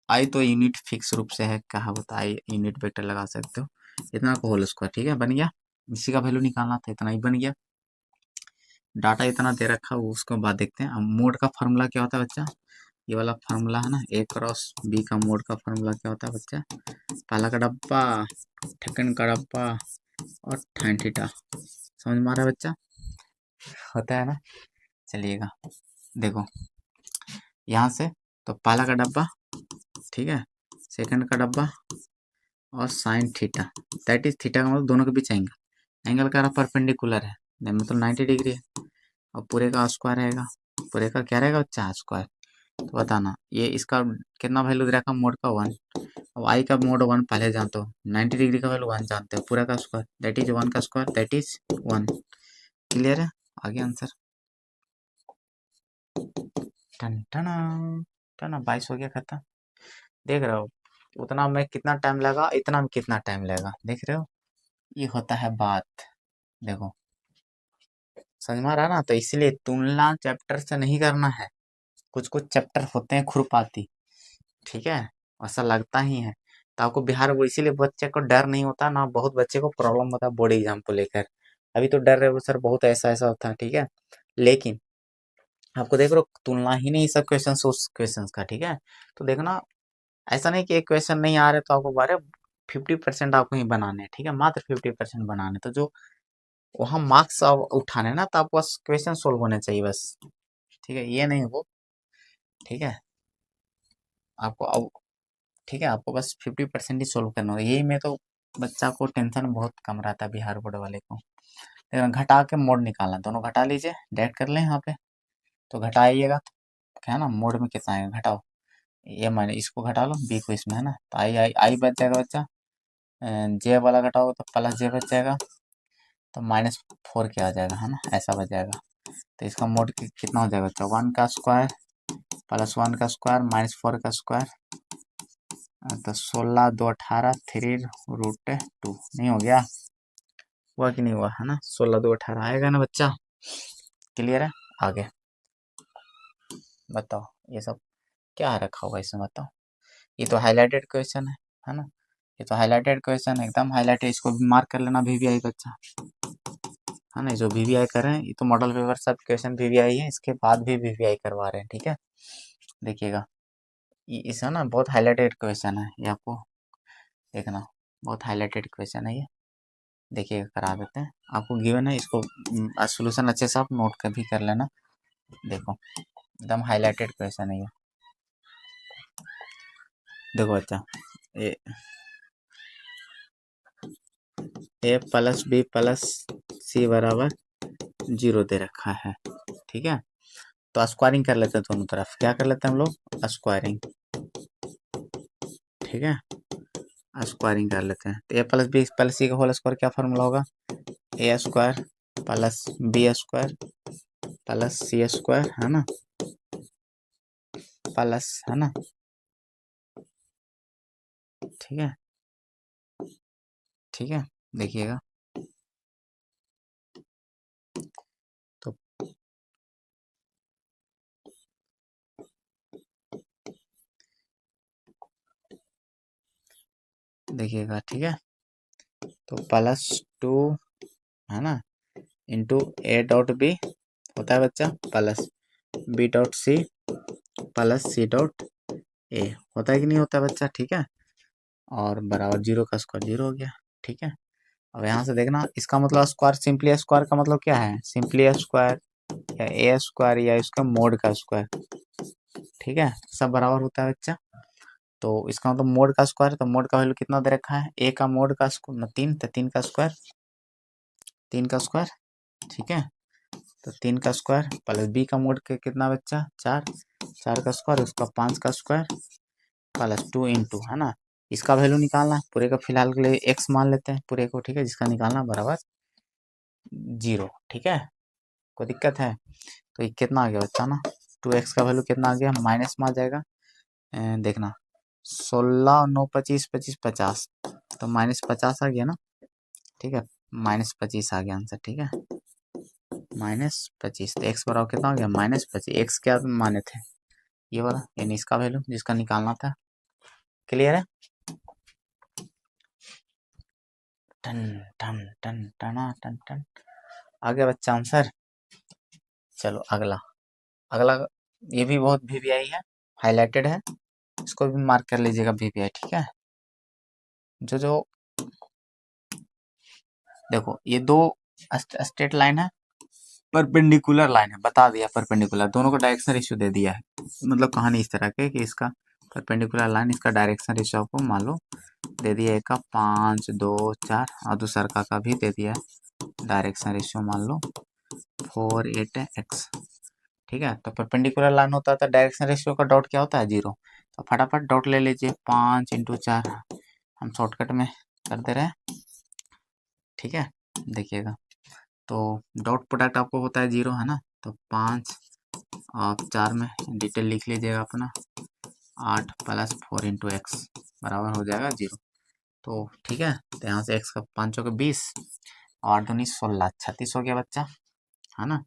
आई तो यूनिट फिक्स रूप से है, कहावत, आई यूनिट वेक्टर लगा सकते हो, इतना को होल स्क्वायर, ठीक है, बन गया। इसी का वैल्यू निकालना था, इतना ही बन गया। डाटा इतना दे रखा है, उसको बाद देखते हैं। अब मोड का फार्मूला क्या होता है बच्चा, ये वाला फार्मूला है ना, ए क्रॉस बी का मोड का फार्मूला क्या होता है बच्चा, पहला का डब्बा, सेकंड का डब्बा और tan थीटा, समझ में आ रहा है बच्चा, होता है ना। चलिएगा देखो यहाँ से, तो पहला का डब्बा, ठीक है, सेकंड का डब्बा और sine theta, that is theta का मतलब दोनों के बीच एंगल, एंगल का परपेंडिकुलर है, मतलब 90 डिग्री है, और पूरे का स्क्वायर रहेगा, पूरे का क्या रहेगा बच्चा, स्क्वायर। तो बताना ये इसका कितना वैल्यू दे रखा, मोड का 1, अब आई का मोड 1 पहले जानते हो, 90 डिग्री का वैल्यू 1 जानते हो, पूरा का स्क्वायर दैट इज 1 का स्क्वायर दैट इज 1, क्लियर है। आगे आंसर टन टना टना 22 हो गया खत्म। देख रहे हो उतना में कितना टाइम लगा, इतना में कितना टाइम लगेगा, देख रहे हो, ये होता है बात। देखो समझ में आ रहा है ना, तो इसीलिए तुलना चैप्टर से नहीं करना है, कुछ कुछ चैप्टर होते हैं खुरपाती, ठीक है, ऐसा लगता ही है। तो आपको बिहार बोर्ड, इसीलिए बच्चे को डर नहीं होता ना, बहुत बच्चे को प्रॉब्लम होता है बोर्ड एग्जाम को लेकर, अभी तो डर रहे हो सर, बहुत ऐसा ऐसा होता है, ठीक है। लेकिन आपको देख रहे हो तुलना ही नहीं सब क्वेश्चन उस क्वेश्चन का, ठीक है। तो देखना ऐसा नहीं कि एक क्वेश्चन नहीं आ रहे तो आपको बारे 50% आपको ही बनाने हैं, ठीक है, मात्र 50% बनाने, तो जो वहाँ मार्क्स उठाने ना, तो आपको बस क्वेश्चन सोल्व होने चाहिए बस, ठीक है, ये नहीं हो, ठीक है। आपको अब ठीक है, आपको बस 50% ही सोल्व करना होगा, यही में तो बच्चा को टेंशन बहुत कम रहता है बिहार बोर्ड वाले को। लेकिन घटा के मोड निकालना, दोनों घटा लीजिए, डेट कर लें यहाँ पे, तो घटाइएगा तो क्या है ना, मोड में कितना आएगा घटाओ, ये माने इसको घटा लो, बी को इसमें, है ना, तो आई आई आई बच जाएगा बच्चा, जे वाला घटाओ तो प्लस जे बच जाएगा, तो -4 क्या आ जाएगा, है ना, ऐसा बच जाएगा। तो इसका मोड कितना हो जाएगा बच्चा, 1 का स्क्वायर प्लस 1 का स्क्वायर -4 का स्क्वायर, तो 16 2 18 3√2, नहीं हो गया, हुआ कि नहीं हुआ, है ना, 16 2 18 आएगा ना बच्चा, क्लियर है। आगे बताओ ये सब क्या रखा होगा इसमें, बताओ। ये तो हाईलाइटेड क्वेश्चन है ना, ये तो हाईलाइटेड क्वेश्चन एकदम हाईलाइटेड, इसको भी मार्क कर लेना वीवीआई बच्चा, है ना। जो वीवीआई कर रहे हैं ये तो मॉडल पेपर सब क्वेश्चन वीवीआई है, इसके बाद भी वीवीआई करवा रहे हैं, ठीक है। देखिएगा इसे ना बहुत हाईलाइटेड क्वेश्चन है ये, आपको देखना बहुत हाईलाइटेड क्वेश्चन है ये। देखिएगा करा देते हैं, आपको गिवन है, इसको सोल्यूशन अच्छे से आप नोट कर भी कर लेना। देखो एकदम हाईलाइटेड क्वेश्चन है ये। देखो बच्चा, ए प्लस बी प्लस सी बराबर 0 दे रखा है, ठीक है। तो स्क्वायरिंग कर लेते हैं दोनों तरफ, क्या कर लेते हैं हम लोग, स्क्वायरिंग, ठीक है। स्क्वायरिंग कर लेते हैं, तो ए प्लस सी का होल स्क्वायर क्या फॉर्मूला होगा, a square plus b square plus c square, है ना, प्लस, है ना, ठीक है, ठीक है। देखिएगा तो देखिएगा, ठीक है। तो +2, है ना, इंटू ए डॉट बी होता है बच्चा, plus b dot c plus c dot a होता है कि नहीं होता है बच्चा, ठीक है। और बराबर 0 का स्क्वायर 0 हो गया, ठीक है। अब यहाँ से देखना, इसका मतलब स्क्वायर, सिंपली स्क्वायर का मतलब क्या है, सिंपली स्क्वायर या ए स्क्वायर या इसका मोड का स्क्वायर, ठीक है, सब बराबर होता है बच्चा। तो इसका मतलब मोड का स्क्वायर, तो मोड का वैल्यू कितना दे रखा है, ए का मोड का स्क्वायर 3, तो 3 का स्क्वायर, 3 का स्क्वायर, ठीक है। तो 3 का स्क्वायर प्लस बी का मोड के कितना बच्चा 4, 4 का स्क्वायर, उसका 5 का स्क्वायर प्लस 2 इंटू, है ना, इसका वैल्यू निकालना है पूरे का, फिलहाल के लिए एक्स मान लेते हैं पूरे को, ठीक है, जिसका निकालना बराबर 0, ठीक है। कोई दिक्कत है, तो ये कितना आ गया बच्चा ना, 2x का वैल्यू कितना आ गया, माइनस में आ जाएगा। देखना 16 9 25 25 50, तो -50 आ गया ना, ठीक है, -25 आ गया आंसर, ठीक है, -25। तो एक्स बराबर कितना हो गया, -25, एक्स क्या माने थे, ये वाला, यानी इसका वैल्यू जिसका निकालना था। क्लियर है, टन टन टन टना टन टन, आ गया बच्चा आंसर। चलो अगला, अगला ये भी बहुत वीवीआई है, हाईलाइटेड है, इसको भी मार्क कर लीजिएगा वीवीआई, ठीक है। जो जो देखो ये दो स्ट्रेट लाइन है, परपेंडिकुलर लाइन है, बता दिया परपेंडिकुलर, दोनों का डायरेक्शन रेशियो दे दिया है, मतलब कहानी इस तरह के कि इसका परपेंडिकुलर लाइन, इसका डायरेक्शन रेशियो आपको मान लो दे दिया, एक का 5 2 4, और दूसरा का भी दे दिया डायरेक्शन रेशियो मान लो 4 8 x, ठीक है। तो परपेंडिकुलर लाइन होता है तो डायरेक्शन रेशियो का डॉट क्या होता है, 0, तो फटाफट डॉट ले लीजिए, 5 इंटू 4 हम शॉर्टकट में कर दे रहे हैं, ठीक है। देखिएगा तो डॉट प्रोडक्ट आपको होता है 0, है ना, तो 5 और 4 में डिटेल लिख लीजिएगा अपना, 8 प्लस 4 इंटू एक्स बराबर हो जाएगा 0। तो ठीक है, तो यहाँ से एक्स का 5 चौके 20 और 8 दूनी 16, 36 हो गया बच्चा, है ना।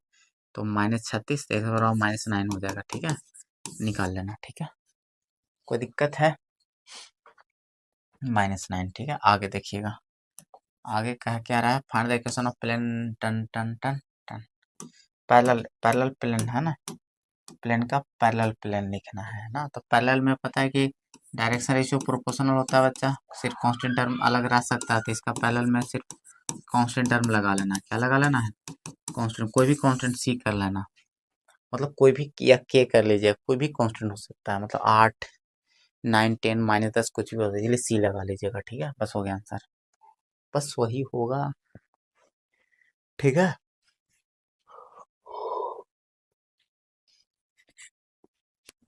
तो -36 तो एक्स बराबर -9 हो जाएगा, ठीक है, निकाल लेना, ठीक है, कोई दिक्कत है, -9, ठीक है। आगे देखिएगा, आगे कह क्या रहा है, find the equation of plane टन टन टन टन, पैरेलल पैरेलल प्लेन, है ना, प्लेन का पैरेलल प्लेन लिखना है ना। तो पैरेलल में पता है कि डायरेक्शन रेशियो प्रोपोर्शनल होता है बच्चा, सिर्फ कांस्टेंट टर्म अलग रह सकता है, तो इसका पैरेलल में सिर्फ कांस्टेंट टर्म लगा लेना है, क्या लगा लेना है, कांस्टेंट, कोई भी कांस्टेंट सी कर लेना, मतलब कोई भी, या के कर लीजिए, कोई भी कांस्टेंट हो सकता है, मतलब 8 9 10 -10 कुछ भी हो सकता है, सी लगा लीजिएगा, ठीक है, बस हो गया आंसर, बस वही होगा, ठीक है।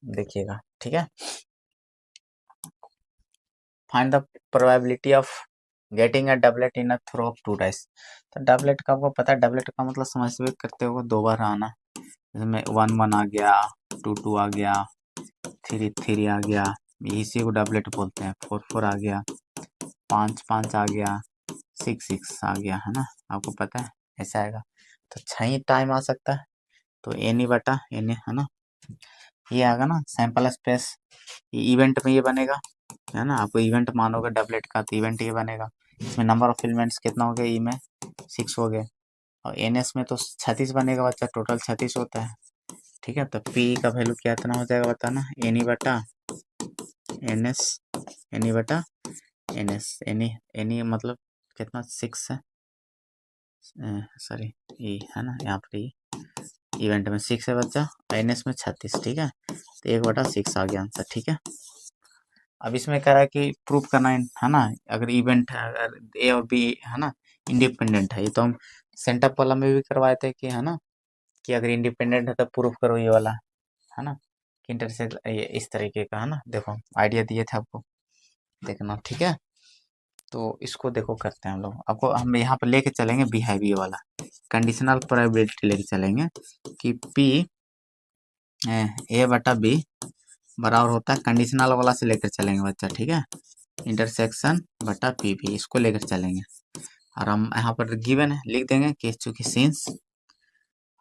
देखिएगा, ठीक है, find the probability of getting a doublet in a throw of 2 dice. तो डबलेट का आपको पता है, डबलेट का मतलब समझ से करते हो 2 बार आना, इसमें 1 1 आ गया, 2 2 आ गया, 3 3 आ गया, इसी को डबलेट बोलते हैं, 4 4 आ गया, 5 5 आ गया, 6 6 आ गया, है ना, आपको पता है ऐसा आएगा। तो 6 ही टाइम आ सकता है, तो एन ही बटा एन, है ना, ये आएगा ना सैंपल स्पेस, ये इवेंट में ये बनेगा, है ना, आपको इवेंट मानोगे डबलेट का, तो इवेंट ये बनेगा, इसमें नंबर ऑफ एलिमेंट्स कितना हो गया, ई में 6 हो गए, और एन एस में तो 36 बनेगा बच्चा, टोटल 36 होता है। ठीक है, तो पी का वैल्यू क्या इतना हो जाएगा बताना, एन ई बटा एन एस, एन ई बटा एन एस, एन ई मतलब कितना 6 है, सॉरी ई है ना यहाँ पर, ई इवेंट में 6 है बच्चा, एन एस में 36। ठीक है, तो 1/6 आ गया आंसर। ठीक है, अब इसमें कह रहा है कि प्रूफ करना है ना, अगर इवेंट है, अगर ए और बी है ना इंडिपेंडेंट है, ये तो हम सेंटअप वाला में भी करवाए थे कि है ना, कि अगर इंडिपेंडेंट है तो प्रूफ करो ये वाला, है ना, कि इंटरसेक्ट ये इस तरीके का है ना, देखो आइडिया दिए थे आपको, देखना। ठीक है, तो इसको देखो करते हैं हम लोग, आपको हम यहाँ पर लेके चलेंगे बिहेवियर वाला, कंडीशनल प्रोबेबिलिटी लेके चलेंगे कि पी ए बटा बी बराबर होता है, कंडीशनल वाला से लेकर चलेंगे बच्चा। ठीक है, इंटरसेक्शन बटा पी बी, इसको लेकर चलेंगे। और हम यहाँ पर गिवन है लिख देंगे कि चूंकि सिंस,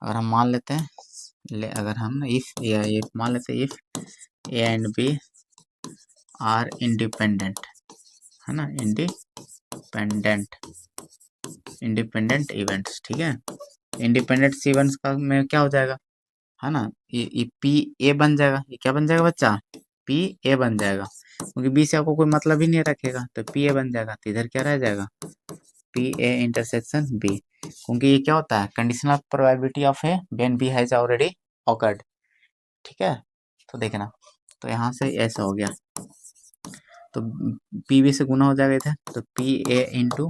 अगर हम मान लेते हैं, अगर हम इफ या ये मान लेते हैं, if A and B are independent, है ना, इंडिपेंडेंट इंडिपेंडेंट इवेंट्स। ठीक है, इंडिपेंडेंट इवेंट्स का में क्या हो जाएगा, है ना, ये पी ए बन जाएगा, ये क्या बन जाएगा बच्चा, पी ए बन जाएगा, क्योंकि बी से आपको कोई मतलब ही नहीं रखेगा, तो पी ए बन जाएगा, तो इधर क्या रह जाएगा, पी ए इंटरसेक्शन बी, क्योंकि ये क्या होता है, conditional probability of A when B has already occurred. ठीक है, तो देखना, तो यहाँ से ऐसा हो गया, तो पी बी से गुना हो जाएगा इधर, तो P A into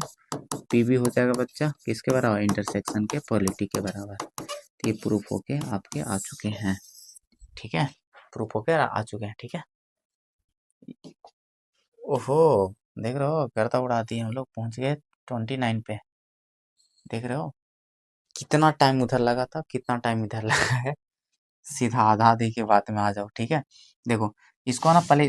P B हो जाएगा बच्चा किसके बराबर, इंटरसेक्शन के प्रोबेबिलिटी के बराबर। तो ये प्रूफ होके आपके आ चुके हैं। ठीक है, प्रूफ होके आ चुके हैं। ठीक है, ओहो, देख रहे हो गर्दा उड़ा दिए हम लोग, पहुंच गए 29 पे, देख रहे हो कितना टाइम उधर लगा था, कितना टाइम इधर लगा है, सीधा आधा आधी के बाद में आ जाओ। ठीक है, देखो इसको ना पहले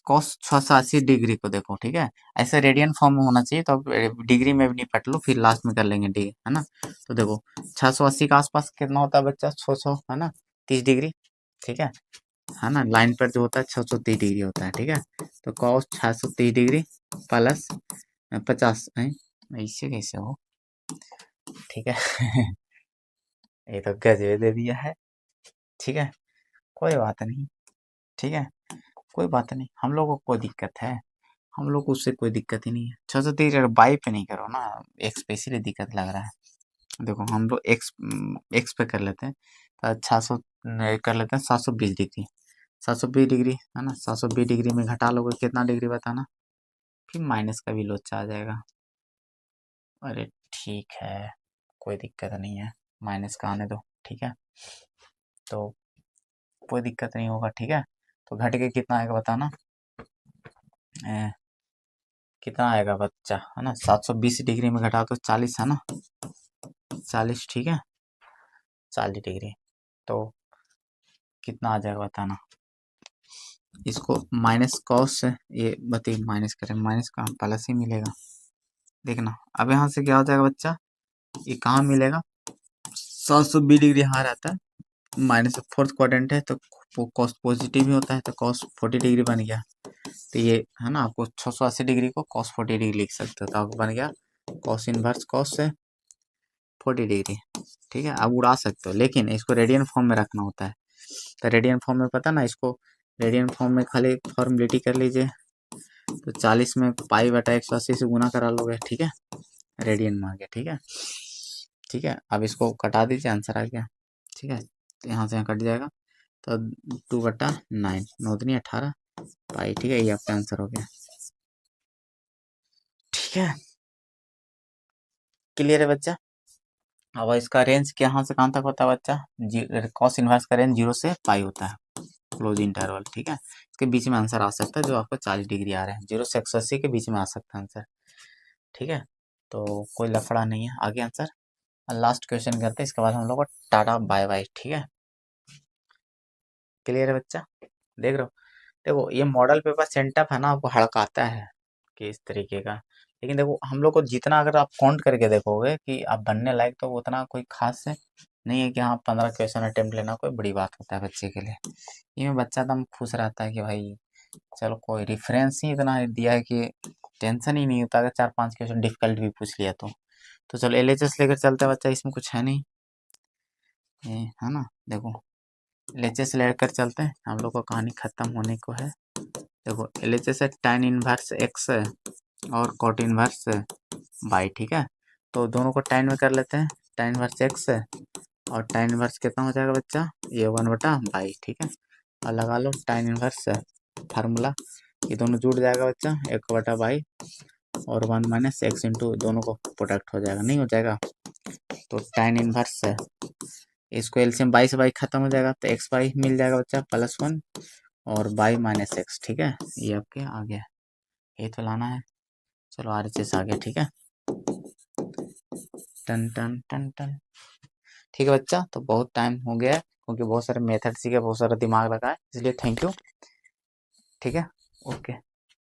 cos 680 डिग्री को देखो। ठीक है, ऐसे रेडियन फॉर्म में होना चाहिए, तो अब डिग्री में भी निपट लो, फिर लास्ट में कर लेंगे डिग्री, है ना। तो देखो 680 के आसपास कितना होता है बच्चा, 600, है ना, 30 डिग्री। ठीक है ना, लाइन पर जो होता है 630 डिग्री होता है। ठीक है, तो cos 630 डिग्री प्लस 50 है, ऐसे कैसे हो। ठीक है ये तो गजबे दे दिया है। ठीक है, कोई बात नहीं। ठीक है, कोई बात नहीं, हम लोग को कोई दिक्कत है, हम लोग को उससे कोई दिक्कत ही नहीं है। 630 बाई पे नहीं करो ना, एक्स पे इसीलिए दिक्कत लग रहा है। देखो हम लोग एक्स एक्स पे कर लेते हैं, तो 600 कर लेते हैं 720 डिग्री, 720 डिग्री है ना, 720 डिग्री में घटा लोगे कितना डिग्री बताना, फिर माइनस का भी लोचा आ जाएगा। अरे ठीक है, कोई दिक्कत नहीं है, माइनस का आने दो। ठीक है, तो कोई दिक्कत नहीं होगा। ठीक है, तो घट के कितना आएगा बताना, कितना आएगा बच्चा, है ना, 720 डिग्री में घटा तो 40, है ना, 40। ठीक है, 40 डिग्री, तो कितना आ जाएगा बताना, इसको माइनस कॉस से ये बताइए, माइनस करें, माइनस का प्लस ही मिलेगा, देखना। अब यहाँ से क्या हो जाएगा बच्चा, ये कहाँ मिलेगा, 720 डिग्री यहाँ रहता है, माइनस फोर्थ क्वाड्रेंट है, तो कॉस पॉजिटिव ही होता है, तो कॉस 40 डिग्री बन गया। तो ये है ना, आपको 680 डिग्री को कॉस 40 डिग्री लिख सकते हो, तो आपको बन गया कॉस इनवर्स कॉस से 40 डिग्री। ठीक है, आप उड़ा सकते हो, लेकिन इसको रेडियन फॉर्म में रखना होता है। तो रेडियन फॉर्म में पता ना, इसको रेडियन फॉर्म में खाली फॉर्मेलिटी कर लीजिए, तो 40 में पाई बटा 180 से गुना करा लोगे। ठीक है, रेडियन में आ गया। ठीक है, ठीक है, अब इसको कटा दीजिए, आंसर आ गया। ठीक है, तो यहाँ से यहाँ कट जाएगा, तो 2/9, 9×18 पाई। ठीक है, ये आपका आंसर हो गया। ठीक है, क्लियर है बच्चा। अब इसका रेंज कहाँ से कहाँ तक होता है बच्चा, कॉस इनवर्स का रेंज 0 से पाई होता है, क्लोज इंटरवल। ठीक है, इसके बीच में आंसर आ सकता है, जो आपको 40 डिग्री आ रहा है, 0 से 180 के बीच में आ सकता है आंसर। ठीक है, तो कोई लफड़ा नहीं है, आगे आंसर लास्ट क्वेश्चन करते हैं, इसके बाद हम लोग को टाटा बाय बाय। ठीक है, क्लियर है बच्चा, देख रहे हो, देखो ये मॉडल पेपर सेंटअप है ना, आपको हड़काता है कि इस तरीके का, लेकिन देखो हम लोग को जितना अगर आप काउंट करके देखोगे कि आप बनने लायक, तो उतना कोई खास है नहीं है कि हाँ 15 क्वेश्चन अटेम्प्ट लेना कोई बड़ी बात होता है बच्चे के लिए। इसमें बच्चा एकदम खुश रहता है कि भाई चलो कोई रेफरेंस ही इतना दिया है कि टेंशन ही नहीं होता, अगर 4-5 क्वेश्चन डिफिकल्ट भी पूछ लिया तो तो चलो LHS लेकर चलते हैं बच्चा, इसमें कुछ है नहीं, ये है ना। देखो LHS लेकर चलते हैं, हम लोग का कहानी खत्म होने को है। देखो LHS है tan इनवर्स x है और cot इनवर्स y, ठीक है। तो दोनों को tan में कर लेते हैं, tan इनवर्स x है और tan इनवर्स कितना हो जाएगा बच्चा, ये 1/y, ठीक है। और लगा लो tan इनवर्स फार्मूला, ये दोनों जुड़ जाएगा बच्चा 1/y और 1 माइनस एक्स इंटू, दोनों को प्रोडक्ट हो जाएगा, नहीं हो जाएगा। तो tan इनवर्स है, इसको एलसीएम बाई से बाई खत्म हो जाएगा, तो एक्स बाई मिल जाएगा बच्चा +1 और बाई माइनस एक्स, ठीक है। ये आपके आ गया, ये तो लाना है। चलो RHS आ गया, ठीक है। टन टन टन टन, ठीक है बच्चा। तो बहुत टाइम हो गया है, क्योंकि बहुत सारे मेथड सीखे, बहुत सारा दिमाग लगा है, इसलिए थैंक यू, ठीक है, ओके।